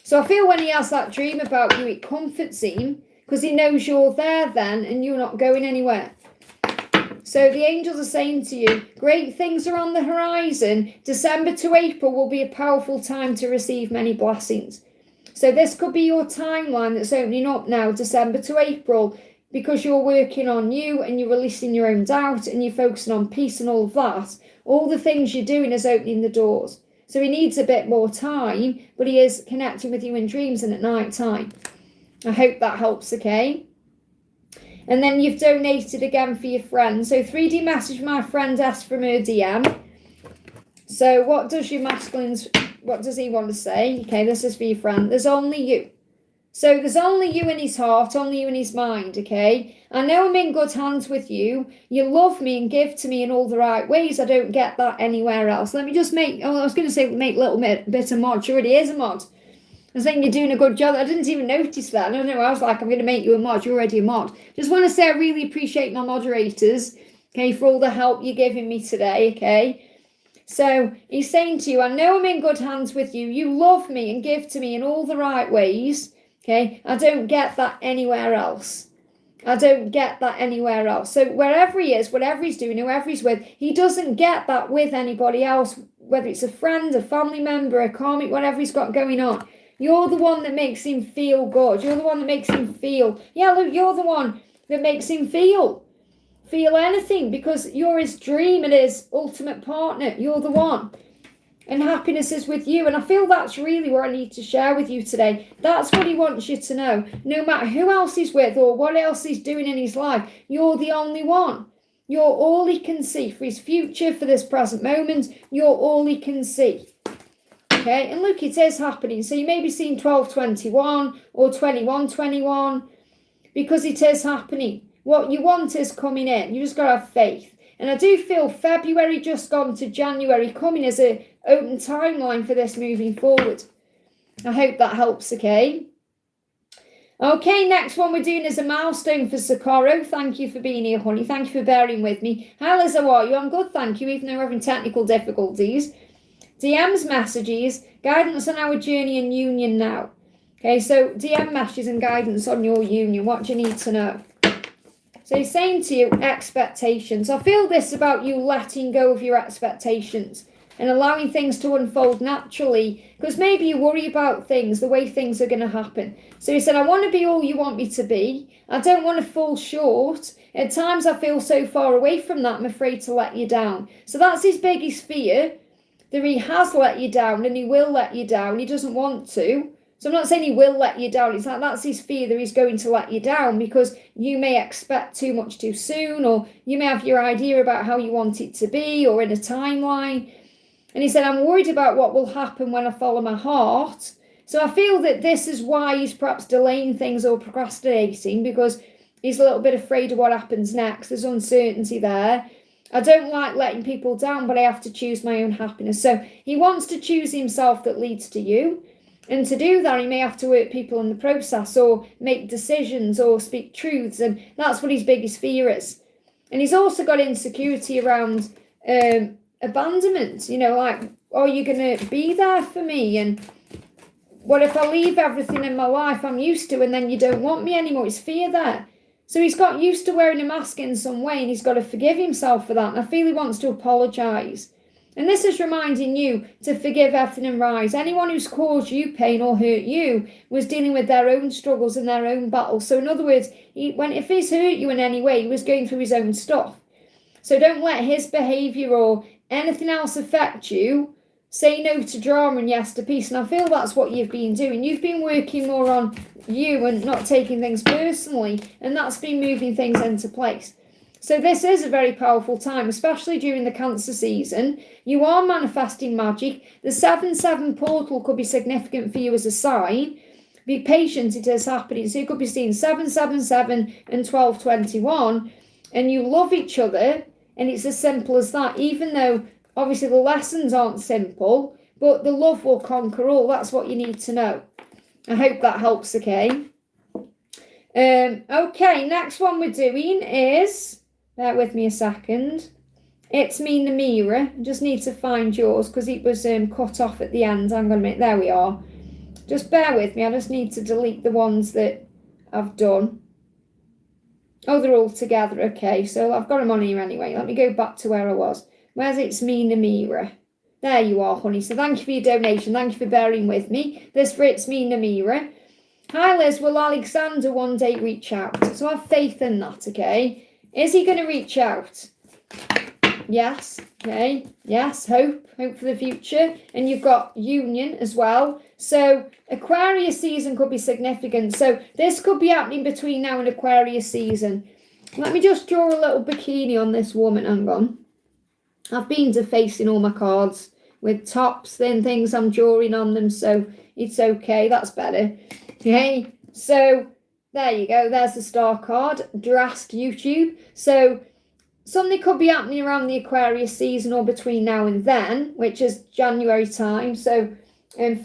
So I feel when he has that dream about you, it comforts him because he knows you're there then and you're not going anywhere. So the angels are saying to you, great things are on the horizon. December to April will be a powerful time to receive many blessings. So this could be your timeline that's opening up now, December to April. because you're working on you and you're releasing your own doubt and you're focusing on peace and all of that, all the things you're doing is opening the doors. So he needs a bit more time, but he is connecting with you in dreams and at night time. I hope that helps, okay? And then you've donated again for your friend. So 3D message my friend S from her DM. So what does your masculine's, what does he want to say? Okay, this is for your friend. There's only you. So there's only you in his heart, only you in his mind, okay? I know I'm in good hands with you. You love me and give to me in all the right ways. I don't get that anywhere else. Let me just make, I was going to say make a little bit of mod. Sure, it is a mod. I was thinking you're doing a good job. I didn't even notice that. No, I was like, I'm going to make you a mod. You're already a mod. Just want to say I really appreciate my moderators, okay, for all the help you're giving me today, okay? So he's saying to you, I know I'm in good hands with you. You love me and give to me in all the right ways. Okay, I don't get that anywhere else. I don't get that anywhere else. So wherever he is, whatever he's doing, whoever he's with, he doesn't get that with anybody else, whether it's a friend, a family member, a karmic, whatever he's got going on. You're the one that makes him feel good. You're the one that makes him feel, yeah, look, you're the one that makes him feel anything, because you're his dream and his ultimate partner. You're the one. And happiness is with you. And I feel that's really what I need to share with you today. That's what he wants you to know. No matter who else he's with or what else he's doing in his life, you're the only one. You're all he can see for his future, for this present moment. You're all he can see. Okay, and look, it is happening. So you may be seeing 1221 or 2121 because it is happening. What you want is coming in. You just got to have faith. And I do feel February just gone to January coming as an open timeline for this moving forward. I hope that helps, okay? Okay, next one we're doing is a milestone for Socorro. Thank you for being here, honey. Thank you for bearing with me. Hi, Liz, how are you? I'm good, thank you, even though we're having technical difficulties. DMs, messages, guidance on our journey and union now. Okay, so DM messages and guidance on your union. What do you need to know? So he's saying to you, expectations. I feel this about you letting go of your expectations and allowing things to unfold naturally, because maybe you worry about things, the way things are going to happen. So he said, I want to be all you want me to be. I don't want to fall short. At times I feel so far away from that, I'm afraid to let you down. So that's his biggest fear, that he has let you down and he will let you down. He doesn't want to. So I'm not saying he will let you down. It's like that's his fear, that he's going to let you down because you may expect too much too soon, or you may have your idea about how you want it to be or in a timeline. And he said, I'm worried about what will happen when I follow my heart. So I feel that this is why he's perhaps delaying things or procrastinating, because he's a little bit afraid of what happens next. There's uncertainty there. I don't like letting people down, but I have to choose my own happiness. So he wants to choose himself that leads to you. And to do that, he may have to hurt people in the process or make decisions or speak truths. And that's what his biggest fear is. And he's also got insecurity around abandonment. You know, like, are you going to be there for me? And what if I leave everything in my life I'm used to and then you don't want me anymore? It's fear there. So he's got used to wearing a mask in some way and he's got to forgive himself for that. And I feel he wants to apologise. And this is reminding you to forgive, effing and rise. Anyone who's caused you pain or hurt you was dealing with their own struggles and their own battles. So in other words, if he's hurt you in any way, he was going through his own stuff. So don't let his behaviour or anything else affect you. Say no to drama and yes to peace. And I feel that's what you've been doing. You've been working more on you and not taking things personally. And that's been moving things into place. So this is a very powerful time, especially during the Cancer season. You are manifesting magic. The 7/7 portal could be significant for you as a sign. Be patient, it is happening. So you could be seeing 7/7/7 and 12/21, and you love each other, and it's as simple as that, even though obviously the lessons aren't simple, but the love will conquer all. That's what you need to know. I hope that helps, okay? Okay, next one we're doing is... Bear with me a second. It's me in the mirror. I just need to find yours because it was cut off at the end. I'm going to make... There we are. Just bear with me. I just need to delete the ones that I've done. Oh, they're all together. Okay, so I've got them on here anyway. Let me go back to where I was. Where's It's Me in the Mirror? There you are, honey. So thank you for your donation. Thank you for bearing with me. This for It's Me in the Mirror. Hi Liz, will Alexander one day reach out? So have faith in that, okay? Is he going to reach out? Yes, okay. Yes, hope for the future. And you've got union as well. So Aquarius season could be significant. So this could be happening between now and Aquarius season. Let me just draw a little bikini on this woman. Hang on. I've been defacing all my cards with tops and things. I'm drawing on them, so it's okay. That's better. Okay, so there you go. There's the star card. Drast YouTube. So something could be happening around the Aquarius season or between now and then, which is January time. So in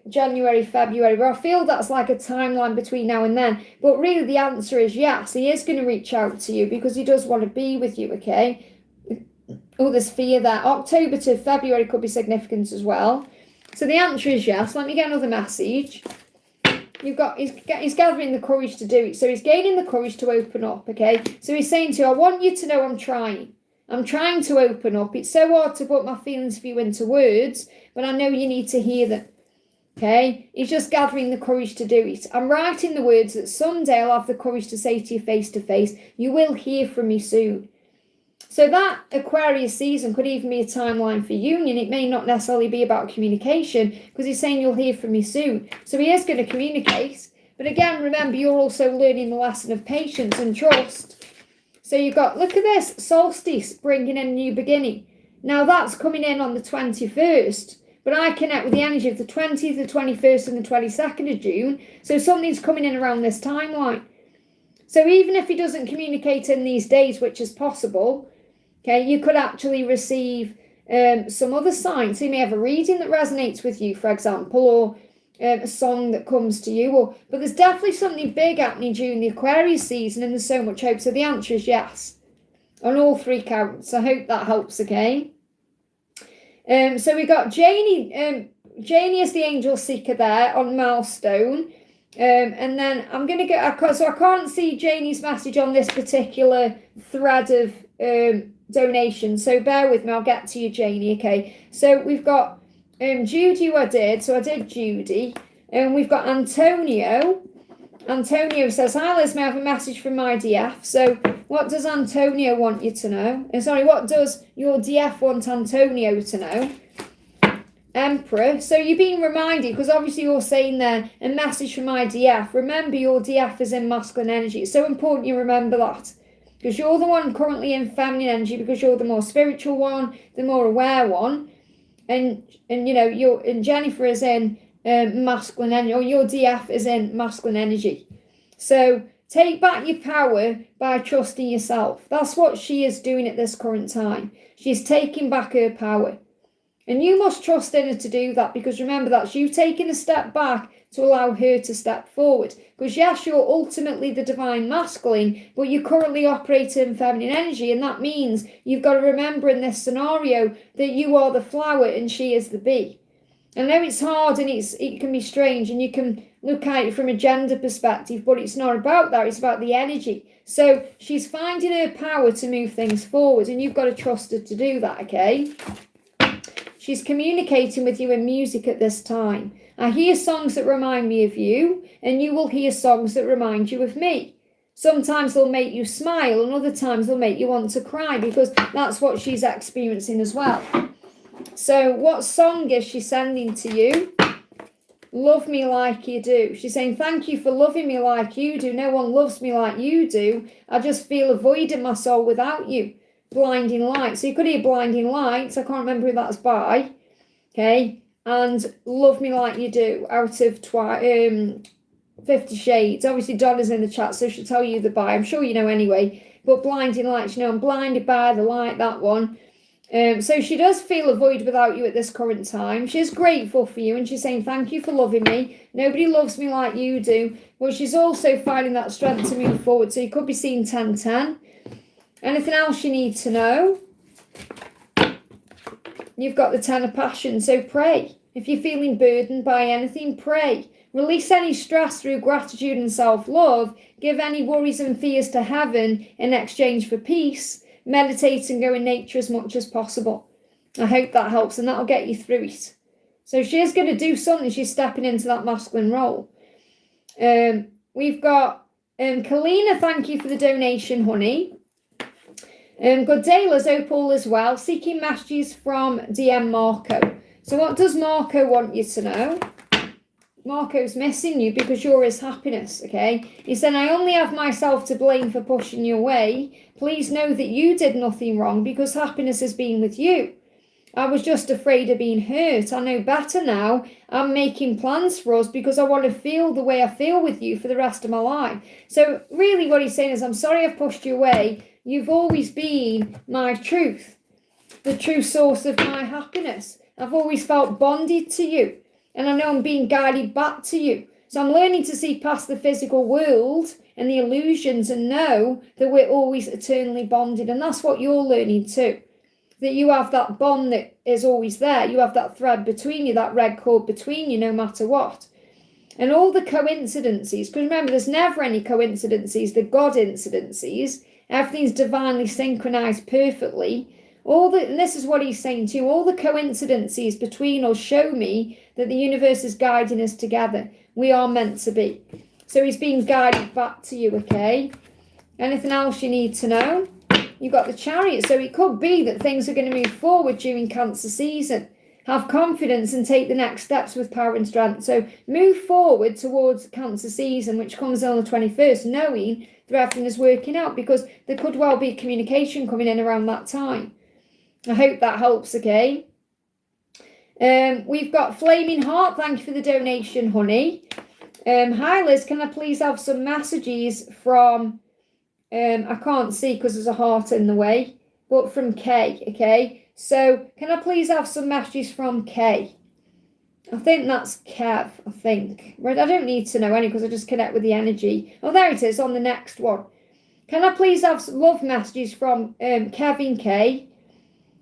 January, February. But I feel that's like a timeline between now and then. But really the answer is yes. He is going to reach out to you because he does want to be with you, okay? Oh, there's fear there. October to February could be significant as well. So the answer is yes. Let me get another message. He's gathering the courage to do it. So he's gaining the courage to open up, okay? So he's saying to you, I want you to know I'm trying. I'm trying to open up. It's so hard to put my feelings for you into words, but I know you need to hear them, okay? He's just gathering the courage to do it. I'm writing the words that someday I'll have the courage to say to you face to face, you will hear from me soon. So that Aquarius season could even be a timeline for union. It may not necessarily be about communication because he's saying you'll hear from me soon. So he is going to communicate. But again, remember, you're also learning the lesson of patience and trust. So you've got, look at this, solstice, bringing in a new beginning. Now that's coming in on the 21st. But I connect with the energy of the 20th, the 21st and the 22nd of June. So something's coming in around this timeline. So even if he doesn't communicate in these days, which is possible, okay, you could actually receive some other signs. So you may have a reading that resonates with you, for example, or a song that comes to you. But there's definitely something big happening during the Aquarius season, and there's so much hope. So the answer is yes on all three counts. I hope that helps, okay? So we got Janie. Janie is the angel seeker there on Milestone. And then I'm going to get, so I can't see Janie's message on this particular thread of donation. So bear with me, I'll get to you, Janie, okay? So we've got Judy, who I did. So I did Judy. And we've got Antonio. Antonio says, hi Liz, may I have a message from my DF? So what does Antonio want you to know? Sorry, what does your DF want Antonio to know? Emperor. So you're being reminded, because obviously you're saying there, a message from my DF. Remember, your DF is in masculine energy. It's so important you remember that. Because you're the one currently in feminine energy, because you're the more spiritual one, the more aware one. And you know, and Jennifer is in masculine energy, or your DF is in masculine energy. So take back your power by trusting yourself. That's what she is doing at this current time. She's taking back her power. And you must trust in her to do that, because remember, that's you taking a step back to allow her to step forward. Because yes, you're ultimately the divine masculine, but you currently operate in feminine energy, and that means you've got to remember in this scenario that you are the flower and she is the bee. I know it's hard and it can be strange, and you can look at it from a gender perspective, but it's not about that, it's about the energy. So she's finding her power to move things forward, and you've got to trust her to do that, okay? She's communicating with you in music at this time. I hear songs that remind me of you, and you will hear songs that remind you of me. Sometimes they'll make you smile, and other times they'll make you want to cry, because that's what she's experiencing as well. So what song is she sending to you? Love me like you do. She's saying, thank you for loving me like you do. No one loves me like you do. I just feel a void in my soul without you. Blinding Lights. So you could hear Blinding Lights. I can't remember who that's by. Okay. And Love Me Like You Do out of 50 Shades. Obviously Donna's in the chat, so she'll tell you the by. I'm sure you know anyway. But Blinding Lights, you know, I'm blinded by the light, that one. So she does feel a void without you at this current time. She's grateful for you, and she's saying, thank you for loving me. Nobody loves me like you do. But she's also finding that strength to move forward. So you could be seeing 10-10. Anything else you need to know? You've got the 10 of Passions, so pray. If you're feeling burdened by anything, pray. Release any stress through gratitude and self-love. Give any worries and fears to heaven in exchange for peace. Meditate and go in nature as much as possible. I hope that helps, and that'll get you through it. So she is going to do something. She's stepping into that masculine role. We've got Kalina, thank you for the donation, honey. Good day, Liz, hope all is well. Seeking messages from DM Marco. So what does Marco want you to know? Marco's missing you because you're his happiness, okay? He said, I only have myself to blame for pushing you away. Please know that you did nothing wrong because happiness has been with you. I was just afraid of being hurt. I know better now. I'm making plans for us because I want to feel the way I feel with you for the rest of my life. So really what he's saying is, I'm sorry I've pushed you away. You've always been my truth, the true source of my happiness. I've always felt bonded to you. And I know I'm being guided back to you. So I'm learning to see past the physical world and the illusions and know that we're always eternally bonded. And that's what you're learning too. That you have that bond that is always there. You have that thread between you, that red cord between you, no matter what. And all the coincidences, because remember, there's never any coincidences, the God incidences. Everything's divinely synchronized perfectly. And this is what he's saying to you, all the coincidences between us show me that the universe is guiding us together. We are meant to be. So he's being guided back to you, okay? Anything else you need to know? You've got the Chariot, so it could be that things are going to move forward during Cancer season. Have confidence and take the next steps with power and strength. So move forward towards Cancer season, which comes on the 21st, knowing that everything is working out, because there could well be communication coming in around that time. I hope that helps, okay? We've got Flaming Heart. Thank you for the donation, honey. Hi, Liz. Can I please have some messages from... I can't see because there's a heart in the way, but from Kay, okay? So, can I please have some messages from Kay? I think that's Kev, I think. Right, I don't need to know any because I just connect with the energy. Oh, there it is on the next one. Can I please have some love messages from Kevin K?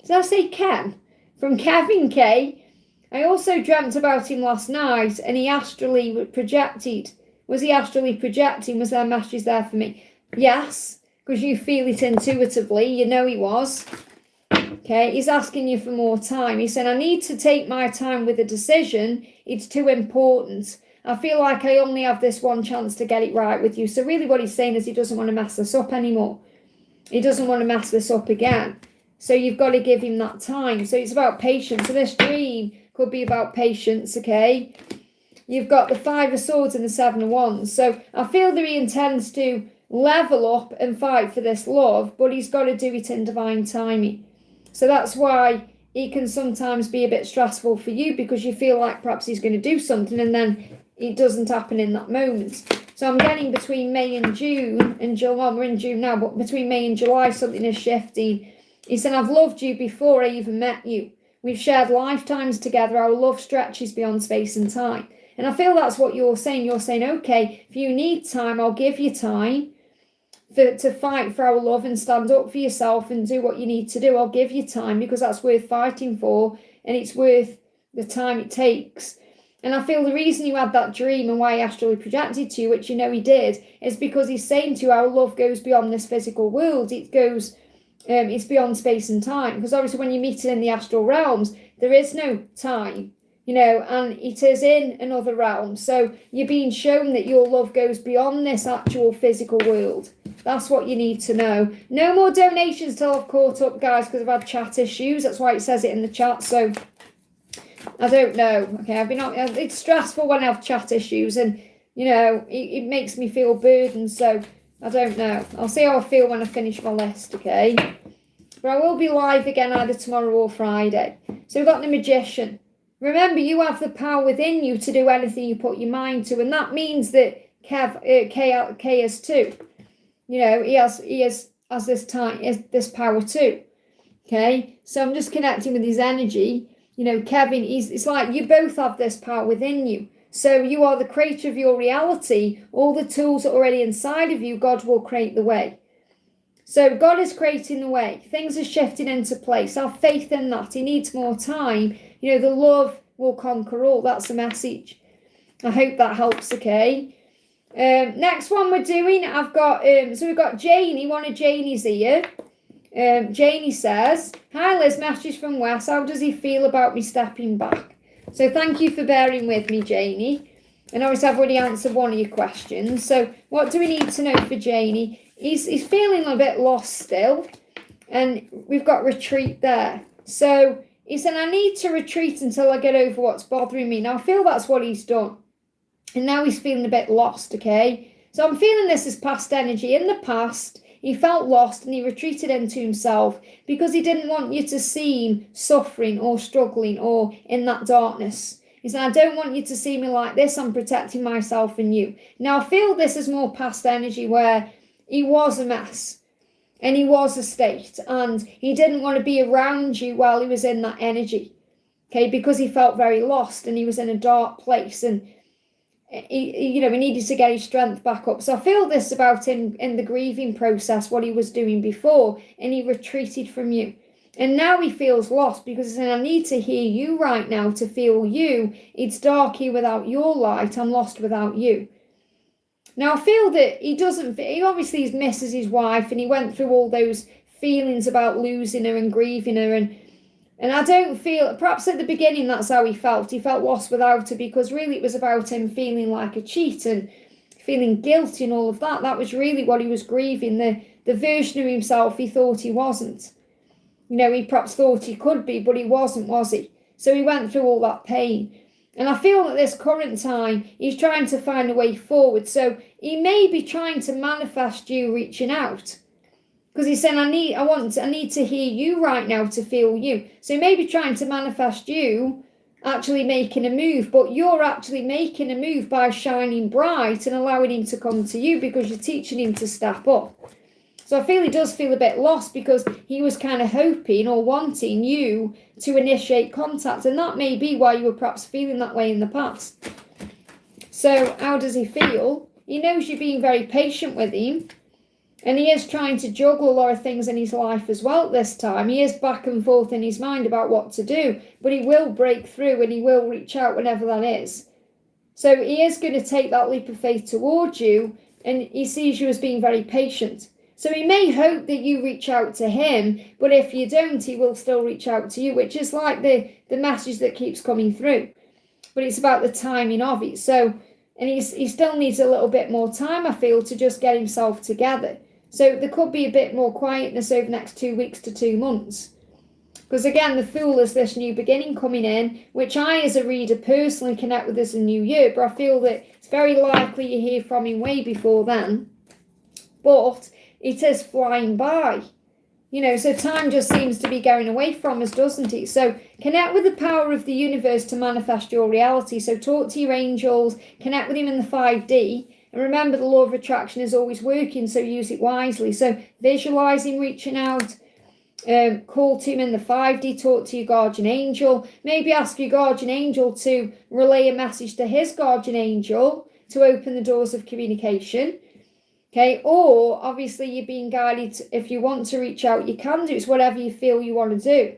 Did I say Ken? From Kevin K. I also dreamt about him last night and he astrally projected. Was he astrally projecting? Was there messages there for me? Yes, because you feel it intuitively. You know he was. Okay, he's asking you for more time. He said, I need to take my time with a decision. It's too important. I feel like I only have this one chance to get it right with you. So really what he's saying is he doesn't want to mess this up anymore. He doesn't want to mess this up again. So you've got to give him that time. So it's about patience. So this dream could be about patience, okay? You've got the Five of Swords and the Seven of Wands. So I feel that he intends to level up and fight for this love, but he's got to do it in divine timing. So that's why it can sometimes be a bit stressful for you, because you feel like perhaps he's going to do something and then it doesn't happen in that moment. So I'm getting between May and June, and July, we're in June now, but between May and July something is shifting. He said, I've loved you before I even met you. We've shared lifetimes together. Our love stretches beyond space and time. And I feel that's what you're saying. You're saying, okay, if you need time, I'll give you time to fight for our love and stand up for yourself and do what you need to do. I'll give you time because that's worth fighting for and it's worth the time it takes. And I feel the reason you had that dream and why he astrally projected to you, which you know he did, is because he's saying to you, our love goes beyond this physical world. It goes, it's beyond space and time. Because obviously when you meet it in the astral realms, there is no time, you know, and it is in another realm. So you're being shown that your love goes beyond this actual physical world. That's what you need to know. No more donations till I've caught up, guys, because I've had chat issues. That's why it says it in the chat. So I don't know. Okay, it's stressful when I have chat issues, and you know, it makes me feel burdened. So I don't know. I'll see how I feel when I finish my list, okay? But I will be live again either tomorrow or Friday. So we've got the Magician. Remember, you have the power within you to do anything you put your mind to, and that means that K has too. You know, he has this power too. Okay, so I'm just connecting with his energy. You know, Kevin, it's like you both have this power within you. So you are the creator of your reality. All the tools are already inside of you. God will create the way. So God is creating the way. Things are shifting into place. Have faith in that. He needs more time. You know, the love will conquer all. That's the message. I hope that helps, okay? Next one we're doing, I've got, so we've got Janie, one of Janie's here. Janie says, hi Liz, message from Wes. How does he feel about me stepping back? So thank you for bearing with me, Janie. And obviously I've already answered one of your questions. So what do we need to know for Janie? He's feeling a bit lost still. And we've got retreat there. So he said, I need to retreat until I get over what's bothering me. Now I feel that's what he's done. And now he's feeling a bit lost, okay? So I'm feeling this as past energy. In the past, he felt lost and he retreated into himself because he didn't want you to see him suffering or struggling or in that darkness. He said, I don't want you to see me like this. I'm protecting myself and you. Now, I feel this is more past energy where he was a mess and he was a state and he didn't want to be around you while he was in that energy, okay, because he felt very lost and he was in a dark place and he needed to get his strength back up. So I feel this about him in the grieving process, what he was doing before, and he retreated from you. And now he feels lost because he's saying, I need to hear you right now to feel you. It's dark here without your light. I'm lost without you. Now I feel that he obviously misses his wife and he went through all those feelings about losing her and grieving her and I don't feel, perhaps at the beginning that's how he felt. He felt lost without her because really it was about him feeling like a cheat and feeling guilty and all of that. That was really what he was grieving, the version of himself he thought he wasn't. He perhaps thought he could be, but he wasn't, was he? So he went through all that pain. And I feel at this current time, he's trying to find a way forward. So he may be trying to manifest you reaching out. Because he's saying, I need to hear you right now to feel you. So he may be trying to manifest you actually making a move, but you're actually making a move by shining bright and allowing him to come to you because you're teaching him to step up. So I feel he does feel a bit lost because he was kind of hoping or wanting you to initiate contact. And that may be why you were perhaps feeling that way in the past. So how does he feel? He knows you're being very patient with him. And he is trying to juggle a lot of things in his life as well at this time. He is back and forth in his mind about what to do. But he will break through and he will reach out whenever that is. So he is going to take that leap of faith towards you. And he sees you as being very patient. So he may hope that you reach out to him. But if you don't, he will still reach out to you. Which is like the message that keeps coming through. But it's about the timing of it. So, and he still needs a little bit more time, I feel, to just get himself together. So there could be a bit more quietness over the next 2 weeks to 2 months. Because again, the Fool is this new beginning coming in, which I as a reader personally connect with as a new year. But I feel that it's very likely you hear from him way before then. But it is flying by. So time just seems to be going away from us, doesn't it? So connect with the power of the universe to manifest your reality. So talk to your angels, connect with him in the 5D. And remember, the law of attraction is always working, so use it wisely. So visualizing, reaching out, call to him in the 5D, talk to your guardian angel. Maybe ask your guardian angel to relay a message to his guardian angel to open the doors of communication. Okay, or obviously you're being guided. If you want to reach out, you can do. It's whatever you feel you want to do.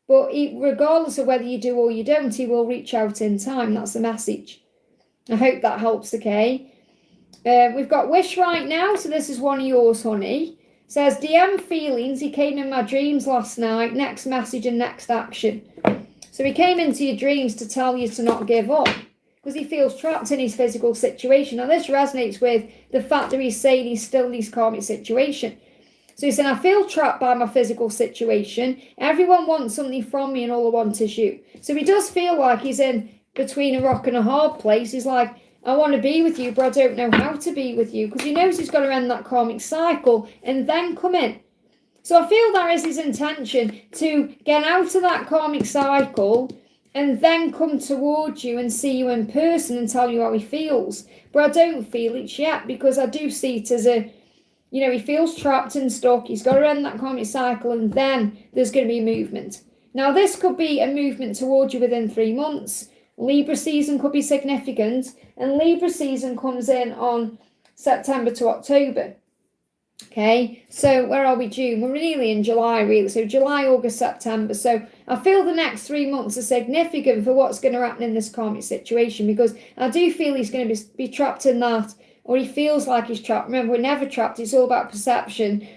But regardless of whether you do or you don't, he will reach out in time. That's the message. I hope that helps, okay? We've got Wish right now, so this is one of yours, honey. Says, DM feelings, he came in my dreams last night, next message and next action. So he came into your dreams to tell you to not give up, because he feels trapped in his physical situation. Now this resonates with the fact that he's saying he's still in his karmic situation. So he's saying, I feel trapped by my physical situation. Everyone wants something from me and all I want is you. So he does feel like he's in between a rock and a hard place. He's like, I want to be with you, but I don't know how to be with you. Because he knows he's got to end that karmic cycle and then come in. So I feel that is his intention, to get out of that karmic cycle and then come towards you and see you in person and tell you how he feels. But I don't feel it yet, because I do see it as a, he feels trapped and stuck. He's got to end that karmic cycle and then there's going to be movement. Now this could be a movement towards you within 3 months. Libra season could be significant, and Libra season comes in on September to October. Okay, so where are we? June? We're nearly in July, really. So July, August, September. So I feel the next 3 months are significant for what's going to happen in this karmic situation, because I do feel he's going to be trapped in that, or he feels like he's trapped. Remember, we're never trapped. It's all about perception.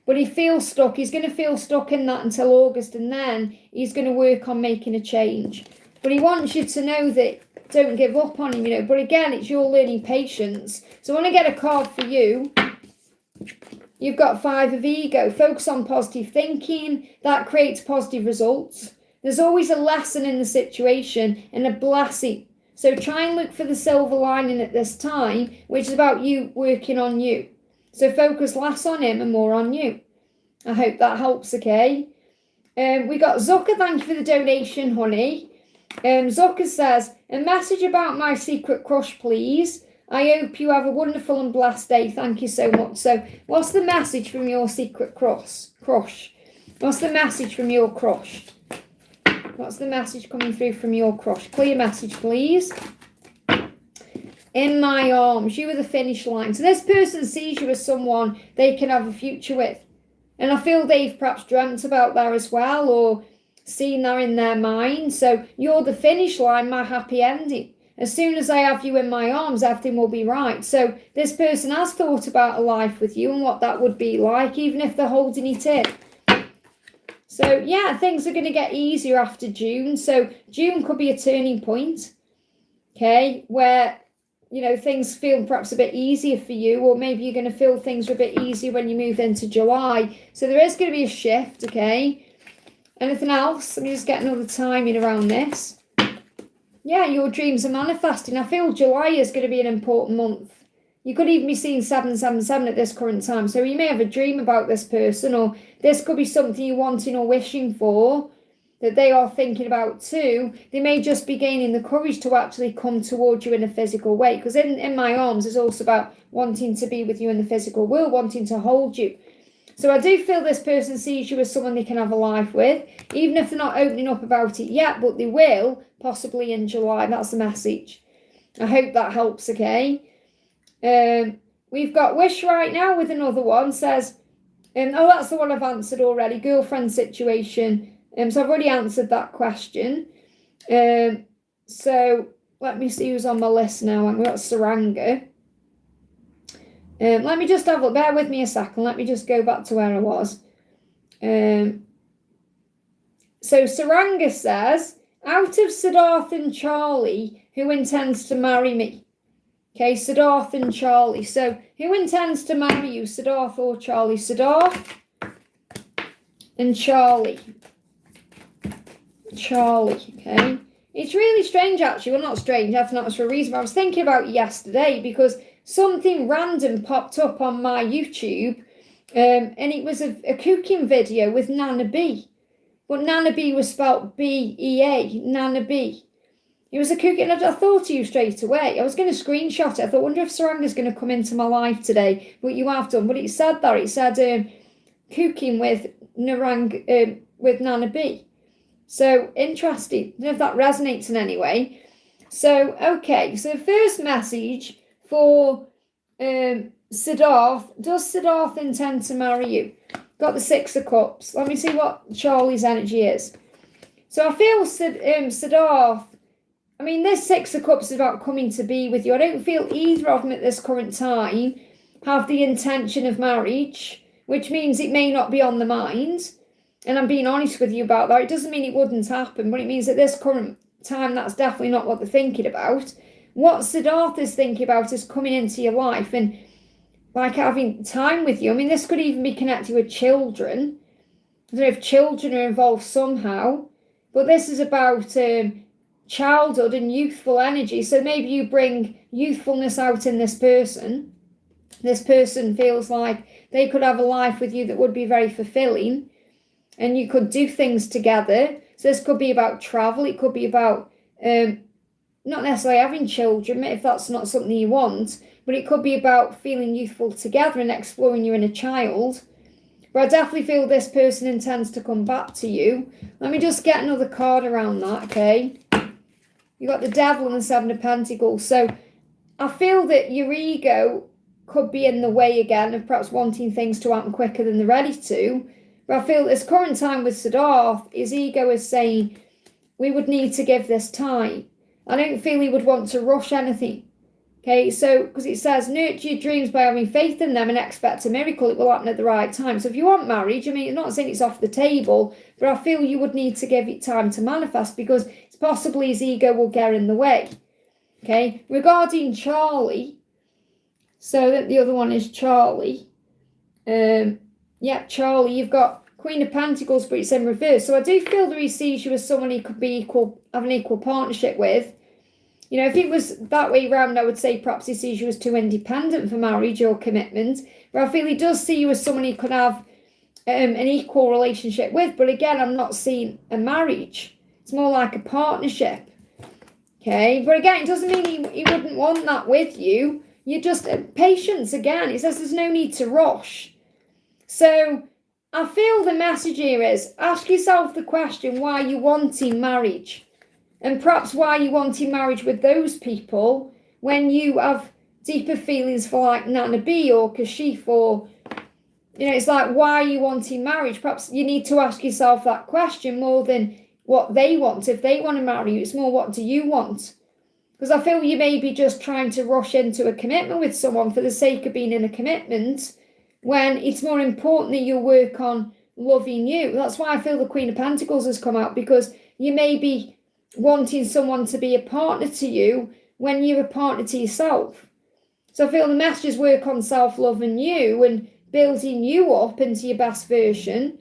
But he feels stuck. He's going to feel stuck in that until August, and then he's going to work on making a change. But he wants you to know that don't give up on him, you know. But again, it's your learning patience. So when I get a card for you, you've got 5 of ego. Focus on positive thinking. That creates positive results. There's always a lesson in the situation and a blessing. So try and look for the silver lining at this time, which is about you working on you. So focus less on him and more on you. I hope that helps, okay? We got Zucker. Thank you for the donation, honey. Zucker says, a message about my secret crush, please. I hope you have a wonderful and blessed day. Thank you so much. So what's the message from your secret crush? What's the message from your crush? What's the message coming through from your crush? Clear message, please. In my arms, you are the finish line. So this person sees you as someone they can have a future with. And I feel they've perhaps dreamt about that as well, or seen that in their mind. So you're the finish line, my happy ending. As soon as I have you in my arms, everything will be right. So this person has thought about a life with you and what that would be like, even if they're holding it in. So yeah, things are going to get easier after June. So June could be a turning point, okay, where, you know, things feel perhaps a bit easier for you, or maybe you're going to feel things are a bit easier when you move into July. So there is going to be a shift, okay? Anything else? Let me just get another timing around this. Yeah, your dreams are manifesting. I feel July is going to be an important month. You could even be seeing 777 at this current time. So you may have a dream about this person, or this could be something you're wanting or wishing for that they are thinking about too. They may just be gaining the courage to actually come towards you in a physical way. Because in my arms is also about wanting to be with you in the physical world, wanting to hold you. So I do feel this person sees you as someone they can have a life with, even if they're not opening up about it yet, but they will, possibly in July. That's the message. I hope that helps, okay? We've got Wish right now with another one. Says, oh, that's the one I've answered already. Girlfriend situation. So I've already answered that question. So let me see who's on my list now. We've got Saranga. Let me just have a look. Bear with me a second. Let me just go back to where I was. So Saranga says, out of Siddharth and Charlie, who intends to marry me? Okay, Siddharth and Charlie. So who intends to marry you, Siddharth or Charlie? Siddharth and Charlie. Charlie, okay. It's really strange, actually. Well, not strange. I think that was for a reason. But I was thinking about it yesterday because something random popped up on my YouTube, and it was a cooking video with Nana B. But Nana B was spelled B-E-A, Nana B. It was a cooking, and I thought of you straight away. I was going to screenshot it. I thought, wonder if Saranga's going to come into my life today. But you have done. But it said that. It said cooking with Nana B. So interesting. I don't know if that resonates in any way. So, okay. So the first message for Siddharth. Does Siddharth intend to marry you? Got the 6 of Cups. Let me see what Charlie's energy is. So I feel Siddharth, I mean, this 6 of Cups is about coming to be with you. I don't feel either of them at this current time have the intention of marriage, which means it may not be on the mind. And I'm being honest with you about that. It doesn't mean it wouldn't happen, but it means at this current time, that's definitely not what they're thinking about. What Siddharth is thinking about is coming into your life and like having time with you. I mean, this could even be connected with children. I don't know if children are involved somehow, but this is about childhood and youthful energy. So maybe you bring youthfulness out in this person. This person feels like they could have a life with you that would be very fulfilling, and you could do things together. So this could be about travel. It could be about not necessarily having children, if that's not something you want, but it could be about feeling youthful together and exploring your inner child. But I definitely feel this person intends to come back to you. Let me just get another card around that, okay? You got the Devil and the 7 of Pentacles. So I feel that your ego could be in the way again of perhaps wanting things to happen quicker than they're ready to. But I feel this current time with Siddharth, his ego is saying, we would need to give this time. I don't feel he would want to rush anything. Okay, so, because it says, nurture your dreams by having faith in them and expect a miracle. It will happen at the right time. So if you want marriage, I mean, I'm not saying it's off the table, but I feel you would need to give it time to manifest because it's possibly his ego will get in the way. Okay, regarding Charlie, so that the other one is Charlie. Yeah, Charlie, you've got Queen of Pentacles, but it's in reverse. So I do feel that he sees you as someone he could be have an equal partnership with. You know, if it was that way round, I would say perhaps he sees you as too independent for marriage or commitment. But I feel he does see you as someone he could have an equal relationship with. But again, I'm not seeing a marriage. It's more like a partnership. Okay, but again, it doesn't mean he wouldn't want that with you. You're just patience again. It says there's no need to rush. So I feel the message here is ask yourself the question, why are you wanting marriage? And perhaps why are you wanting marriage with those people when you have deeper feelings for like Nana B or Kashif or, you know, it's like, why are you wanting marriage? Perhaps you need to ask yourself that question more than what they want. If they want to marry you, it's more, what do you want? Because I feel you may be just trying to rush into a commitment with someone for the sake of being in a commitment when it's more important that you work on loving you. That's why I feel the Queen of Pentacles has come out, because you may be wanting someone to be a partner to you when you're a partner to yourself. So I feel the messages work on self-loving you and building you up into your best version.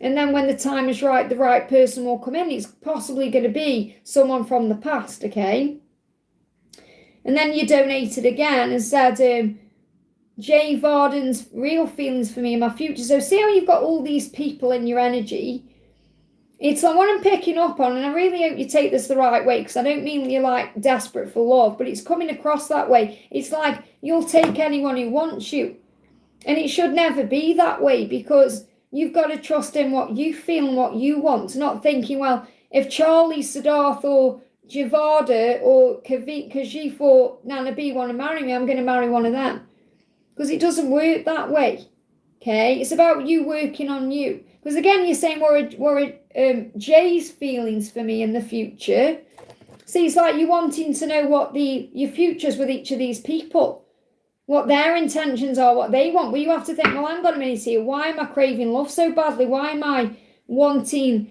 And then when the time is right, the right person will come in. It's possibly going to be someone from the past, okay? And then you donated again and said, Jay Varden's real feelings for me in my future. So see how you've got all these people in your energy? It's like what I'm picking up on, and I really hope you take this the right way, because I don't mean you're like desperate for love, but it's coming across that way. It's like you'll take anyone who wants you. And it should never be that way, because you've got to trust in what you feel and what you want, not thinking, well, if Charlie, Siddharth or Javada or Kashif or Nana B want to marry me, I'm going to marry one of them. Because it doesn't work that way. Okay? It's about you working on you. Because again, you're saying what are Jay's feelings for me in the future. See, it's like you wanting to know what your futures with each of these people, what their intentions are, what they want. Well, you have to think, well, hang on a minute here. Why am I craving love so badly? Why am I wanting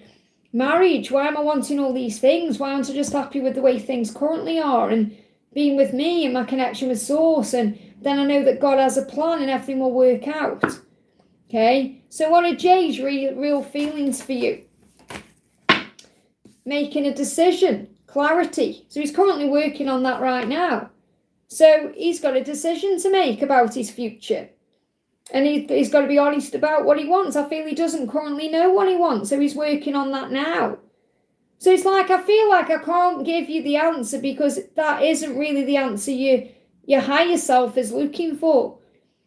marriage? Why am I wanting all these things? Why aren't I just happy with the way things currently are and being with me and my connection with Source? And then I know that God has a plan and everything will work out. Okay, so what are Jay's real feelings for you? Making a decision, clarity. So he's currently working on that right now. So he's got a decision to make about his future. And he's got to be honest about what he wants. I feel he doesn't currently know what he wants, so he's working on that now. So it's like, I feel like I can't give you the answer, because that isn't really the answer your higher self is looking for.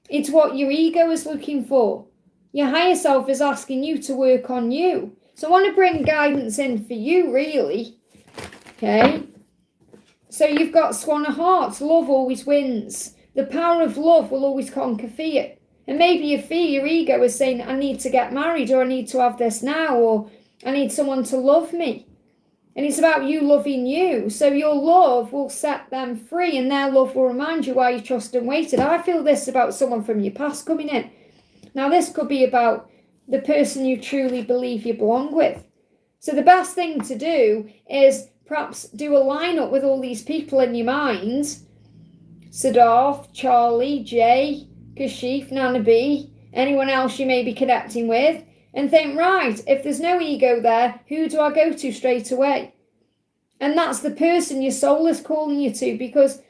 It's what your ego is looking for. Your higher self is asking you to work on you. So I want to bring guidance in for you, really. Okay? So you've got Swan of Hearts. Love always wins. The power of love will always conquer fear. And maybe your fear, your ego is saying, I need to get married, or I need to have this now, or I need someone to love me. And it's about you loving you. So your love will set them free, and their love will remind you why you trust and waited. I feel this about someone from your past coming in. Now, this could be about the person you truly believe you belong with. So the best thing to do is perhaps do a lineup with all these people in your mind. Siddharth, Charlie, Jay, Kashif, Nana B, anyone else you may be connecting with. And think, right, if there's no ego there, who do I go to straight away? And that's the person your soul is calling you to, because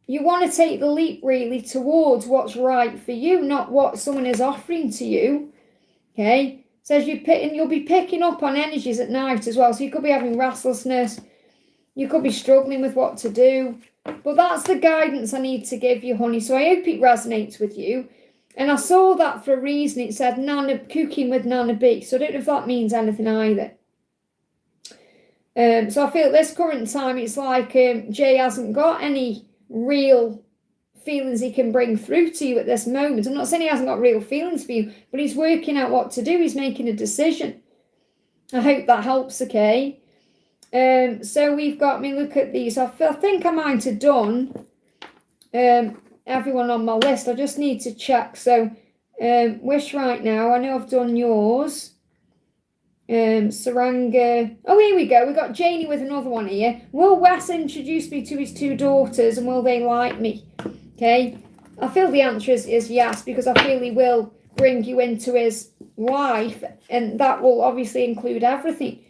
you want to take the leap really towards what's right for you, not what someone is offering to you. Okay? Says you'll be picking up on energies at night as well. So you could be having restlessness. You could be struggling with what to do. But that's the guidance I need to give you, honey. So I hope it resonates with you. And I saw that for a reason. It said cooking with Nana B. So I don't know if that means anything either. So I feel at this current time, it's like Jay hasn't got any real feelings he can bring through to you at this moment. I'm not saying he hasn't got real feelings for you, but he's working out what to do. He's making a decision. I hope that helps, okay? So we've got, look at these. I think I might have done everyone on my list. I just need to check. So Wish right now, I know I've done yours. Saranga. Oh, here we go. We got Janie with another one here. Will Wes introduce me to his 2 daughters and will they like me? Okay. I feel the answer is yes, because I feel he will bring you into his life, and that will obviously include everything.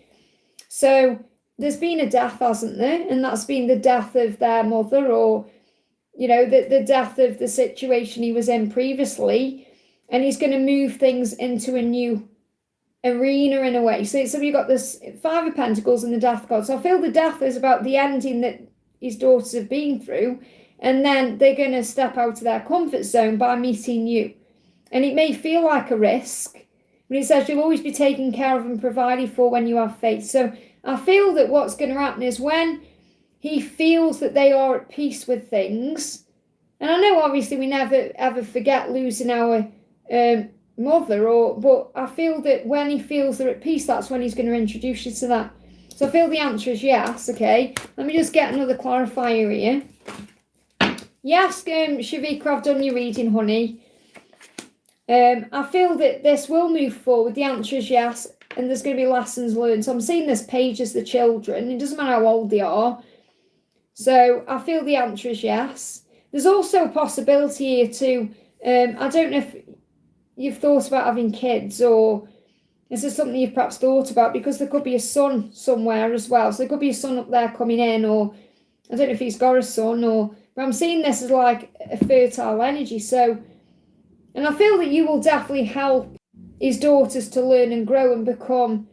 So there's been a death, hasn't there? And that's been the death of their mother, or, you know, the death of the situation he was in previously. And he's going to move things into a new arena in a way. So you've got this 5 of Pentacles and the Death card. So I feel the death is about the ending that his daughters have been through. And then they're going to step out of their comfort zone by meeting you. And it may feel like a risk, but it says you'll always be taken care of and provided for when you have faith. So I feel that what's going to happen is when he feels that they are at peace with things, and I know obviously we never ever forget losing our mother, but I feel that when he feels they're at peace, that's when he's going to introduce you to that. So I feel the answer is yes. Okay, let me just get another clarifier here. Yes, Shavika, I've done your reading, honey. I feel that this will move forward. The answer is yes, and there's going to be lessons learned. So I'm seeing this page as the children. It doesn't matter how old they are. So I feel the answer is yes. There's also a possibility here too. I don't know if you've thought about having kids, or is this something you've perhaps thought about, because there could be a son somewhere as well. So there could be a son up there coming in, or I don't know if he's got a son, but I'm seeing this as like a fertile energy. So, and I feel that you will definitely help his daughters to learn and grow and become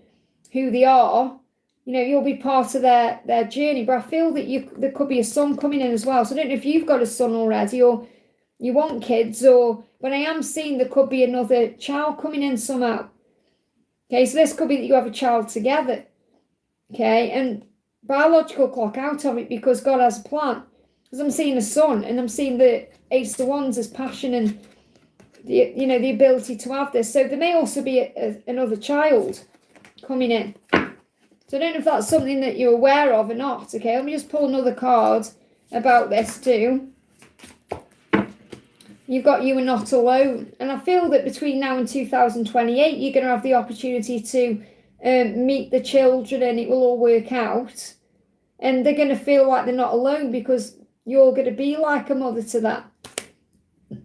who they are. You know, you'll be part of their journey. But I feel that there could be a son coming in as well. So I don't know if you've got a son already, or you want kids, but I am seeing there could be another child coming in somehow. Okay, so this could be that you have a child together. Okay, and biological clock out of it, because God has a plan. Because I'm seeing a son, and I'm seeing the Ace of Wands as passion and the ability to have this. So there may also be another child coming in. So I don't know if that's something that you're aware of or not. Okay, let me just pull another card about this too. You've got You Are Not Alone. And I feel that between now and 2028, you're going to have the opportunity to meet the children, and it will all work out. And they're going to feel like they're not alone, because you're going to be like a mother to that.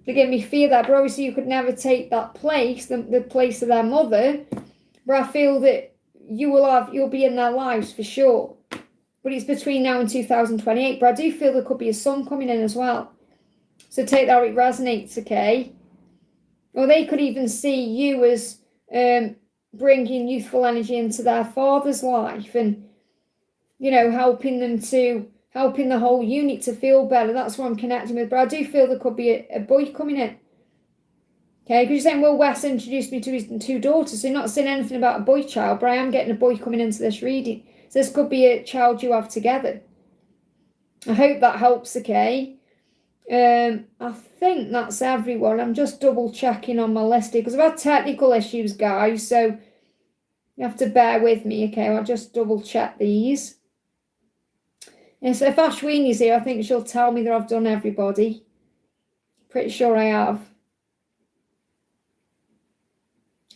They're going to fear that, but obviously you could never take that place, the place of their mother. But I feel that you'll be in their lives for sure. But it's between now and 2028. But I do feel there could be a son coming in as well. So take that how it resonates, okay? Or they could even see you as bringing youthful energy into their father's life, and, you know, helping the whole unit to feel better. That's what I'm connecting with. But I do feel there could be a boy coming in. Okay, because you're saying, well, Wes introduced me to his 2 daughters. So you're not saying anything about a boy child, but I am getting a boy coming into this reading. So this could be a child you have together. I hope that helps, okay? I think that's everyone. I'm just double checking on my list here, because I've had technical issues, guys. So you have to bear with me, okay? I'll just double check these. And so if Ashwini's here, I think she'll tell me that I've done everybody. Pretty sure I have.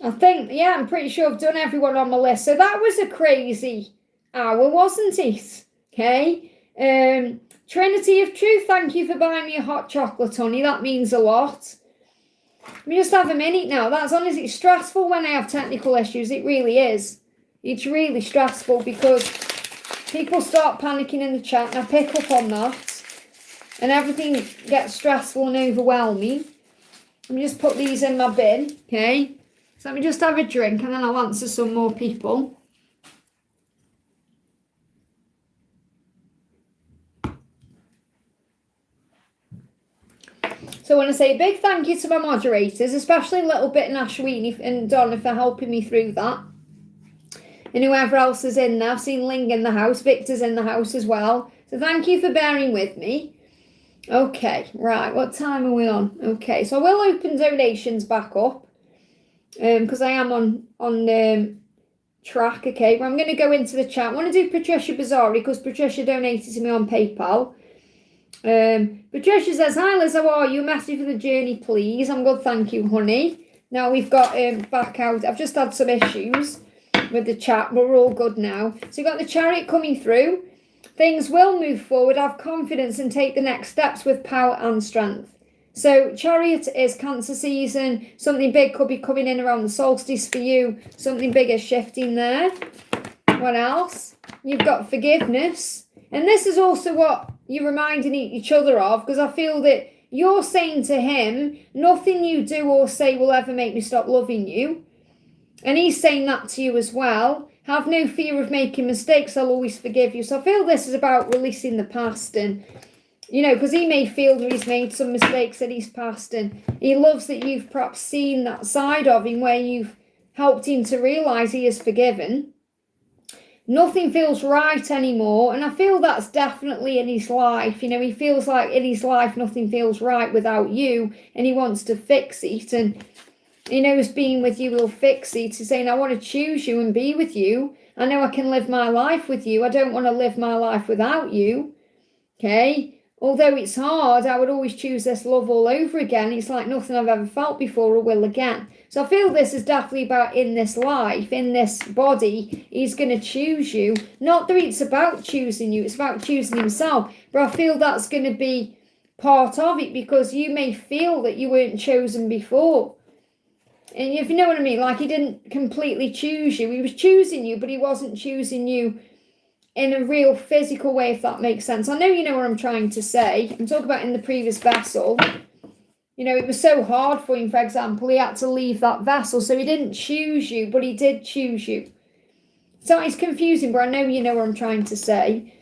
I think, yeah, I'm pretty sure I've done everyone on my list. So that was a crazy hour, wasn't it? Okay. Trinity of Truth, thank you for buying me a hot chocolate, honey. That means a lot. Let me just have a minute now. That's honestly stressful when I have technical issues. It really is. It's really stressful, because people start panicking in the chat, and I pick up on that. And everything gets stressful and overwhelming. Let me just put these in my bin, okay? So let me just have a drink, and then I'll answer some more people. So I want to say a big thank you to my moderators, especially Little Bit and Ashwini and Donna for helping me through that. And whoever else is in there. I've seen Ling in the house. Victor's in the house as well. So thank you for bearing with me. Okay, right. What time are we on? Okay, so I will open donations back up. Because I am on track, okay? But I'm going to go into the chat. I want to do Patricia Bazzari, because Patricia donated to me on PayPal. Patricia says, hi Liz, how are you? Message for the journey, please. I'm good, thank you, honey. Now we've got back out. I've just had some issues. with the chat, but we're all good now. So you've got the Chariot coming through. Things will move forward, have confidence and take the next steps with power and strength. So Chariot is Cancer season. Something big could be coming in around the solstice for you. Something big is shifting there. What else? You've got forgiveness. And this is also what you're reminding each other of, because I feel that you're saying to him, nothing you do or say will ever make me stop loving you. And he's saying that to you as well. Have no fear of making mistakes. I'll always forgive you. So I feel this is about releasing the past. And, you know, because he may feel that he's made some mistakes in his past. And he loves that you've perhaps seen that side of him where you've helped him to realise he is forgiven. Nothing feels right anymore. And I feel that's definitely in his life. You know, he feels like in his life nothing feels right without you. And he wants to fix it. And he knows being with you will fix it. He's saying, I want to choose you and be with you. I know I can live my life with you. I don't want to live my life without you. Okay? Although it's hard, I would always choose this love all over again. It's like nothing I've ever felt before or will again. So I feel this is definitely about in this life, in this body, he's going to choose you. Not that it's about choosing you, it's about choosing himself. But I feel that's going to be part of it because you may feel that you weren't chosen before. And if you know what I mean, like he didn't completely choose you. He was choosing you, but he wasn't choosing you in a real physical way, if that makes sense. I know you know what I'm trying to say. I'm talking about in the previous vessel. You know, it was so hard for him, for example, he had to leave that vessel. So he didn't choose you, but he did choose you. So it's confusing, but I know you know what I'm trying to say.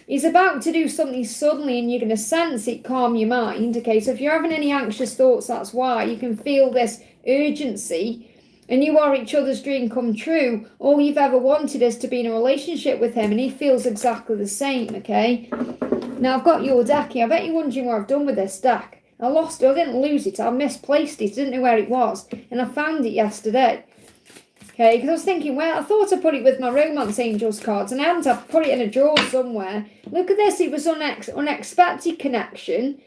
He's about to do something suddenly and you're going to sense it, calm your mind. Okay, so if you're having any anxious thoughts, that's why. You can feel this urgency. And you are each other's dream come true. All you've ever wanted is to be in a relationship with him. And he feels exactly the same, okay? Now, I've got your deck here. I bet you're wondering what I've done with this deck. I lost it. I didn't lose it. I misplaced it. I didn't know where it was. And I found it yesterday. Okay, because I was thinking, well, I thought I put it with my Romance Angels cards. And I hadn't. I put it in a drawer somewhere. Look at this. It was unexpected connection.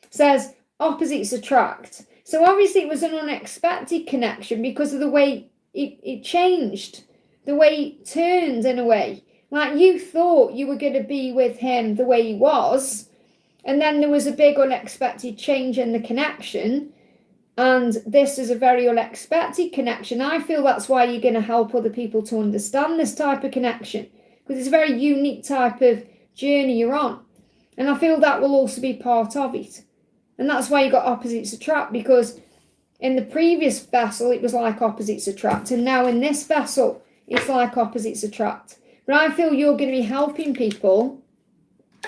It says opposites attract. So obviously it was an unexpected connection because of the way it changed, the way it turned in a way. Like you thought you were going to be with him the way he was, and then there was a big unexpected change in the connection, and this is a very unexpected connection. I feel that's why you're going to help other people to understand this type of connection, because it's a very unique type of journey you're on, and I feel that will also be part of it. And that's why you got opposites attract, because in the previous vessel, it was like opposites attract. And now in this vessel, it's like opposites attract. But I feel you're going to be helping people.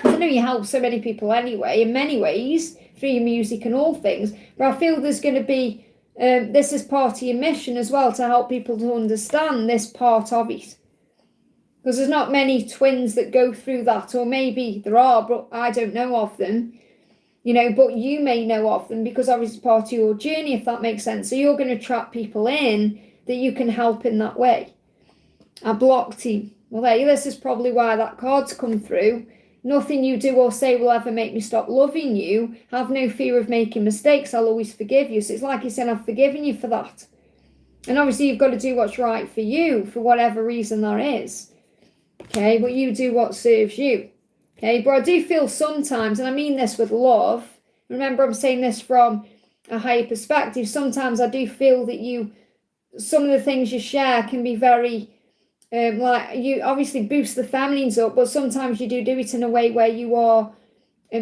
I know you help so many people anyway, in many ways, through your music and all things. But I feel there's going to be, this is part of your mission as well, to help people to understand this part of it. Because there's not many twins that go through that, or maybe there are, but I don't know of them. You know, but you may know of them because obviously it's part of your journey, if that makes sense. So you're going to trap people in that you can help in that way. I blocked him. Well, this is probably why that card's come through. Nothing you do or say will ever make me stop loving you. Have no fear of making mistakes. I'll always forgive you. So it's like he's saying, I've forgiven you for that. And obviously you've got to do what's right for you, for whatever reason there is. Okay, but you do what serves you. Okay, but I do feel sometimes, and I mean this with love, remember I'm saying this from a higher perspective, sometimes I do feel that some of the things you share can be very, like you obviously boost the feminines up, but sometimes you do it in a way where you are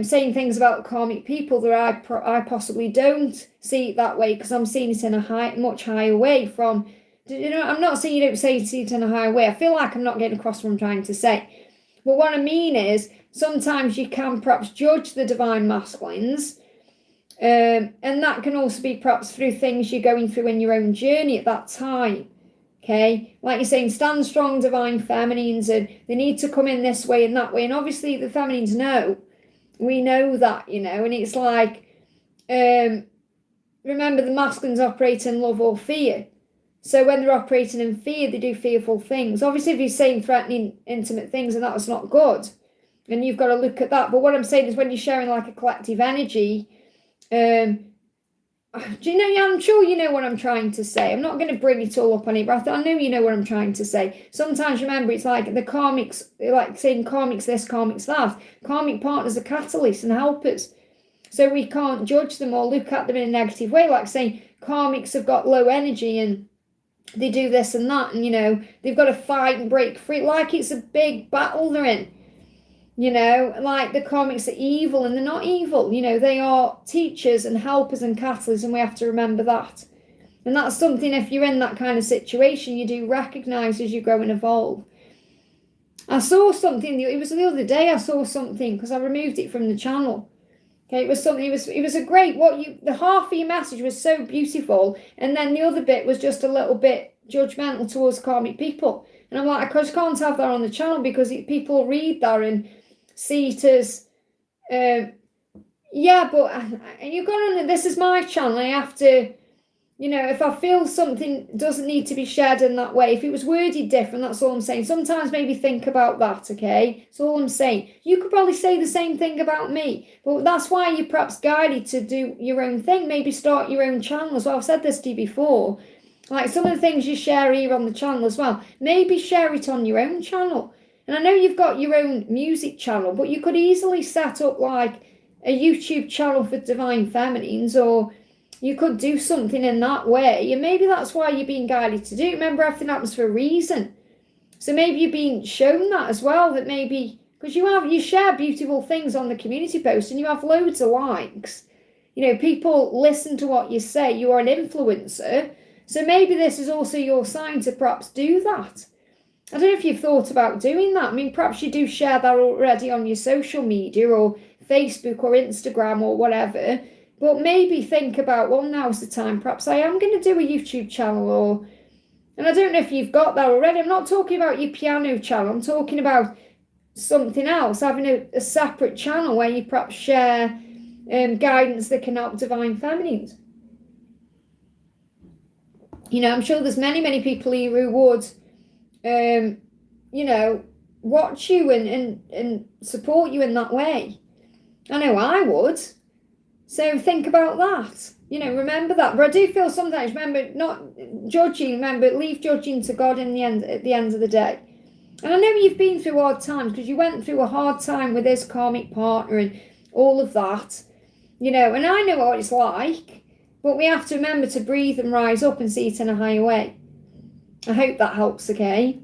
saying things about karmic people that I possibly don't see it that way, because I'm seeing it in a much higher way from, you know, I'm not saying you don't see it in a higher way. I feel like I'm not getting across what I'm trying to say. But what I mean is, sometimes you can perhaps judge the divine masculines, and that can also be perhaps through things you're going through in your own journey at that time. Okay, like you're saying, stand strong, divine feminines, and they need to come in this way and that way. And obviously the feminines know, we know that, you know, and it's like, remember the masculines operate in love or fear. So when they're operating in fear, they do fearful things. Obviously, if you're saying threatening, intimate things, and that's not good, and you've got to look at that. But what I'm saying is when you're sharing like a collective energy, do you know, yeah, I'm sure you know what I'm trying to say. I'm not going to bring it all up on it, but I know you know what I'm trying to say. Sometimes, remember, it's like the karmics, like saying karmics this, karmics that. Karmic partners are catalysts and helpers. So we can't judge them or look at them in a negative way, like saying karmics have got low energy and they do this and that, and, you know, they've got to fight and break free, like it's a big battle they're in. You know, like the karmics are evil, and they're not evil. You know, they are teachers and helpers and catalysts, and we have to remember that. And that's something, if you're in that kind of situation, you do recognise as you grow and evolve. I saw something, it was the other day, I saw something, because I removed it from the channel. Okay, it was something, it was a great, the half of your message was so beautiful, and then the other bit was just a little bit judgmental towards karmic people. And I'm like, I just can't have that on the channel, because people read that and see it as, yeah, but you've got to, this is my channel, I have to, you know, if I feel something doesn't need to be shared in that way, if it was worded different, that's all I'm saying. Sometimes maybe think about that, okay? That's all I'm saying. You could probably say the same thing about me, but that's why you're perhaps guided to do your own thing. Maybe start your own channel as well. I've said this to you before. Like some of the things you share here on the channel as well, maybe share it on your own channel. And I know you've got your own music channel, but you could easily set up like a YouTube channel for Divine Feminines, or you could do something in that way. And maybe that's why you're being guided to do it. Remember, everything happens for a reason. So maybe you're being shown that as well, that maybe, because you share beautiful things on the community post and you have loads of likes. You know, people listen to what you say. You are an influencer. So maybe this is also your sign to perhaps do that. I don't know if you've thought about doing that. I mean, perhaps you do share that already on your social media or Facebook or Instagram or whatever. But maybe think about, well, now's the time. Perhaps I am going to do a YouTube channel, and I don't know if you've got that already. I'm not talking about your piano channel. I'm talking about something else, having a separate channel where you perhaps share guidance that can help Divine Feminines. You know, I'm sure there's many people here who would, you know, watch you and support you in that way. I know I would. So think about that. You know, remember that. But I do feel sometimes, remember, not judging, remember, leave judging to God at the end of the day. And I know you've been through hard times, because you went through a hard time with this karmic partner and all of that. You know, and I know what it's like. But we have to remember to breathe and rise up and see it in a higher way. I hope that helps, okay?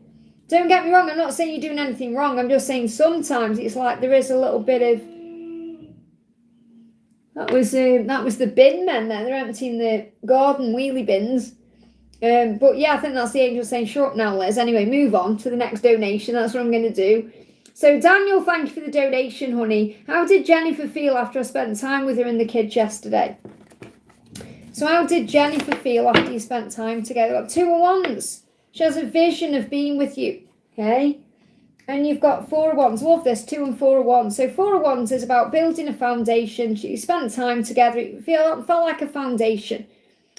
Don't get me wrong, I'm not saying you're doing anything wrong. I'm just saying sometimes it's like there is a little bit of... That was the bin men there. They're emptying the garden wheelie bins. But yeah, I think that's the angel saying, shut up now, Liz. Anyway, move on to the next donation. That's what I'm going to do. So Daniel, thank you for the donation, honey. How did Jennifer feel after I spent time with her and the kids yesterday? So how did Jennifer feel after you spent time together? Got 2 of Wands. She has a vision of being with you. Okay? And you've got 4 of Wands. Love this, 2 and 4 of Wands. So 4 of Wands is about building a foundation. You spent time together. It felt like a foundation.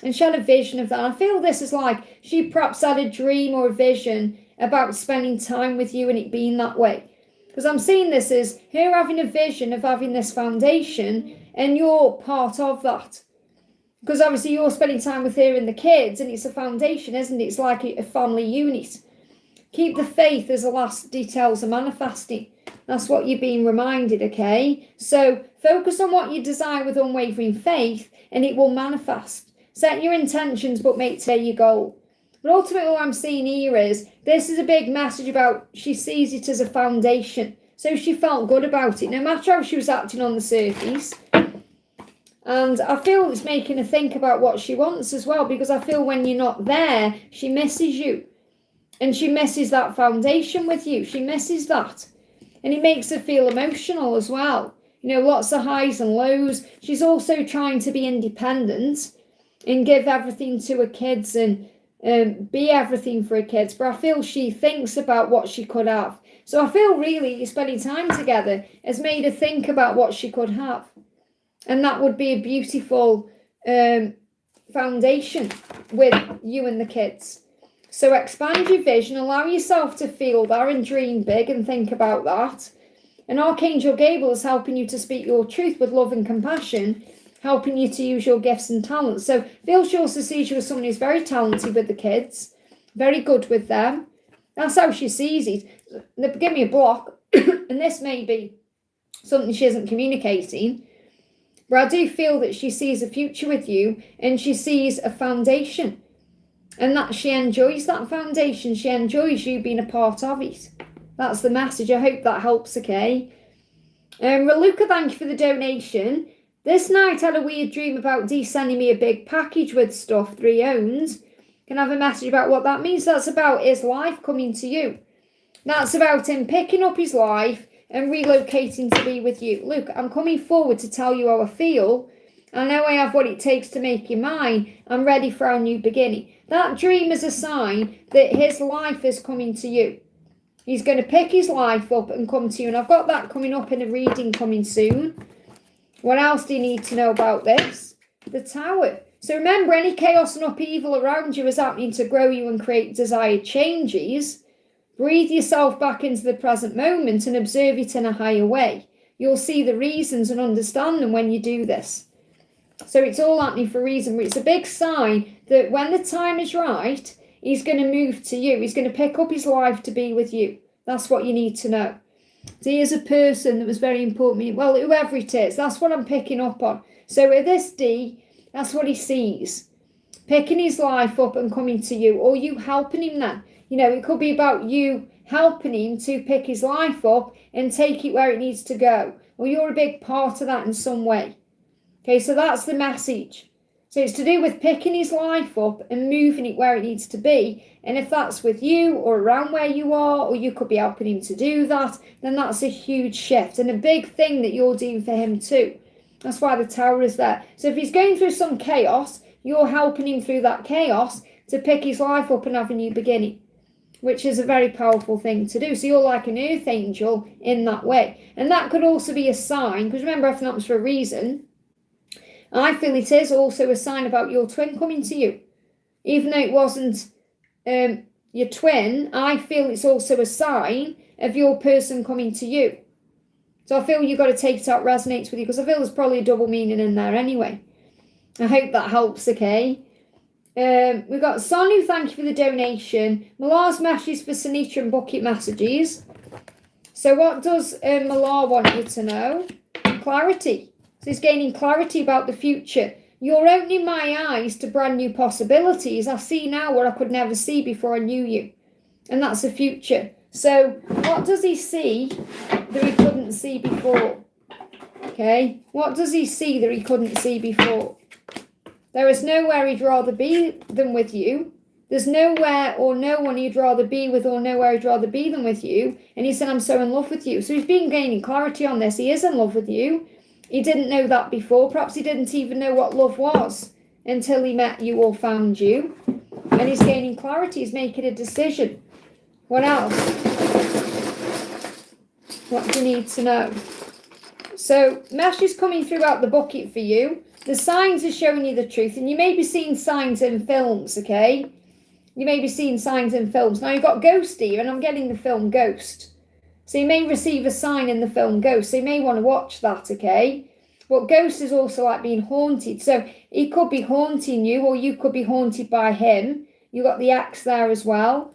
And she had a vision of that. I feel this is like she perhaps had a dream or a vision about spending time with you and it being that way. Because I'm seeing this as her having a vision of having this foundation and you're part of that. Because obviously you're spending time with her and the kids and it's a foundation, isn't it? It's like a family unit. Keep the faith as the last details are manifesting. That's what you're being reminded, okay? So focus on what you desire with unwavering faith and it will manifest. Set your intentions, but make today your goal. But ultimately what I'm seeing here is, this is a big message about she sees it as a foundation. So she felt good about it, no matter how she was acting on the surface. And I feel it's making her think about what she wants as well, because I feel when you're not there, she misses you. And she misses that foundation with you. She misses that. And it makes her feel emotional as well. You know, lots of highs and lows. She's also trying to be independent and give everything to her kids and be everything for her kids. But I feel she thinks about what she could have. So I feel really spending time together has made her think about what she could have. And that would be a beautiful foundation with you and the kids. So expand your vision, allow yourself to feel that and dream big and think about that. And Archangel Gabriel is helping you to speak your truth with love and compassion helping you to use your gifts and talents. So I feel she also sees you as someone who's very talented with the kids, very good with them. That's how she sees it. They give me a block, and this may be something she isn't communicating, but I do feel that she sees a future with you, and she sees a foundation, and that she enjoys that foundation. She enjoys you being a part of it. That's the message. I hope that helps, okay? Raluca, thank you for the donation. This night I had a weird dream about Dee sending me a big package with stuff 3 owns. Can I have a message about what that means? That's about his life coming to you. That's about him picking up his life and relocating to be with you. Look, I'm coming forward to tell you how I feel. I know I have what it takes to make you mine. I'm ready for our new beginning. That dream is a sign that his life is coming to you. He's going to pick his life up and come to you. And I've got that coming up in a reading coming soon. What else do you need to know about this? The Tower. So remember, any chaos and upheaval around you is happening to grow you and create desired changes. Breathe yourself back into the present moment and observe it in a higher way. You'll see the reasons and understand them when you do this. So it's all happening for a reason. But it's a big sign that when the time is right, he's going to move to you. He's going to pick up his life to be with you. That's what you need to know. So he is a person that was very important to me. Well, whoever it is, that's what I'm picking up on. So with this D, that's what he sees. Picking his life up and coming to you, or you helping him then. You know, it could be about you helping him to pick his life up and take it where it needs to go. Or you're a big part of that in some way. Okay, so that's the message. So it's to do with picking his life up and moving it where it needs to be. And if that's with you or around where you are, or you could be helping him to do that, then that's a huge shift and a big thing that you're doing for him too. That's why the Tower is there. So if he's going through some chaos, you're helping him through that chaos to pick his life up and have a new beginning, which is a very powerful thing to do. So you're like an earth angel in that way. And that could also be a sign, because remember, everything happens for a reason. I feel it is also a sign about your twin coming to you. Even though it wasn't your twin, I feel it's also a sign of your person coming to you. So I feel you've got to take it out, resonates with you, because I feel there's probably a double meaning in there anyway. I hope that helps, okay? We've got Sonu, thank you for the donation. Malar's message for Sunita and bucket messages. So what does Malar want you to know? Clarity. So he's gaining clarity about the future. You're opening my eyes to brand new possibilities. I see now what I could never see before I knew you. And that's the future. So what does he see that he couldn't see before? Okay. What does he see that he couldn't see before? There is nowhere he'd rather be than with you. There's nowhere or no one he'd rather be with, or nowhere he'd rather be than with you. And he said, I'm so in love with you. So he's been gaining clarity on this. He is in love with you. He didn't know that before. Perhaps he didn't even know what love was until he met you or found you. And he's gaining clarity. He's making a decision. What else? What do you need to know? So, mesh is coming throughout the bucket for you. The signs are showing you the truth. And you may be seeing signs in films, okay? You may be seeing signs in films. Now, you've got Ghost here, and I'm getting the film Ghost. So you may receive a sign in the film Ghost. So you may want to watch that, okay? But Ghost is also like being haunted. So he could be haunting you, or you could be haunted by him. You got the axe there as well.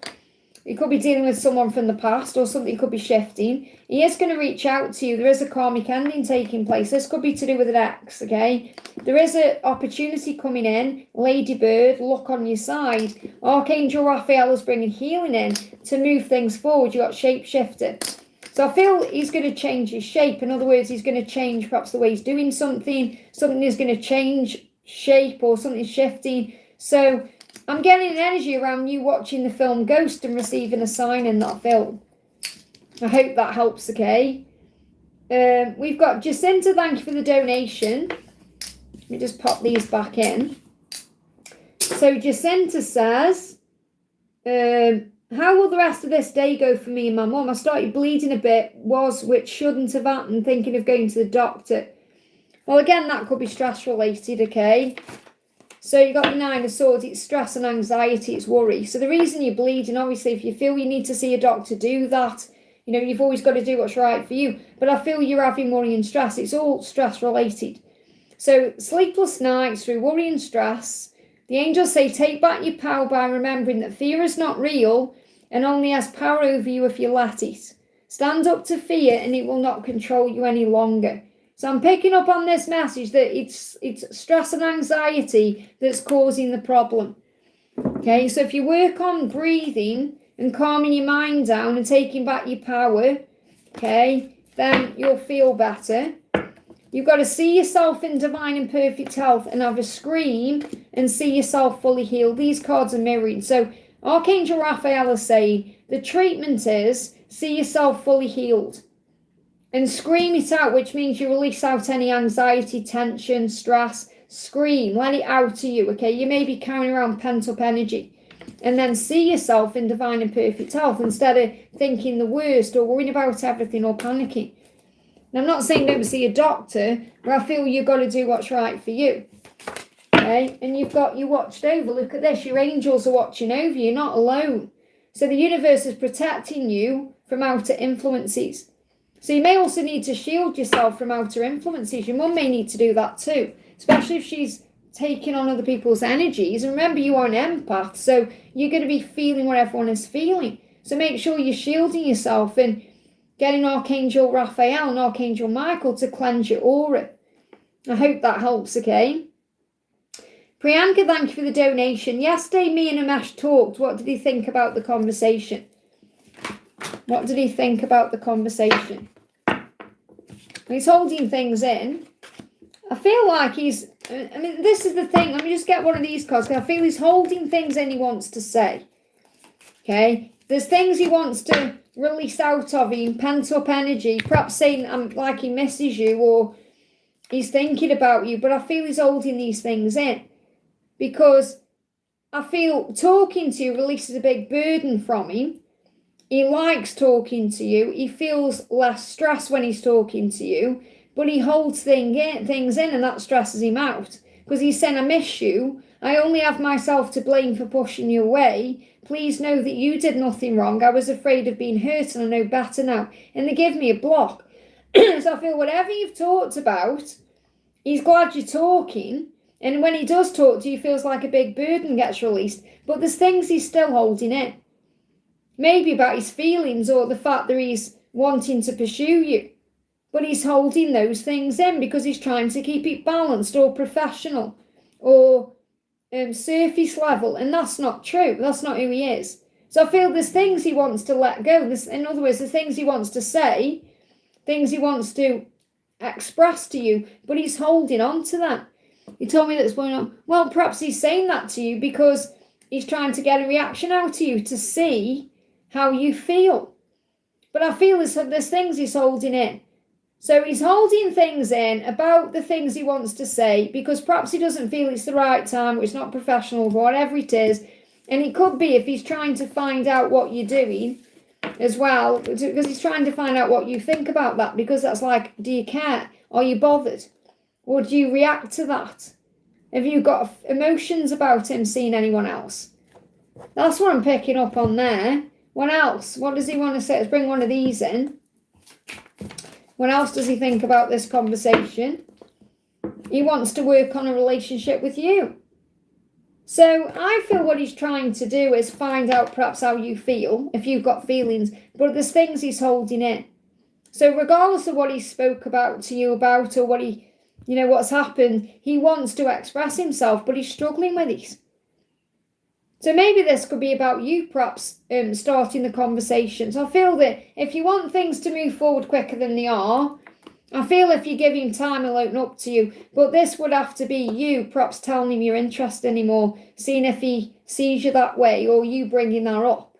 You could be dealing with someone from the past, or something could be shifting. He is going to reach out to you. There is a karmic ending taking place. This could be to do with an ex, okay? There is an opportunity coming in. Ladybird, luck on your side. Archangel Raphael is bringing healing in to move things forward. You got Shapeshifter. So I feel he's going to change his shape. In other words, he's going to change perhaps the way he's doing something. Something is going to change shape, or something shifting. So I'm getting an energy around you watching the film Ghost and receiving a sign in that film. I hope that helps, okay? We've got Jacinta, thank you for the donation. Let me just pop these back in. So Jacinta says, how will the rest of this day go for me and my mum? I started bleeding a bit, which shouldn't have happened, thinking of going to the doctor. Well, again, that could be stress related, okay? So you got the Nine of Swords, it's stress and anxiety, it's worry. So the reason you're bleeding, obviously, if you feel you need to see a doctor, do that. You know, you've always got to do what's right for you. But I feel you're having worry and stress. It's all stress related. So sleepless nights through worry and stress. The angels say take back your power by remembering that fear is not real and only has power over you if you let it. Stand up to fear and it will not control you any longer. So I'm picking up on this message that it's stress and anxiety that's causing the problem. Okay, so if you work on breathing and calming your mind down and taking back your power, okay, then you'll feel better. You've got to see yourself in divine and perfect health and have a scream and see yourself fully healed. These cards are mirroring. So Archangel Raphael is saying the treatment is see yourself fully healed and scream it out, which means you release out any anxiety, tension, stress. Scream, let it out to you, okay? You may be carrying around pent up energy. And then see yourself in divine and perfect health instead of thinking the worst or worrying about everything or panicking. Now, I'm not saying don't see a doctor, but I feel you've got to do what's right for you. Okay? And you've got you watched over. Look at this. Your angels are watching over you. You're not alone. So the universe is protecting you from outer influences. So you may also need to shield yourself from outer influences. Your mum may need to do that too, especially if she's taking on other people's energies. And remember, you are an empath, so you're going to be feeling what everyone is feeling. So make sure you're shielding yourself and getting Archangel Raphael and Archangel Michael to cleanse your aura. I hope that helps, okay? Priyanka, thank you for the donation. Yesterday, me and Amesh talked. What did he think about the conversation? What did he think about the conversation? He's holding things in. I feel like he's... I mean, this is the thing. Let me just get one of these cards. I feel he's holding things in he wants to say. Okay? There's things he wants to release out of him, pent up energy, perhaps saying like he misses you or he's thinking about you, but I feel he's holding these things in because I feel talking to you releases a big burden from him. He likes talking to you. He feels less stress when he's talking to you, but he holds things in and that stresses him out because he's saying, I miss you. I only have myself to blame for pushing you away. Please know that you did nothing wrong. I was afraid of being hurt and I know better now. And they give me a block. So I feel whatever you've talked about, he's glad you're talking. And when he does talk to you, he feels like a big burden gets released. But there's things he's still holding in. Maybe about his feelings or the fact that he's wanting to pursue you. But he's holding those things in because he's trying to keep it balanced or professional or surface level, and that's not true. That's not who he is. So I feel there's things he wants to let go. In other words, the things he wants to say, things he wants to express to you, but he's holding on to that. He told me that's going on. Well, perhaps he's saying that to you because he's trying to get a reaction out to you to see how you feel. But I feel there's things he's holding in. So he's holding things in about the things he wants to say because perhaps he doesn't feel it's the right time, or it's not professional, whatever it is. And it could be if he's trying to find out what you're doing as well, because he's trying to find out what you think about that, because that's like, do you care? Are you bothered? Or do you react to that? Have you got emotions about him seeing anyone else? That's what I'm picking up on there. What else? What does he want to say? Let's bring one of these in. What else does he think about this conversation? He wants to work on a relationship with you. So I feel what he's trying to do is find out perhaps how you feel, if you've got feelings, but there's things he's holding in. So regardless of what he spoke about to you about or what he, what's happened, he wants to express himself, but he's struggling with it. So maybe this could be about you perhaps starting the conversation. So I feel that if you want things to move forward quicker than they are, I feel if you give him time, he'll open up to you. But this would have to be you perhaps telling him you're interested anymore, seeing if he sees you that way or you bringing that up.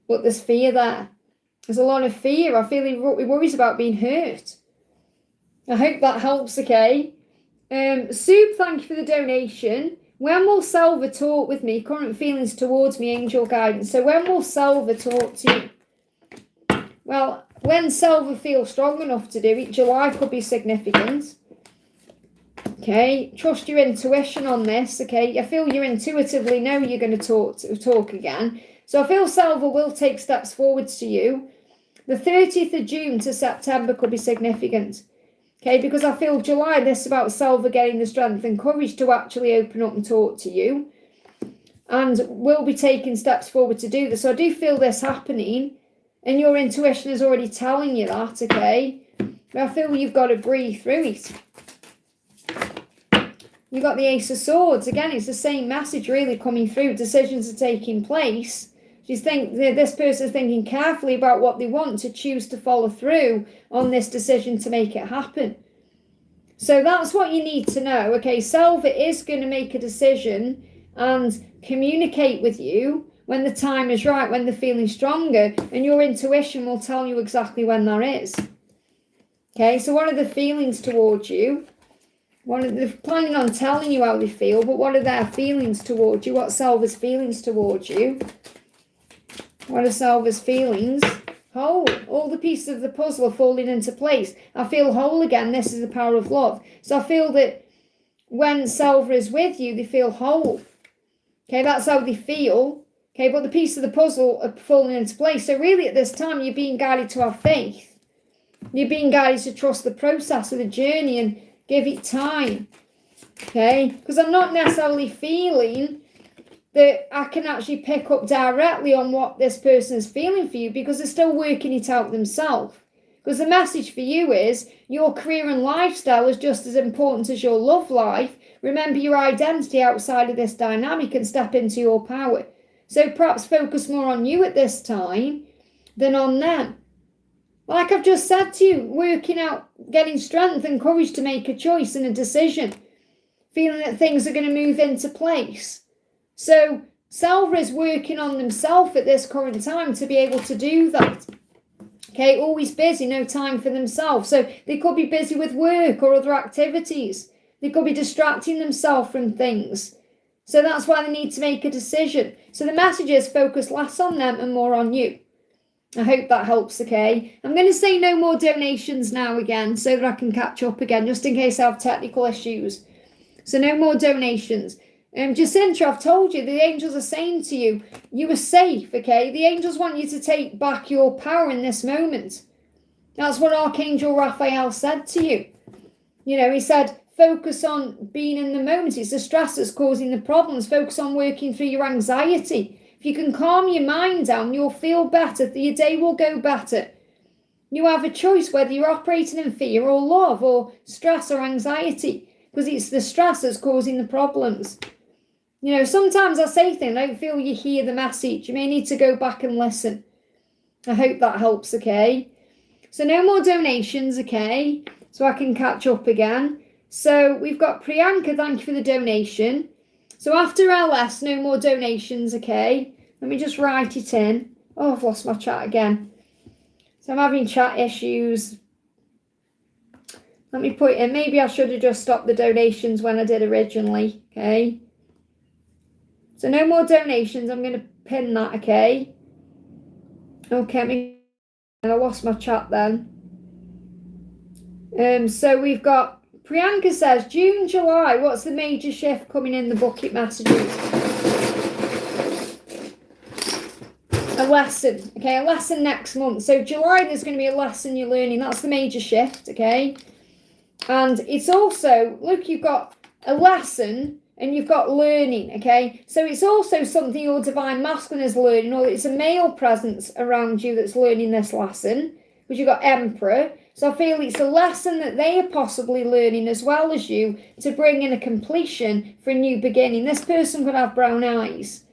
But there's fear there. There's a lot of fear. I feel he worries about being hurt. I hope that helps, okay? Soup, thank you for the donation. When will Selva talk with me? Current feelings towards me, angel guidance. So when will Selva talk to you? Well, when Selva feels strong enough to do it, July could be significant. Okay, trust your intuition on this. Okay, I feel you intuitively know you're going to talk again. So I feel Selva will take steps forwards to you. The 30th of June to September could be significant. Okay, because I feel July, this is about Selva getting the strength and courage to actually open up and talk to you. And we'll be taking steps forward to do this. So I do feel this happening. And your intuition is already telling you that, okay? But I feel you've got to breathe through it. You've got the Ace of Swords. Again, it's the same message really coming through. Decisions are taking place. This person's thinking carefully about what they want to choose to follow through on this decision to make it happen. So that's what you need to know. Okay, Selva is going to make a decision and communicate with you when the time is right, when they're feeling stronger, and your intuition will tell you exactly when that is. Okay, so what are the feelings towards you? They're planning on telling you how they feel, but what are their feelings towards you? What's Selva's feelings towards you? What are Selva's feelings? Whole. All the pieces of the puzzle are falling into place. I feel whole again. This is the power of love. So I feel that when Selva is with you, they feel whole. Okay, that's how they feel. Okay, but the pieces of the puzzle are falling into place. So really at this time, you're being guided to have faith. You're being guided to trust the process of the journey and give it time. Okay, because I'm not necessarily feeling that I can actually pick up directly on what this person is feeling for you, because they're still working it out themselves. Because the message for you is your career and lifestyle is just as important as your love life. Remember your identity outside of this dynamic and step into your power. So perhaps focus more on you at this time than on them. Like I've just said to you, working out, getting strength and courage to make a choice and a decision. Feeling that things are going to move into place. So Selva is working on themselves at this current time to be able to do that. Okay, always busy, no time for themselves. So they could be busy with work or other activities. They could be distracting themselves from things. So that's why they need to make a decision. So the message is focus less on them and more on you. I hope that helps, okay? I'm going to say no more donations now again so that I can catch up again, just in case I have technical issues. So no more donations. Jacinta, I've told you, the angels are saying to you, you are safe, okay? The angels want you to take back your power in this moment. That's what Archangel Raphael said to you. You know, he said, focus on being in the moment. It's the stress that's causing the problems. Focus on working through your anxiety. If you can calm your mind down, you'll feel better. Your day will go better. You have a choice whether you're operating in fear or love or stress or anxiety, because it's the stress that's causing the problems. You know, sometimes I say things, I don't feel you hear the message. You may need to go back and listen. I hope that helps, okay? So no more donations, okay? So I can catch up again. So we've got Priyanka, thank you for the donation. So after LS, no more donations, okay? Let me just write it in. Oh, I've lost my chat again. So I'm having chat issues. Let me put it in. Maybe I should have just stopped the donations when I did originally, okay? So no more donations. I'm going to pin that, okay? Okay, I lost my chat then. So we've got, Priyanka says, June, July, what's the major shift coming in the bucket messages? A lesson, okay? A lesson next month. So July, there's going to be a lesson you're learning. That's the major shift, okay? And it's also, look, you've got a lesson and you've got learning, okay? So it's also something your divine masculine is learning, or it's a male presence around you that's learning this lesson, because you've got Emperor. So I feel it's a lesson that they are possibly learning as well as you to bring in a completion for a new beginning. This person could have brown eyes.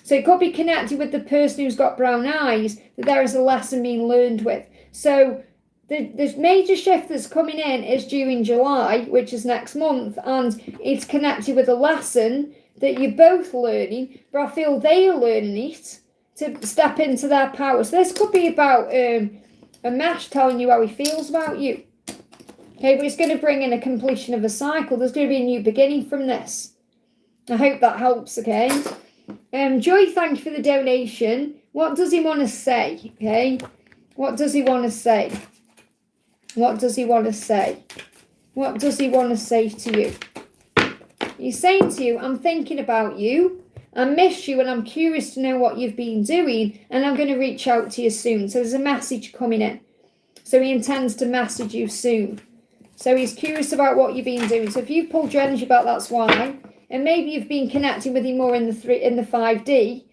So it could be connected with the person who's got brown eyes, that there is a lesson being learned with. So the major shift that's coming in is due in July, which is next month, and it's connected with a lesson that you're both learning, but I feel they are learning it to step into their power. So this could be about a mesh telling you how he feels about you. Okay, but it's going to bring in a completion of a cycle. There's going to be a new beginning from this. I hope that helps, okay? Joy, thank you for the donation. What does he want to say, okay? What does he want to say? What does he want to say? What does he want to say to you? He's saying to you, I'm thinking about you. I miss you and I'm curious to know what you've been doing, and I'm going to reach out to you soon. So there's a message coming in. So he intends to message you soon. So he's curious about what you've been doing. So if you've pulled your energy back, that's why. And maybe you've been connecting with him more in the 5D,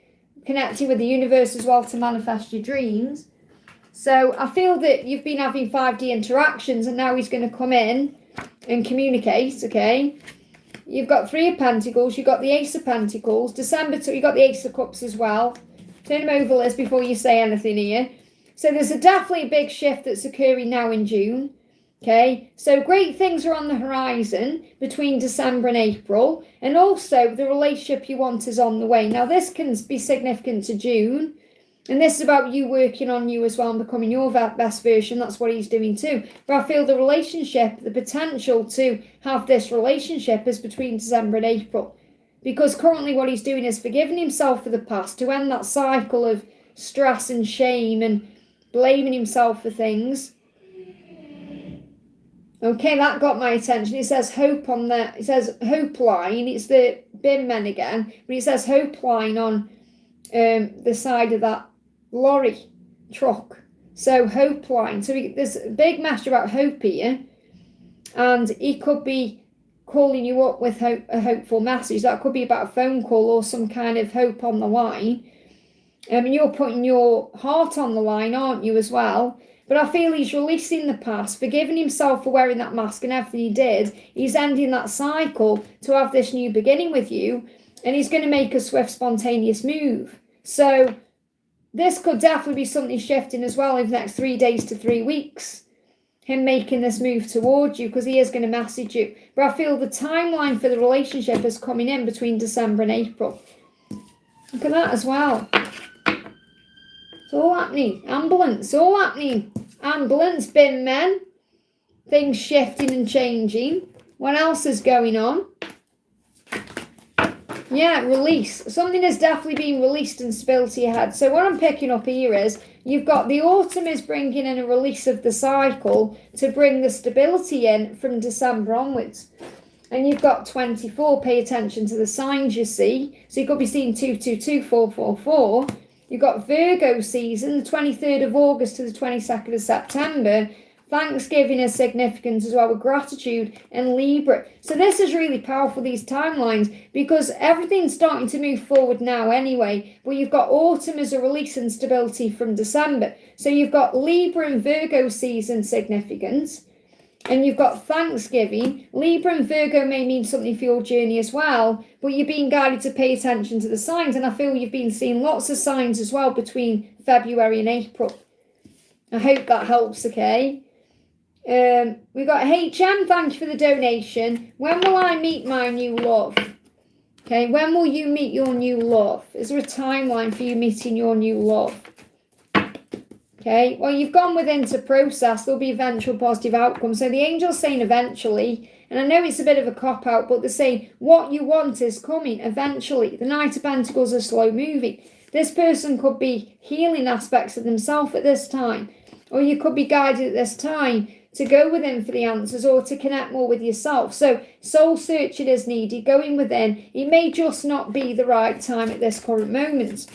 connecting with the universe as well to manifest your dreams. So I feel that you've been having 5D interactions, and now he's going to come in and communicate, okay? You've got 3 of Pentacles, you've got the Ace of Pentacles, December 2, you've got the Ace of Cups as well. Turn them over, Liz, before you say anything here. So there's definitely a big shift that's occurring now in June, okay? So great things are on the horizon between December and April, and also the relationship you want is on the way. Now this can be significant to June, and this is about you working on you as well and becoming your best version. That's what he's doing too. But I feel the relationship, the potential to have this relationship is between December and April. Because currently what he's doing is forgiving himself for the past to end that cycle of stress and shame and blaming himself for things. Okay, that got my attention. It says hope on there. It says hope line. It's the bin men again. But it says hope line on the side of that lorry truck. So hope line. So there's a big message about hope here, and he could be calling you up with a hopeful message. That could be about a phone call or some kind of hope on the line. And you're putting your heart on the line, aren't you, as well? But I feel he's releasing the past, forgiving himself for wearing that mask and everything he did. He's ending that cycle to have this new beginning with you, and he's going to make a swift, spontaneous move. So this could definitely be something shifting as well in the next 3 days to 3 weeks. Him making this move towards you, because he is going to message you. But I feel the timeline for the relationship is coming in between December and April. Look at that as well. It's all happening. Ambulance, all happening. Ambulance, bin men. Things shifting and changing. What else is going on? Yeah, release. Something has definitely been released and spilled to your head. So what I'm picking up here is you've got the autumn is bringing in a release of the cycle to bring the stability in from December onwards. And you've got 24. Pay attention to the signs you see. So you could be seeing 222, 444. You've got Virgo season, the 23rd of August to the 22nd of September. Thanksgiving is significant as well with gratitude and Libra. So this is really powerful, these timelines, because everything's starting to move forward now anyway. But you've got autumn as a release and stability from December. So you've got Libra and Virgo season significance. And you've got Thanksgiving. Libra and Virgo may mean something for your journey as well, but you're being guided to pay attention to the signs. And I feel you've been seeing lots of signs as well between February and April. I hope that helps, okay? We've got HM, thank you for the donation. When will I meet my new love? Okay, when will you meet your new love? Is there a timeline for you meeting your new love? Okay, well, you've gone within to process. There'll be eventual positive outcome. So the angel's saying eventually, and I know it's a bit of a cop-out, but they're saying what you want is coming eventually. The Knight of Pentacles are slow moving. This person could be healing aspects of themselves at this time, or you could be guided at this time to go within for the answers or to connect more with yourself. So soul searching is needed, going within. It may just not be the right time at this current moment.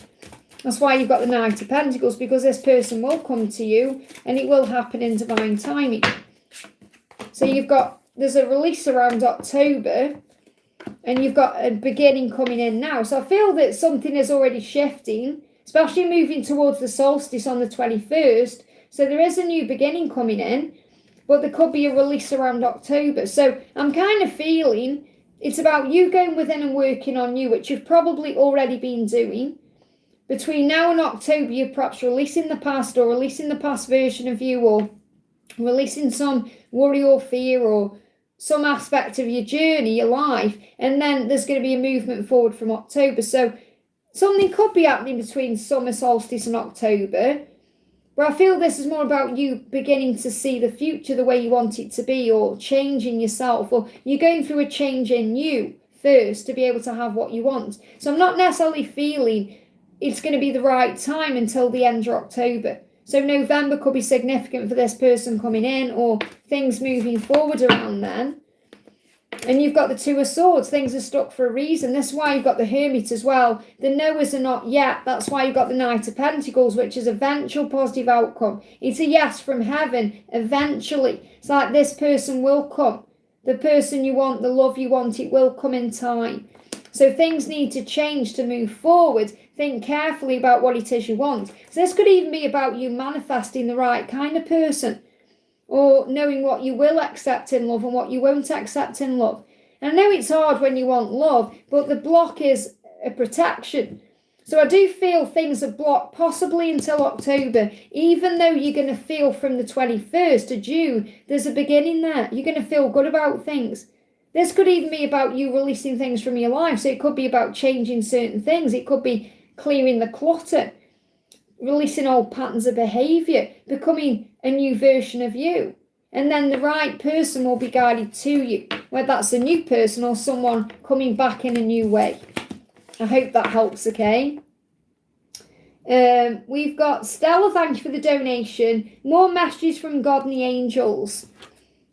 That's why you've got the Knight of Pentacles, because this person will come to you and it will happen in divine timing. So there's a release around October and you've got a beginning coming in now. So I feel that something is already shifting, especially moving towards the solstice on the 21st. So there is a new beginning coming in, but there could be a release around October. So I'm kind of feeling it's about you going within and working on you, which you've probably already been doing. Between now and October, you're perhaps releasing the past or releasing the past version of you, or releasing some worry or fear or some aspect of your journey, your life. And then there's going to be a movement forward from October. So something could be happening between summer solstice and October. But I feel this is more about you beginning to see the future the way you want it to be, or changing yourself, or you're going through a change in you first to be able to have what you want. So I'm not necessarily feeling it's going to be the right time until the end of October. So November could be significant for this person coming in, or things moving forward around then. And you've got the Two of Swords. Things are stuck for a reason. That's why you've got the Hermit as well. The no's are not yet. That's why you've got the Knight of Pentacles, which is eventual positive outcome. It's a yes from heaven, eventually. It's like this person will come. The person you want, the love you want, it will come in time. So things need to change to move forward. Think carefully about what it is you want. So this could even be about you manifesting the right kind of person, or knowing what you will accept in love and what you won't accept in love. And I know it's hard when you want love, but the block is a protection. So I do feel things are blocked possibly until October, even though you're going to feel from the 21st of June, there's a beginning there. You're going to feel good about things. This could even be about you releasing things from your life. So it could be about changing certain things. It could be clearing the clutter, releasing old patterns of behaviour, becoming a new version of you. And then the right person will be guided to you, whether that's a new person or someone coming back in a new way. I hope that helps, okay? We've got Stella, thank you for the donation. More messages from God and the angels.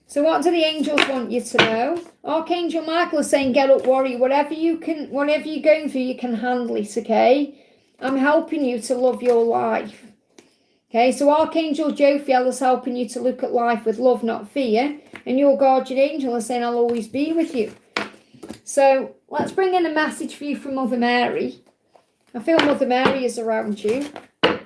So what do the angels want you to know? Archangel Michael is saying, get up, warrior. Whatever you're going through, you can handle it, okay? I'm helping you to love your life. Okay, so Archangel Jophiel is helping you to look at life with love, not fear. And your guardian angel is saying, I'll always be with you. So let's bring in a message for you from Mother Mary. I feel Mother Mary is around you.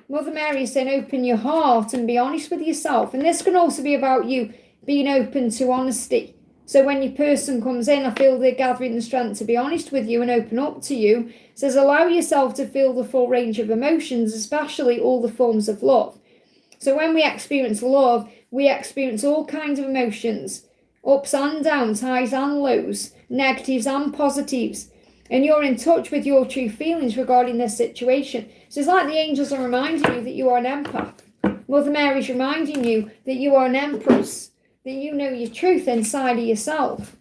Mother Mary is saying, open your heart and be honest with yourself. And this can also be about you being open to honesty. So when your person comes in, I feel they're gathering the strength to be honest with you and open up to you. It says, allow yourself to feel the full range of emotions, especially all the forms of love. So when we experience love, we experience all kinds of emotions, ups and downs, highs and lows, negatives and positives. And you're in touch with your true feelings regarding this situation. So it's like the angels are reminding you that you are an empath. Mother Mary's reminding you that you are an empress, that you know your truth inside of yourself.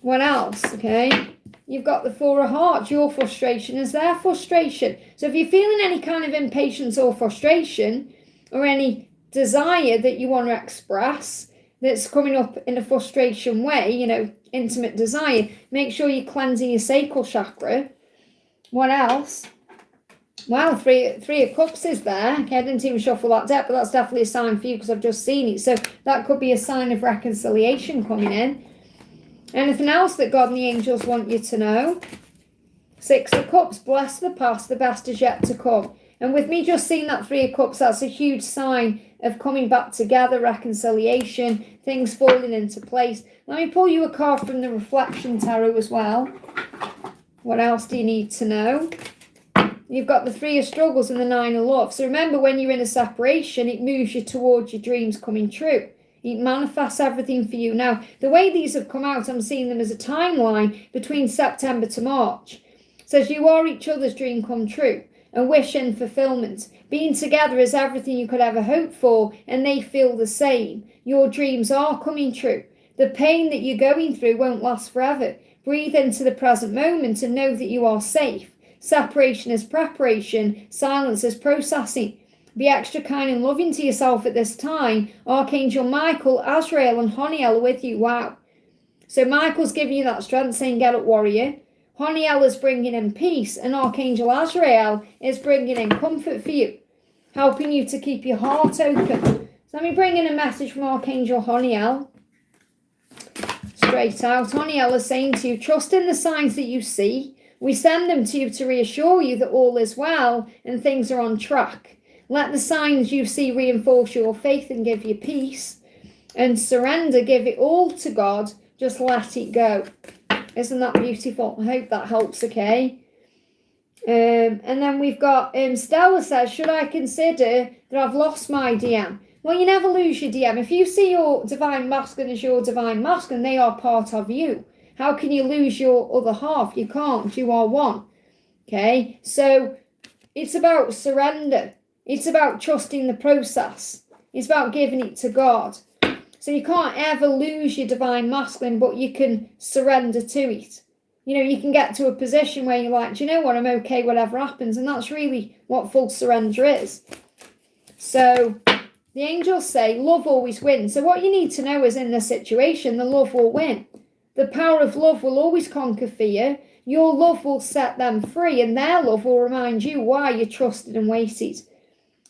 What else? Okay. You've got the Four of Hearts. Your frustration is their frustration. So if you're feeling any kind of impatience or frustration, or any desire that you want to express that's coming up in a frustration way, intimate desire, make sure you're cleansing your sacral chakra. What else? Wow, three of Cups is there. Okay, I didn't even shuffle that deck, but that's definitely a sign for you because I've just seen it. So that could be a sign of reconciliation coming in. Anything else that God and the angels want you to know? Six of Cups, bless the past, the best is yet to come. And with me just seeing that Three of Cups, that's a huge sign of coming back together, reconciliation, things falling into place. Let me pull you a card from the Reflection Tarot as well. What else do you need to know? You've got the Three of Struggles and the Nine of Love. So remember, when you're in a separation, it moves you towards your dreams coming true. It manifests everything for you. Now, the way these have come out, I'm seeing them as a timeline between September to March. It says you are each other's dream come true. And wish and fulfillment. Being together is everything you could ever hope for, and they feel the same. Your dreams are coming true. The pain that you're going through won't last forever. Breathe into the present moment and know that you are safe. Separation is preparation. Silence is processing. Be extra kind and loving to yourself at this time. Archangel Michael, Azrael, and Honiel are with you. Wow. So Michael's giving you that strength, saying, get up, warrior. Honiel is bringing in peace, and Archangel Azrael is bringing in comfort for you, helping you to keep your heart open. So let me bring in a message from Archangel Honiel. Straight out, Honiel is saying to you, trust in the signs that you see. We send them to you to reassure you that all is well and things are on track. Let the signs you see reinforce your faith and give you peace. And surrender, give it all to God, just let it go. Isn't that beautiful? I hope that helps, okay? And then we've got Stella says, should I consider that I've lost my DM? Well, you never lose your DM. If you see your divine masculine as your divine masculine, they are part of you. How can you lose your other half? You can't. You are one. Okay? So it's about surrender. It's about trusting the process. It's about giving it to God. So you can't ever lose your divine masculine, but you can surrender to it. You can get to a position where you're like, do you know what? I'm okay, whatever happens. And that's really what full surrender is. So the angels say love always wins. So what you need to know is in this situation, the love will win. the power of love will always conquer fear. Your love will set them free, and their love will remind you why you're trusted and waited.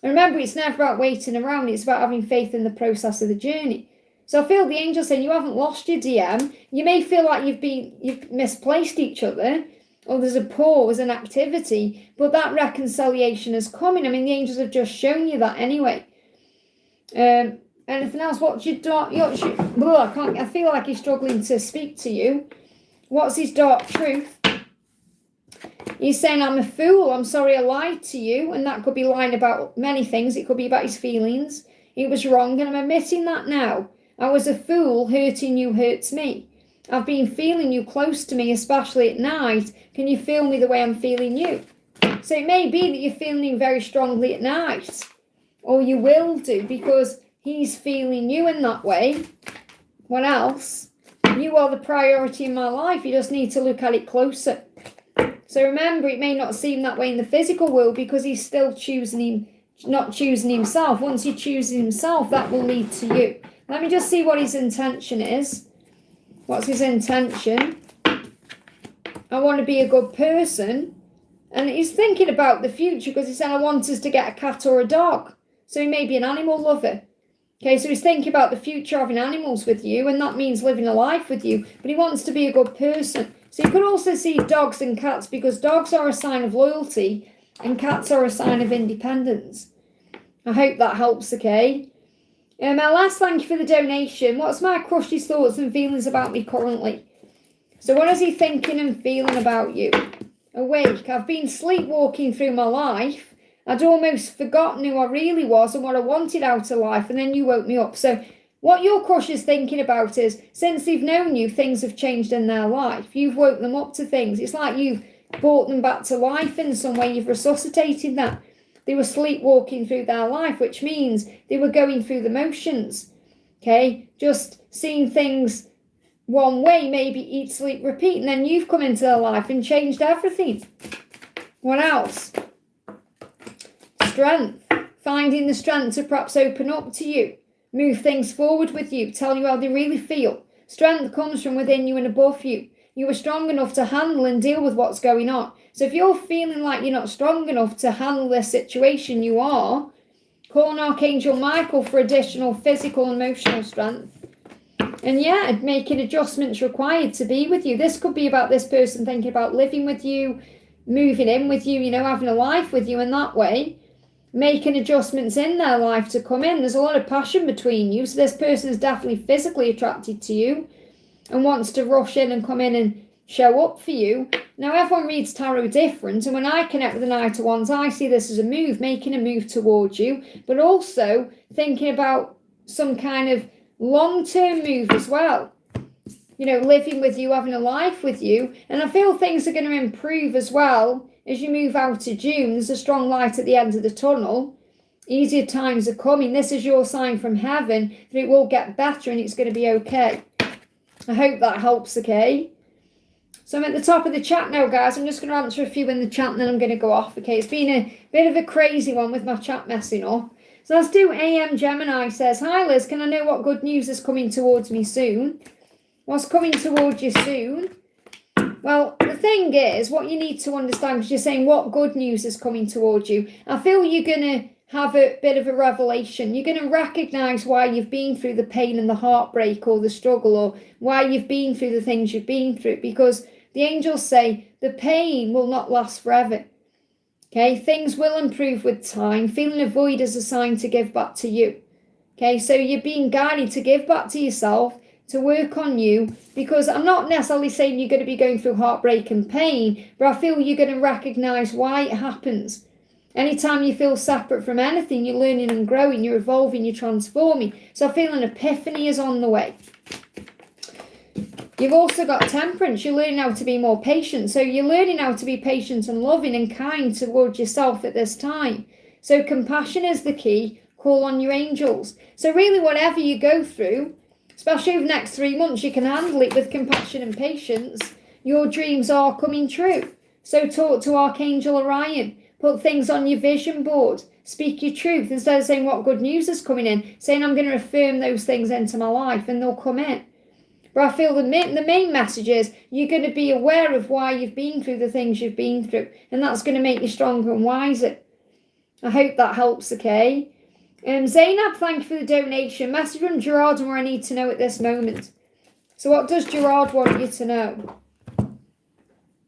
And remember, it's never about waiting around, it's about having faith in the process of the journey. So I feel the angel saying you haven't lost your DM. You may feel like you've misplaced each other, or there's a pause, an activity, but that reconciliation is coming. I mean, the angels have just shown you that anyway. Anything else? What's your dark? I feel like he's struggling to speak to you. What's his dark truth? He's saying, I'm a fool. I'm sorry I lied to you. And that could be lying about many things. It could be about his feelings. It was wrong, and I'm admitting that now. I was a fool. Hurting you hurts me. I've been feeling you close to me, especially at night. Can you feel me the way I'm feeling you? So it may be that you're feeling very strongly at night, or you will do, because he's feeling you in that way. What else? You are the priority in my life. You just need to look at it closer. So remember, it may not seem that way in the physical world because he's still not choosing himself. Once he chooses himself, that will lead to you. Let me just see what his intention is. What's his intention? I want to be a good person. And he's thinking about the future because he said, I want us to get a cat or a dog. So he may be an animal lover. Okay, so he's thinking about the future having animals with you, and that means living a life with you. But he wants to be a good person. So you could also see dogs and cats, because dogs are a sign of loyalty and cats are a sign of independence. I hope that helps, okay? My last thank you for the donation. What's my crush's thoughts and feelings about me currently? So what is he thinking and feeling about you? Awake. I've been sleepwalking through my life. I'd almost forgotten who I really was and what I wanted out of life, and then you woke me up. So what your crush is thinking about is, since they've known you, things have changed in their life. You've woke them up to things. It's like you've brought them back to life in some way. You've resuscitated that. They were sleepwalking through their life, which means they were going through the motions. Okay? Just seeing things one way, maybe eat, sleep, repeat, and then you've come into their life and changed everything. What else? Strength. Finding the strength to perhaps open up to you, move things forward with you, tell you how they really feel. Strength comes from within you and above you. You are strong enough to handle and deal with what's going on. So if you're feeling like you're not strong enough to handle this situation, you are. Call on Archangel Michael for additional physical and emotional strength. And yeah, making adjustments required to be with you. This could be about this person thinking about living with you, moving in with you, having a life with you in that way. Making adjustments in their life to come in. There's a lot of passion between you. So this person is definitely physically attracted to you and wants to rush in and come in and show up for you. Now, everyone reads tarot different. And when I connect with the Knight of Wands, I see this as a move, making a move towards you, but also thinking about some kind of long-term move as well. Living with you, having a life with you. And I feel things are going to improve as well. As you move out to June, there's a strong light at the end of the tunnel. Easier times are coming. This is your sign from heaven that it will get better and it's going to be okay. I hope that helps, okay? So I'm at the top of the chat now, guys. I'm just going to answer a few in the chat and then I'm going to go off, okay? It's been a bit of a crazy one with my chat messing up. So let's do AM Gemini says, hi Liz, can I know what good news is coming towards me soon? What's coming towards you soon? Well, the thing is, what you need to understand, because you're saying what good news is coming towards you, I feel you're going to have a bit of a revelation. You're going to recognise why you've been through the pain and the heartbreak or the struggle, or why you've been through the things you've been through, because the angels say the pain will not last forever. Okay, things will improve with time. Feeling a void is a sign to give back to you. Okay, so you're being guided to give back to yourself, to work on you, because I'm not necessarily saying you're going to be going through heartbreak and pain, but I feel you're going to recognise why it happens. Anytime you feel separate from anything, you're learning and growing, you're evolving, you're transforming. So I feel an epiphany is on the way. You've also got temperance. You're learning how to be more patient. So you're learning how to be patient and loving and kind towards yourself at this time. So compassion is the key. Call on your angels. So really, whatever you go through, especially over the next 3 months, you can handle it with compassion and patience. Your dreams are coming true. So talk to Archangel Orion. Put things on your vision board. Speak your truth. Instead of saying what good news is coming in, saying I'm going to affirm those things into my life and they'll come in. But I feel the main message is you're going to be aware of why you've been through the things you've been through, and that's going to make you stronger and wiser. I hope that helps, okay? Zainab, thank you for the donation. Message from Gerard and what I need to know at this moment. So what does Gerard want you to know?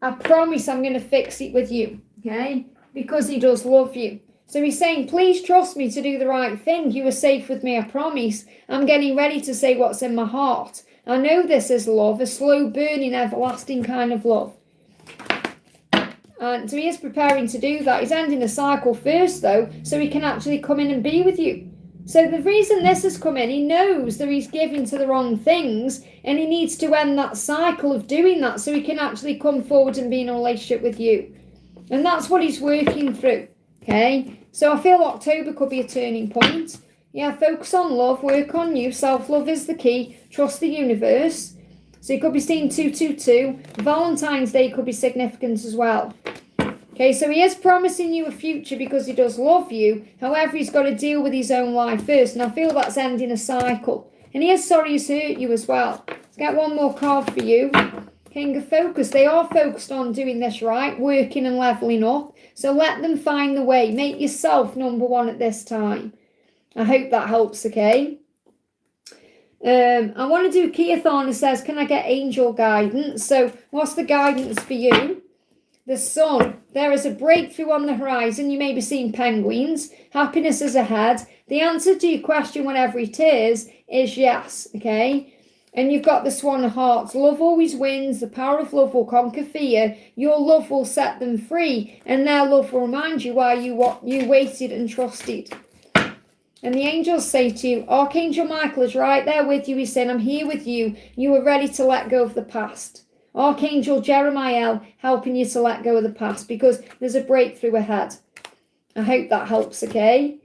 I promise I'm going to fix it with you, okay? Because he does love you. So he's saying, please trust me to do the right thing. You are safe with me, I promise. I'm getting ready to say what's in my heart. I know this is love, a slow burning, everlasting kind of love. And so he is preparing to do that. He's ending the cycle first, though, so he can actually come in and be with you. So the reason this has come in, he knows that he's giving to the wrong things, and he needs to end that cycle of doing that so he can actually come forward and be in a relationship with you. And that's what he's working through, okay? So I feel October could be a turning point. Yeah, focus on love, work on you. Self-love is the key. Trust the universe. So you could be seeing 222. Valentine's Day could be significant as well. Okay, so he is promising you a future because he does love you. However, he's got to deal with his own life first. And I feel that's ending a cycle. And he is sorry he's hurt you as well. Let's get one more card for you. King of Focus. They are focused on doing this right, working and leveling up. So let them find the way. Make yourself number one at this time. I hope that helps, okay? I want to do Keathon. It says, can I get angel guidance? So what's the guidance for you? The sun. There is a breakthrough on the horizon. You may be seeing penguins. Happiness is ahead. The answer to your question, whatever it is yes, okay? And you've got the Swan of Hearts. Love always wins. The power of love will conquer fear. Your love will set them free. And their love will remind you why you waited and trusted. And the angels say to you, Archangel Michael is right there with you. He's saying, I'm here with you. You are ready to let go of the past. Archangel Jeremiah helping you to let go of the past because there's a breakthrough ahead. I hope that helps, okay?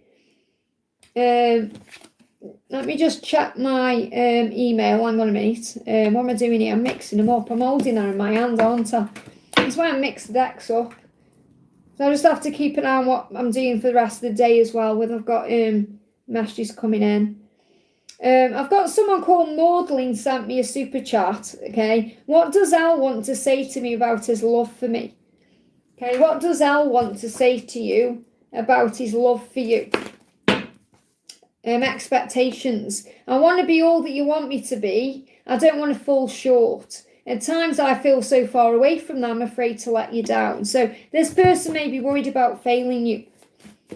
Let me just check my email. Hang on a minute. What am I doing here? I'm mixing them up. I'm holding them in my hand, aren't I? That's why I mix the decks up. So I just have to keep an eye on what I'm doing for the rest of the day as well. I've got messages coming in. I've got someone called Maudlin sent me a super chat. Okay, what does Al want to say to me about his love for me? Okay, what does Al want to say to you about his love for you? Expectations. I want to be all that you want me to be. I don't want to fall short. At times I feel so far away from them, I'm afraid to let you down. So this person may be worried about failing you.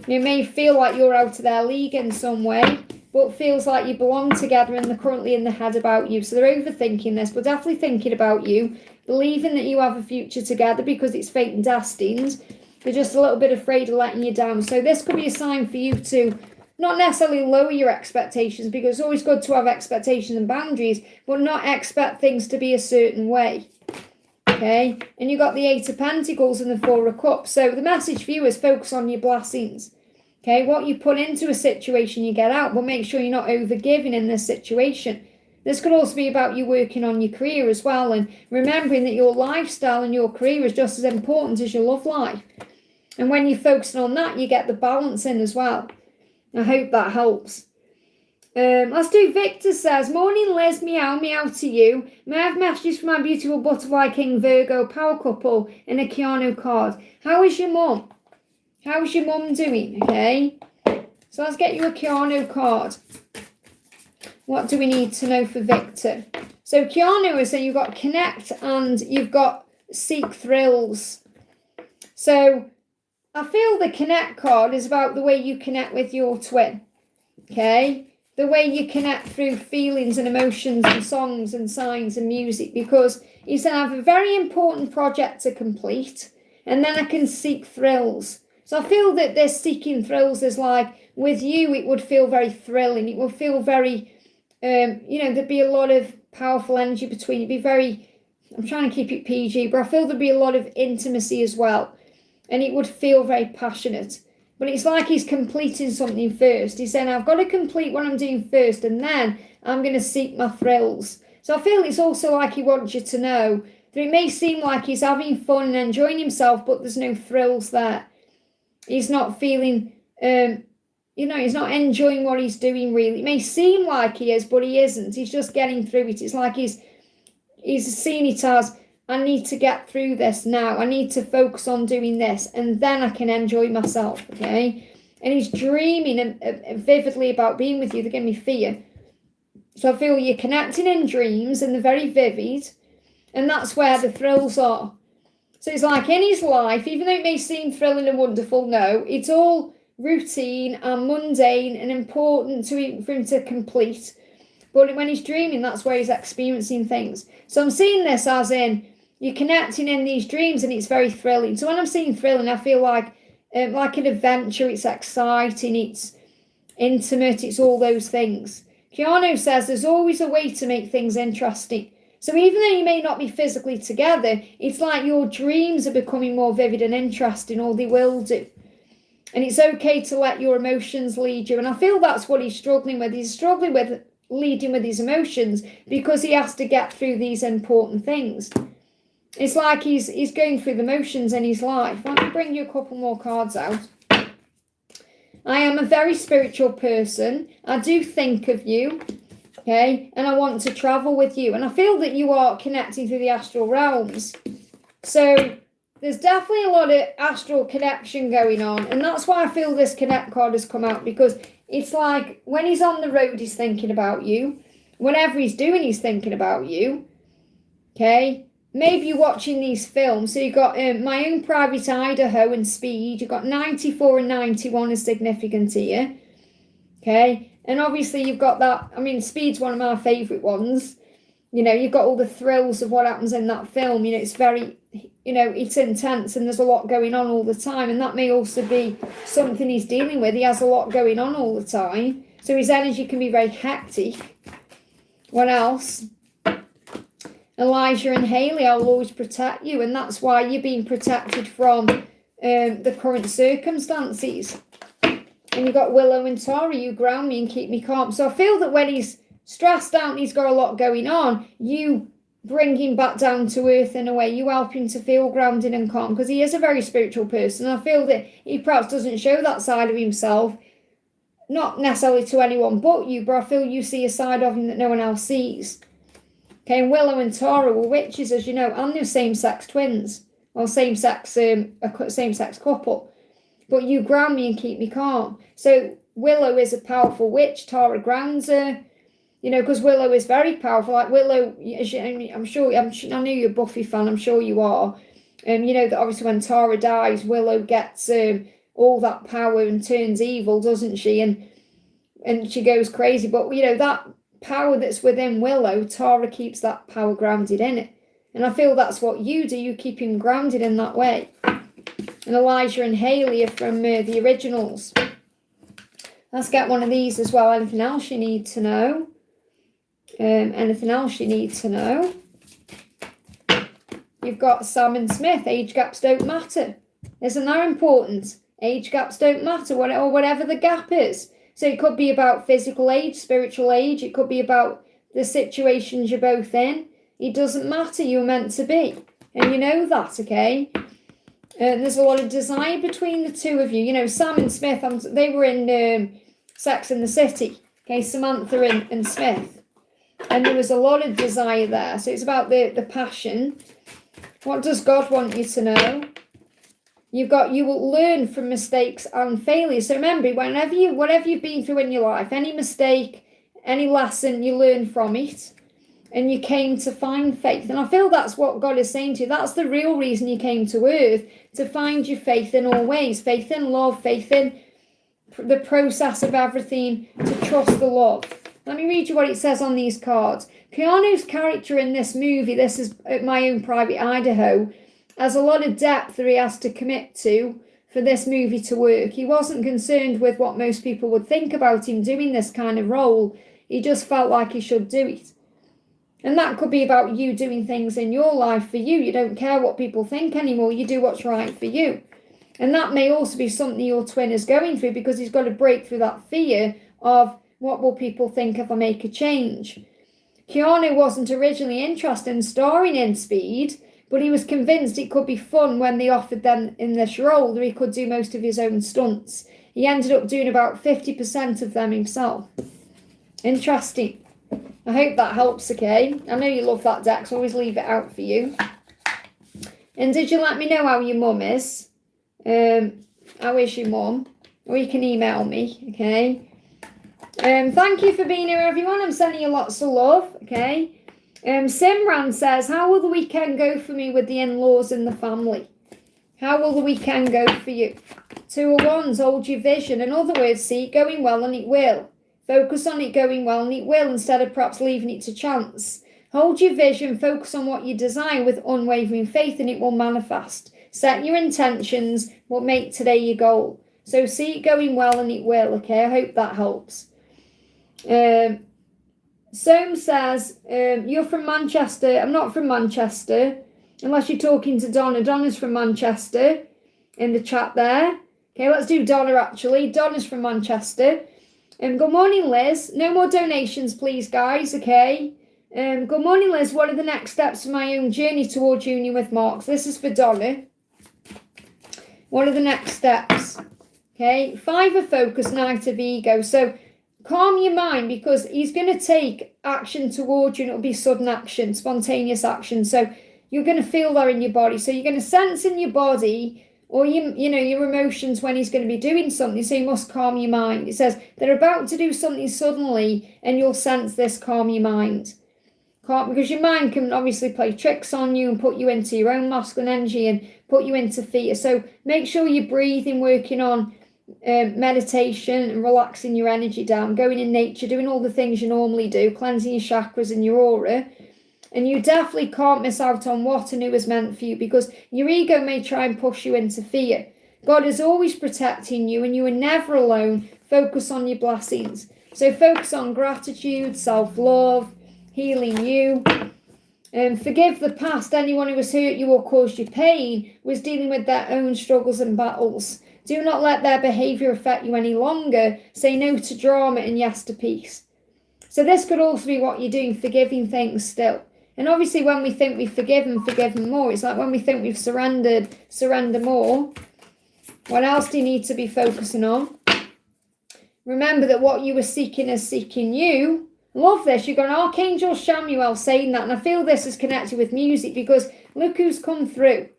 You may feel like you're out of their league in some way, but feels like you belong together and they're currently in the head about you. So they're overthinking this, but definitely thinking about you, believing that you have a future together because it's fate and destined. They're just a little bit afraid of letting you down. So this could be a sign for you to not necessarily lower your expectations, because it's always good to have expectations and boundaries, but not expect things to be a certain way. Okay, and you've got the 8 of Pentacles and the 4 of Cups. So the message for you is focus on your blessings. Okay, what you put into a situation you get out, but make sure you're not overgiving in this situation. This could also be about you working on your career as well, and remembering that your lifestyle and your career is just as important as your love life. And when you're focusing on that, you get the balance in as well. I hope that helps. Let's do Victor says, morning Liz, meow, meow to you. May I have messages from my beautiful butterfly king Virgo power couple and a Keanu card? How is your mum? How is your mum doing? Okay. So let's get you a Keanu card. What do we need to know for Victor? So Keanu is saying you've got connect and you've got seek thrills. So I feel the connect card is about the way you connect with your twin. Okay. The way you connect through feelings and emotions and songs and signs and music, because he said I have a very important project to complete and then I can seek thrills. So I feel that this seeking thrills is like, with you, it would feel very thrilling. It would feel very, there'd be a lot of powerful energy between you. It'd be very, I'm trying to keep it PG, but I feel there'd be a lot of intimacy as well. And it would feel very passionate. But it's like he's completing something first. He's saying, I've got to complete what I'm doing first, and then I'm going to seek my thrills. So I feel it's also like he wants you to know that it may seem like he's having fun and enjoying himself, but there's no thrills there. He's not feeling, he's not enjoying what he's doing really. It may seem like he is, but he isn't. He's just getting through it. It's like he's he's seen it as, I need to get through this now. I need to focus on doing this, and then I can enjoy myself, okay? And he's dreaming vividly about being with you. They're giving me fear. So I feel you're connecting in dreams, and they're very vivid, and that's where the thrills are. So it's like in his life, even though it may seem thrilling and wonderful, no, it's all routine and mundane and important for him to complete. But when he's dreaming, that's where he's experiencing things. So I'm seeing this as in, you're connecting in these dreams and it's very thrilling. So when I'm seeing thrilling, I feel like an adventure, it's exciting, it's intimate, it's all those things. Keanu says there's always a way to make things interesting. So even though you may not be physically together, it's like your dreams are becoming more vivid and interesting, or they will do. And it's okay to let your emotions lead you. And I feel that's what he's struggling with. He's struggling with leading with his emotions because he has to get through these important things. It's like he's going through the motions in his life. Let me bring you a couple more cards out. I am a very spiritual person. I do think of you, okay? And I want to travel with you. And I feel that you are connecting through the astral realms. So there's definitely a lot of astral connection going on. And that's why I feel this connect card has come out, because it's like when he's on the road, he's thinking about you. Whatever he's doing, he's thinking about you, okay? Maybe you're watching these films. So you've got My Own Private Idaho and Speed. You've got 94 and 91 as significant here. Okay. And obviously you've got that. I mean, Speed's one of my favourite ones. You know, you've got all the thrills of what happens in that film. You know, it's very, you know, it's intense and there's a lot going on all the time. And that may also be something he's dealing with. He has a lot going on all the time. So his energy can be very hectic. What else? Elijah and Haley, I'll always protect you, and that's why you're being protected from the current circumstances. And you've got Willow and Tori, you ground me and keep me calm. So I feel that when he's stressed out and he's got a lot going on, you bring him back down to earth in a way. You help him to feel grounded and calm, because he is a very spiritual person. I feel that he perhaps doesn't show that side of himself, not necessarily to anyone but you, but I feel you see a side of him that no one else sees. Okay, and Willow and Tara were witches, as you know, and they're same-sex twins, or same-sex couple. But you ground me and keep me calm. So Willow is a powerful witch. Tara grounds her, you know, because Willow is very powerful. Like Willow, I'm sure, I know you're a Buffy fan, I'm sure you are. You know that obviously when Tara dies, Willow gets all that power and turns evil, doesn't she? And she goes crazy. But, you know, that power that's within Willow, Tara keeps that power grounded in it. And I feel that's what you do. You keep him grounded in that way. And Elijah and Haley are from the originals. Let's get one of these as well. Anything else you need to know? Anything else you need to know? You've got Sam and Smith. Age gaps don't matter. Isn't that important? Age gaps don't matter, or whatever the gap is. So it could be about physical age, spiritual age. It could be about the situations you're both in. It doesn't matter. You're meant to be. And you know that, okay? There's a lot of desire between the two of you. You know, Sam and Smith, they were in Sex and the City. Okay, Samantha and Smith. And there was a lot of desire there. So it's about the passion. What does God want you to know? You will learn from mistakes and failures. So remember, whatever you've been through in your life, any mistake, any lesson, you learn from it. And you came to find faith. And I feel that's what God is saying to you. That's the real reason you came to earth, to find your faith in all ways. Faith in love, faith in the process of everything, to trust the love. Let me read you what it says on these cards. Keanu's character in this movie, this is My Own Private Idaho, has a lot of depth that he has to commit to for this movie to work. He wasn't concerned with what most people would think about him doing this kind of role. He just felt like he should do it. And that could be about you doing things in your life for you. You don't care what people think anymore. You do what's right for you. And that may also be something your twin is going through, because he's got to break through that fear of what will people think if I make a change. Keanu wasn't originally interested in starring in Speed, but he was convinced it could be fun when they offered them in this role that he could do most of his own stunts. He ended up doing about 50% of them himself. Interesting. I hope that helps, okay? I know you love that deck, so I always leave it out for you. And did you let me know how your mum is? How is your mum? Or you can email me, okay? Thank you for being here, everyone. I'm sending you lots of love, okay? Simran says, how will the weekend go for me with the in-laws and the family? How will the weekend go for you? 2 of Wands, hold your vision. In other words, see it going well and it will. Focus on it going well and it will, instead of perhaps leaving it to chance. Hold your vision, focus on what you desire with unwavering faith, and it will manifest. Set your intentions, but make today your goal. So see it going well and it will, okay? I hope that helps. Soam says, you're from Manchester. I'm not from Manchester, unless you're talking to Donna. Donna's from Manchester in the chat there. Okay, let's do Donna actually. Donna's from Manchester. Good morning, Liz. No more donations, please, guys, okay? Good morning, Liz. What are the next steps of my own journey towards union with Mark? So this is for Donna. What are the next steps? Okay, 5 of focus, Knight of ego. So calm your mind, because he's going to take action towards you, and it'll be sudden action, spontaneous action. So you're going to feel that in your body. So you're going to sense in your body, or your emotions, when he's going to be doing something. So you must calm your mind. It says they're about to do something suddenly, and you'll sense this. Calm your mind. Because your mind can obviously play tricks on you and put you into your own masculine energy and put you into fear. So make sure you're breathing, working on meditation and relaxing your energy down, going in nature, doing all the things you normally do, cleansing your chakras and your aura. And you definitely can't miss out on what and who is meant for you, because your ego may try and push you into fear. God is always protecting you, and you are never alone. Focus on your blessings. So focus on gratitude, self-love, healing you. Forgive the past. Anyone who has hurt you or caused you pain was dealing with their own struggles and battles. Do not let their behaviour affect you any longer. Say no to drama and yes to peace. So this could also be what you're doing, forgiving things still. And obviously when we think we've forgiven more. It's like when we think we've surrendered, surrender more. What else do you need to be focusing on? Remember that what you were seeking is seeking you. Love this. You've got an Archangel Samuel saying that. And I feel this is connected with music, because look who's come through.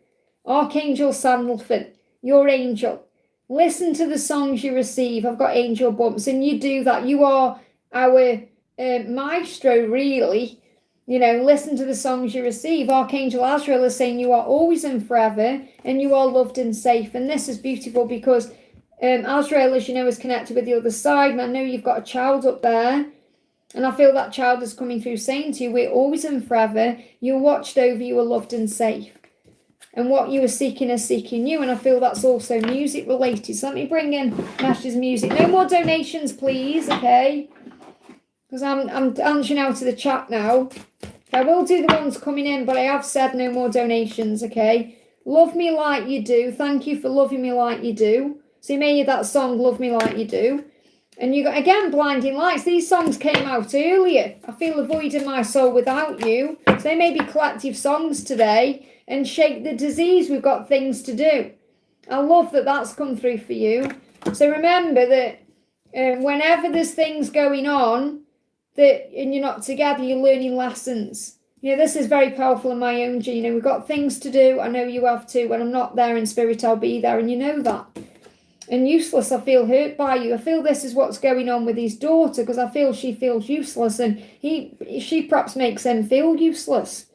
Archangel Sandalphon, your angel. Listen to the songs you receive. I've got angel bumps, and you do that. You are our maestro, really. Listen to the songs you receive. Archangel Azrael is saying you are always and forever, and you are loved and safe. And this is beautiful, because Azrael, as you know, is connected with the other side. And I know you've got a child up there. And I feel that child is coming through saying to you, we're always and forever. You're watched over, you are loved and safe. And what you are seeking is seeking you. And I feel that's also music related. So let me bring in Nash's music. No more donations, please, okay? Because I'm answering out to the chat now. I will do the ones coming in, but I have said no more donations, okay? Love me like you do. Thank you for loving me like you do. So you may hear that song, Love Me Like You Do. And you got, again, Blinding Lights. These songs came out earlier. I feel a void in my soul without you. So they may be collective songs today. And Shake the Disease, we've got things to do. I love that that's come through for you. So remember that whenever there's things going on and you're not together, you're learning lessons. This is very powerful in my own journey. We've got things to do. I know you have too. When I'm not there in spirit, I'll be there. And you know that. And useless, I feel hurt by you. I feel this is what's going on with his daughter, because I feel she feels useless, and she perhaps makes him feel useless.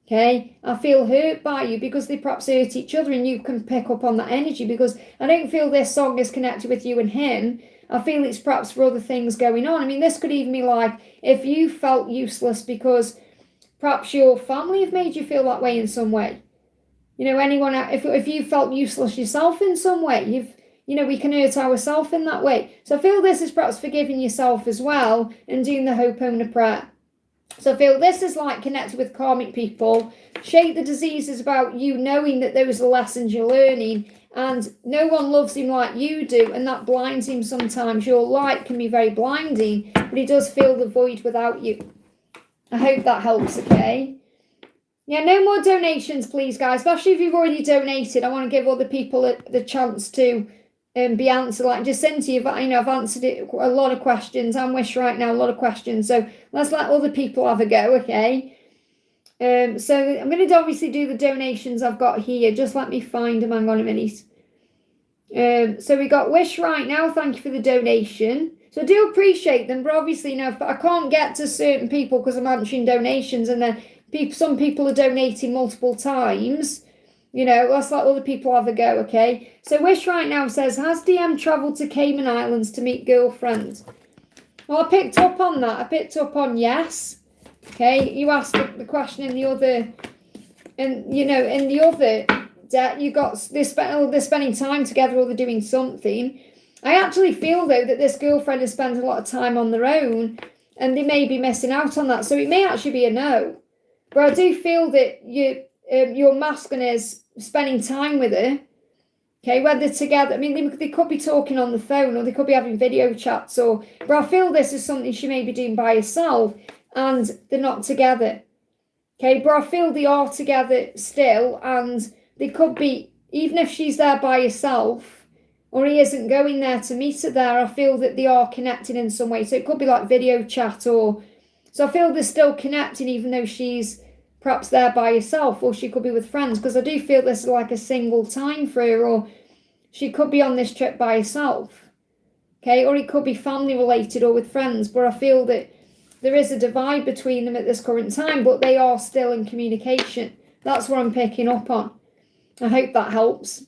Okay, I feel hurt by you because they perhaps hurt each other, and you can pick up on that energy, because I don't feel this song is connected with you and him. I feel it's perhaps for other things going on. I mean, this could even be like if you felt useless because perhaps your family have made you feel that way in some way. Anyone, if you felt useless yourself in some way, we can hurt ourselves in that way. So I feel this is perhaps forgiving yourself as well and doing the Ho'oponopono prayer. So I feel this is like connected with karmic people. Shake the Disease is about you knowing that those are the lessons you're learning, and no one loves him like you do, and that blinds him sometimes. Your light can be very blinding, but he does feel the void without you. I hope that helps, okay? Yeah, no more donations, please, guys. Especially if you've already donated. I want to give other people the chance to be answered. Like Jacinta, I've answered it a lot of questions. I'm Wish right now, a lot of questions. So let's let other people have a go, okay? So I'm going to obviously do the donations I've got here. Just let me find them. Hang on a minute. So we got Wish right now. Thank you for the donation. So I do appreciate them, but obviously, I can't get to certain people because I'm answering donations, and then some people are donating multiple times. Let's let other people have a go, okay? So Wish right now says, has DM travelled to Cayman Islands to meet girlfriends? Well, I picked up on that. I picked up on yes. Okay, you asked the question in the other, and in the other debt, you got they're spending time together or they're doing something. I actually feel though that this girlfriend is spending a lot of time on their own, and they may be missing out on that. So it may actually be a no. But I do feel that your masculine is spending time with her. Okay, whether they're together, I mean, they could be talking on the phone, or they could be having video chats, but I feel this is something she may be doing by herself, and they're not together. Okay, but I feel they are together still, and they could be, even if she's there by herself, or he isn't going there to meet her there, I feel that they are connected in some way. So it could be like video chat, so I feel they're still connecting, even though she's perhaps there by herself, or she could be with friends, because I do feel this is like a single time for her, or she could be on this trip by herself. Okay, or it could be family related or with friends, but I feel that there is a divide between them at this current time, but they are still in communication. That's what I'm picking up on. I hope that helps.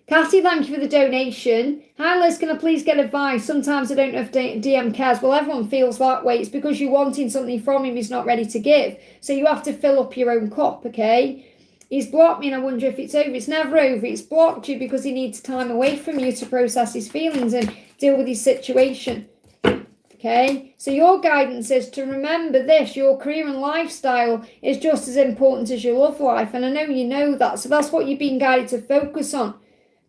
Cathy, thank you for the donation. Hi Liz, can I please get advice? Sometimes I don't know if DM cares. Well, everyone feels that way. It's because you're wanting something from him he's not ready to give. So you have to fill up your own cup, okay? He's blocked me and I wonder if it's over. It's never over. It's blocked you because he needs time away from you to process his feelings and deal with his situation. Okay? So your guidance is to remember this. Your career and lifestyle is just as important as your love life. And I know you know that. So that's what you're being guided to focus on.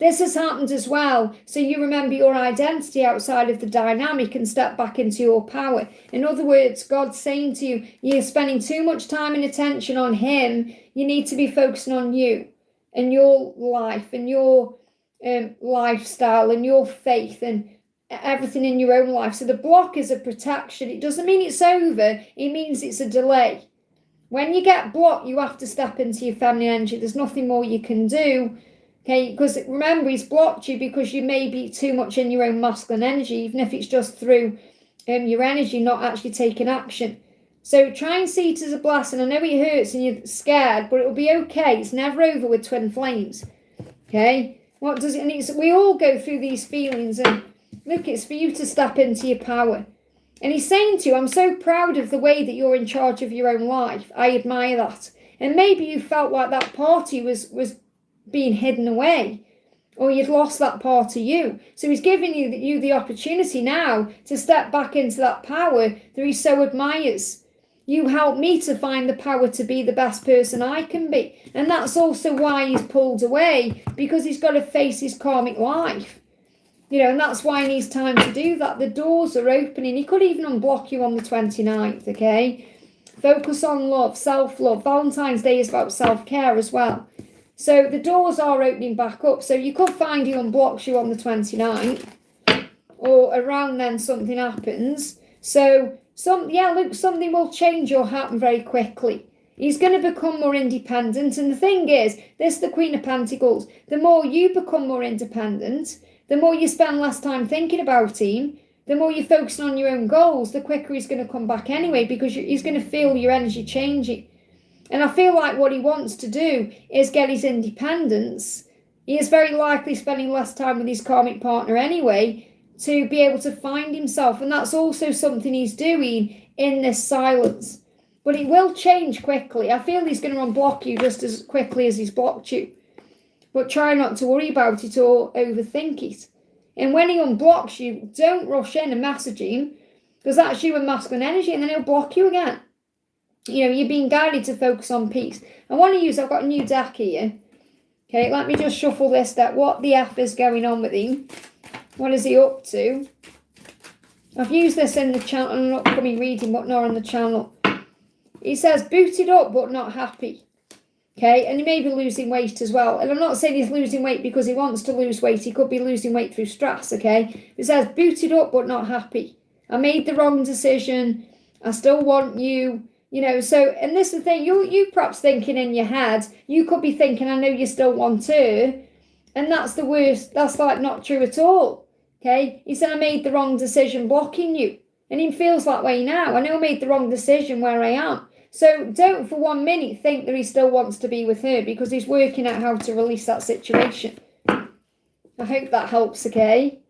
This has happened as well, so you remember your identity outside of the dynamic and step back into your power. In other words, God's saying to you, you're spending too much time and attention on him. You need to be focusing on you and your life and your lifestyle and your faith and everything in your own life. So the block is a protection. It doesn't mean it's over. It means it's a delay. When you get blocked, you have to step into your feminine energy. There's nothing more you can do. Okay, because remember, he's blocked you because you may be too much in your own masculine energy, even if it's just through your energy, not actually taking action. So try and see it as a blessing. I know it hurts and you're scared, but it'll be okay. It's never over with twin flames. Okay, what does it need? We all go through these feelings, and look, it's for you to step into your power. And he's saying to you, I'm so proud of the way that you're in charge of your own life. I admire that. And maybe you felt like that party was being hidden away, or you'd lost that part of you. So he's giving you the opportunity now to step back into that power that he so admires. You helped me to find the power to be the best person I can be. And that's also why he's pulled away, because he's got to face his karmic life. And that's why he needs time to do that. The doors are opening. He could even unblock you on the 29th, okay? Focus on love, self-love. Valentine's Day is about self-care as well. So the doors are opening back up. So you could find he unblocks you on the 29th, or around then something happens. So something will change or happen very quickly. He's going to become more independent. And the thing is, this is the Queen of Pentacles. The more you become more independent, the more you spend less time thinking about him, the more you're focusing on your own goals, the quicker he's going to come back anyway, because he's going to feel your energy changing. And I feel like what he wants to do is get his independence. He is very likely spending less time with his karmic partner anyway to be able to find himself. And that's also something he's doing in this silence. But it will change quickly. I feel he's going to unblock you just as quickly as he's blocked you. But try not to worry about it or overthink it. And when he unblocks you, don't rush in and message him, because that's you and masculine energy, and then he'll block you again. You're being guided to focus on peace. I've got a new deck here. Okay, let me just shuffle this deck. What the F is going on with him? What is he up to? I've used this in the channel, an upcoming reading, but not on the channel. He says, booted up but not happy. Okay, and he may be losing weight as well. And I'm not saying he's losing weight because he wants to lose weight. He could be losing weight through stress, okay? It says, booted up but not happy. I made the wrong decision. I still want you, you know. So, and this is the thing, you perhaps thinking in your head, you could be thinking, I know you still want her. And that's the worst. That's like not true at all, okay? He said, I made the wrong decision blocking you. And he feels that way now. I know I made the wrong decision where I am. So don't for 1 minute think that he still wants to be with her, because he's working out how to release that situation. I hope that helps, okay?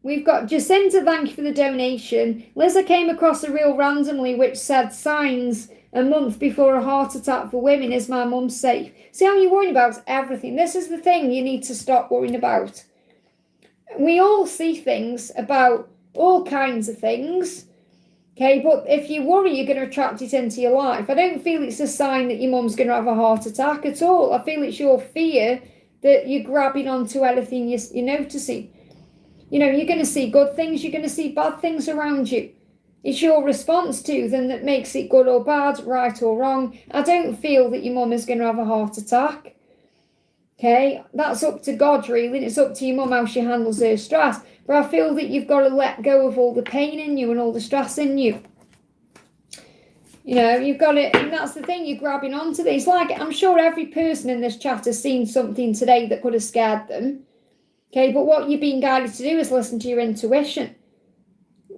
We've got Jacinta, thank you for the donation. Liz, came across a reel randomly which said signs a month before a heart attack for women. Is my mum safe? See how you're worrying about everything. This is the thing you need to stop worrying about. We all see things about all kinds of things. Okay, but if you worry, you're going to attract it into your life. I don't feel it's a sign that your mum's going to have a heart attack at all. I feel it's your fear that you're grabbing onto anything you're noticing. You know, you're going to see good things, you're going to see bad things around you. It's your response to them that makes it good or bad, right or wrong. I don't feel that your mum is going to have a heart attack. Okay, that's up to God, really. It's up to your mum how she handles her stress. But I feel that you've got to let go of all the pain in you and all the stress in you. You know, you've got it, and that's the thing, you're grabbing onto these. Like, I'm sure every person in this chat has seen something today that could have scared them. Okay, but what you're being guided to do is listen to your intuition.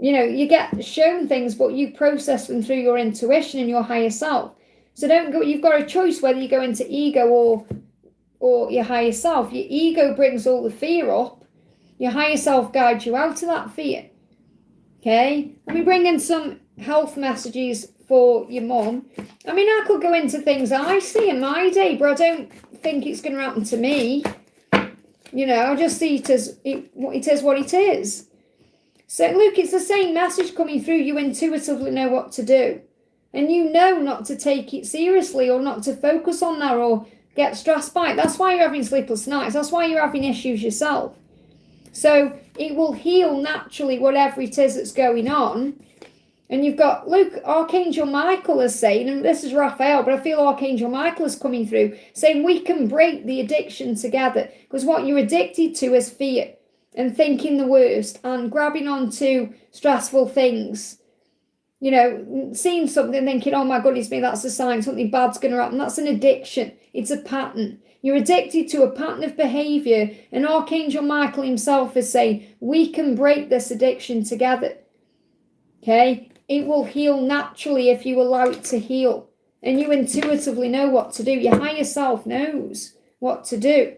You know, you get shown things, but you process them through your intuition and your higher self. So don't go, you've got a choice whether you go into ego or your higher self. Your ego brings all the fear up. Your higher self guides you out of that fear. Okay? Let me bring in some health messages for your mum. I mean, I could go into things I see in my day, but I don't think it's going to happen to me. You know, I just see it as what it is. So, look, it's the same message coming through. You intuitively know what to do. And you know not to take it seriously or not to focus on that or get stressed by it. That's why you're having sleepless nights. That's why you're having issues yourself. So it will heal naturally whatever it is that's going on. And you've got, look, Archangel Michael is saying, and this is Raphael, but I feel Archangel Michael is coming through, saying we can break the addiction together. Because what you're addicted to is fear and thinking the worst and grabbing onto stressful things. You know, seeing something, thinking, oh my goodness me, that's a sign something bad's going to happen. That's an addiction. It's a pattern. You're addicted to a pattern of behavior, and Archangel Michael himself is saying, we can break this addiction together. Okay? It will heal naturally if you allow it to heal. And you intuitively know what to do. Your higher self knows what to do.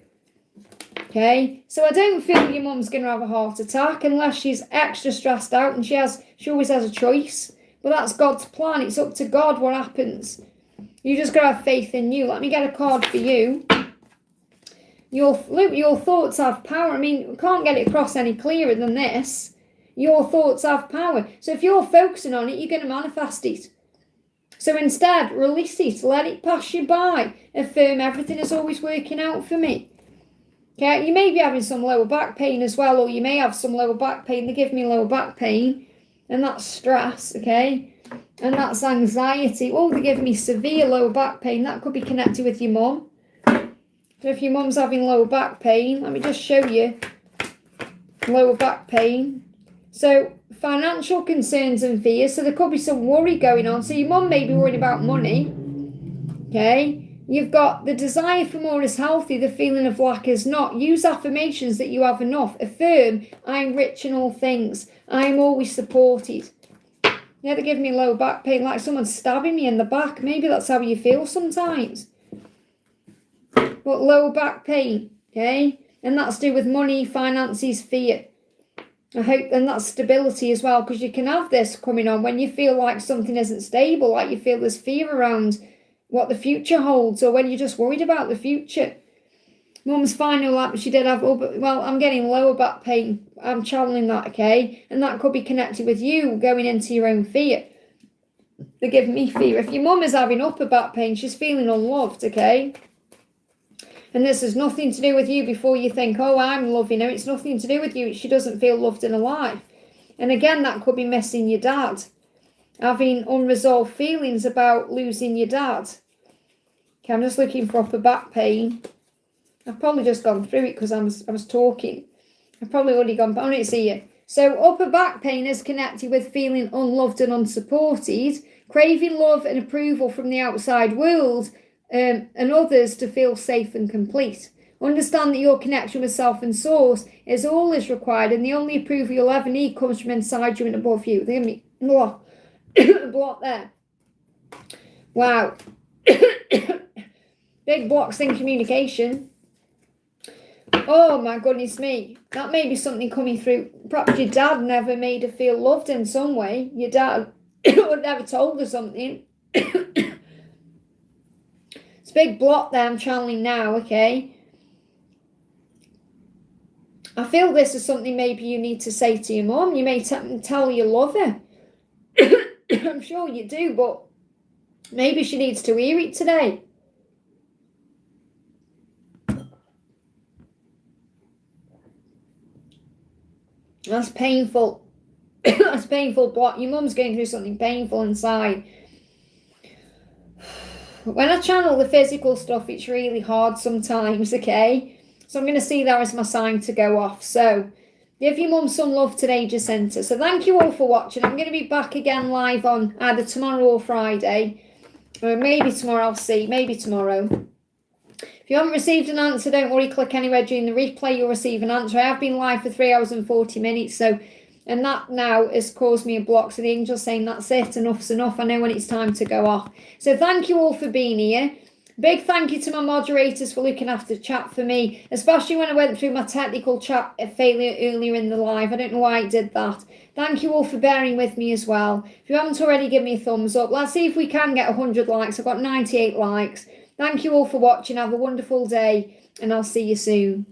Okay? So I don't feel your mum's going to have a heart attack unless she's extra stressed out, and she always has a choice. But that's God's plan. It's up to God what happens. You just got to have faith in you. Let me get a card for you. Your thoughts have power. I mean, we can't get it across any clearer than this. Your thoughts have power. So if you're focusing on it, you're going to manifest it. So instead, release it. Let it pass you by. Affirm everything is always working out for me. Okay, you may be having some lower back pain as well, or you may have some lower back pain. They give me lower back pain, and that's stress, okay? And that's anxiety. Oh, they give me severe lower back pain. That could be connected with your mum. So if your mum's having lower back pain, let me just show you lower back pain. So financial concerns and fears. So there could be some worry going on. So your mum may be worried about money. Okay. You've got the desire for more is healthy. The feeling of lack is not. Use affirmations that you have enough. Affirm, I'm rich in all things. I'm always supported. Yeah, they give me low back pain like someone's stabbing me in the back. Maybe that's how you feel sometimes. But low back pain, okay? And that's to do with money, finances, fear. I hope, and that's stability as well, because you can have this coming on when you feel like something isn't stable, like you feel there's fear around what the future holds, or when you're just worried about the future. Mum's fine, like she did have, well, I'm getting lower back pain. I'm channeling that, okay? And that could be connected with you going into your own fear. They're giving me fear. If your mum is having upper back pain, she's feeling unloved, okay? And this has nothing to do with you before you think, oh, I'm loving her. It's nothing to do with you. She doesn't feel loved and alive. And again, that could be missing your dad. Having unresolved feelings about losing your dad. Okay, I'm just looking for upper back pain. I've probably just gone through it because I was talking. I've probably already gone, but I don't see you. So upper back pain is connected with feeling unloved and unsupported, craving love and approval from the outside world and others to feel safe and complete. Understand that your connection with self and source is all is required, and the only approval you'll ever need comes from inside you and above you. They give me block there. Wow. Big blocks in communication. Oh my goodness me. That may be something coming through. Perhaps your dad never made her feel loved in some way. Your dad never told her something. It's a big block there I'm channeling now, okay? I feel this is something maybe you need to say to your mum. You may tell her you love her. I'm sure you do, but maybe she needs to hear it today. That's painful. That's painful block. Your mum's going through something painful inside. When I channel the physical stuff, it's really hard sometimes, okay? So I'm going to see that as my sign to go off. So give your mum some love today, Jacinta. So thank you all for watching. I'm going to be back again live on either tomorrow or Friday. Or maybe tomorrow, I'll see. Maybe tomorrow. If you haven't received an answer, don't worry. Click anywhere during the replay. You'll receive an answer. I have been live for 3 hours and 40 minutes. And that now has caused me a block. So the angel's saying that's it. Enough's enough. I know when it's time to go off. So thank you all for being here. Big thank you to my moderators for looking after chat for me, especially when I went through my technical chat failure earlier in the live. I don't know why I did that. Thank you all for bearing with me as well. If you haven't already, give me a thumbs up. Let's see if we can get 100 likes. I've got 98 likes. Thank you all for watching. Have a wonderful day, and I'll see you soon.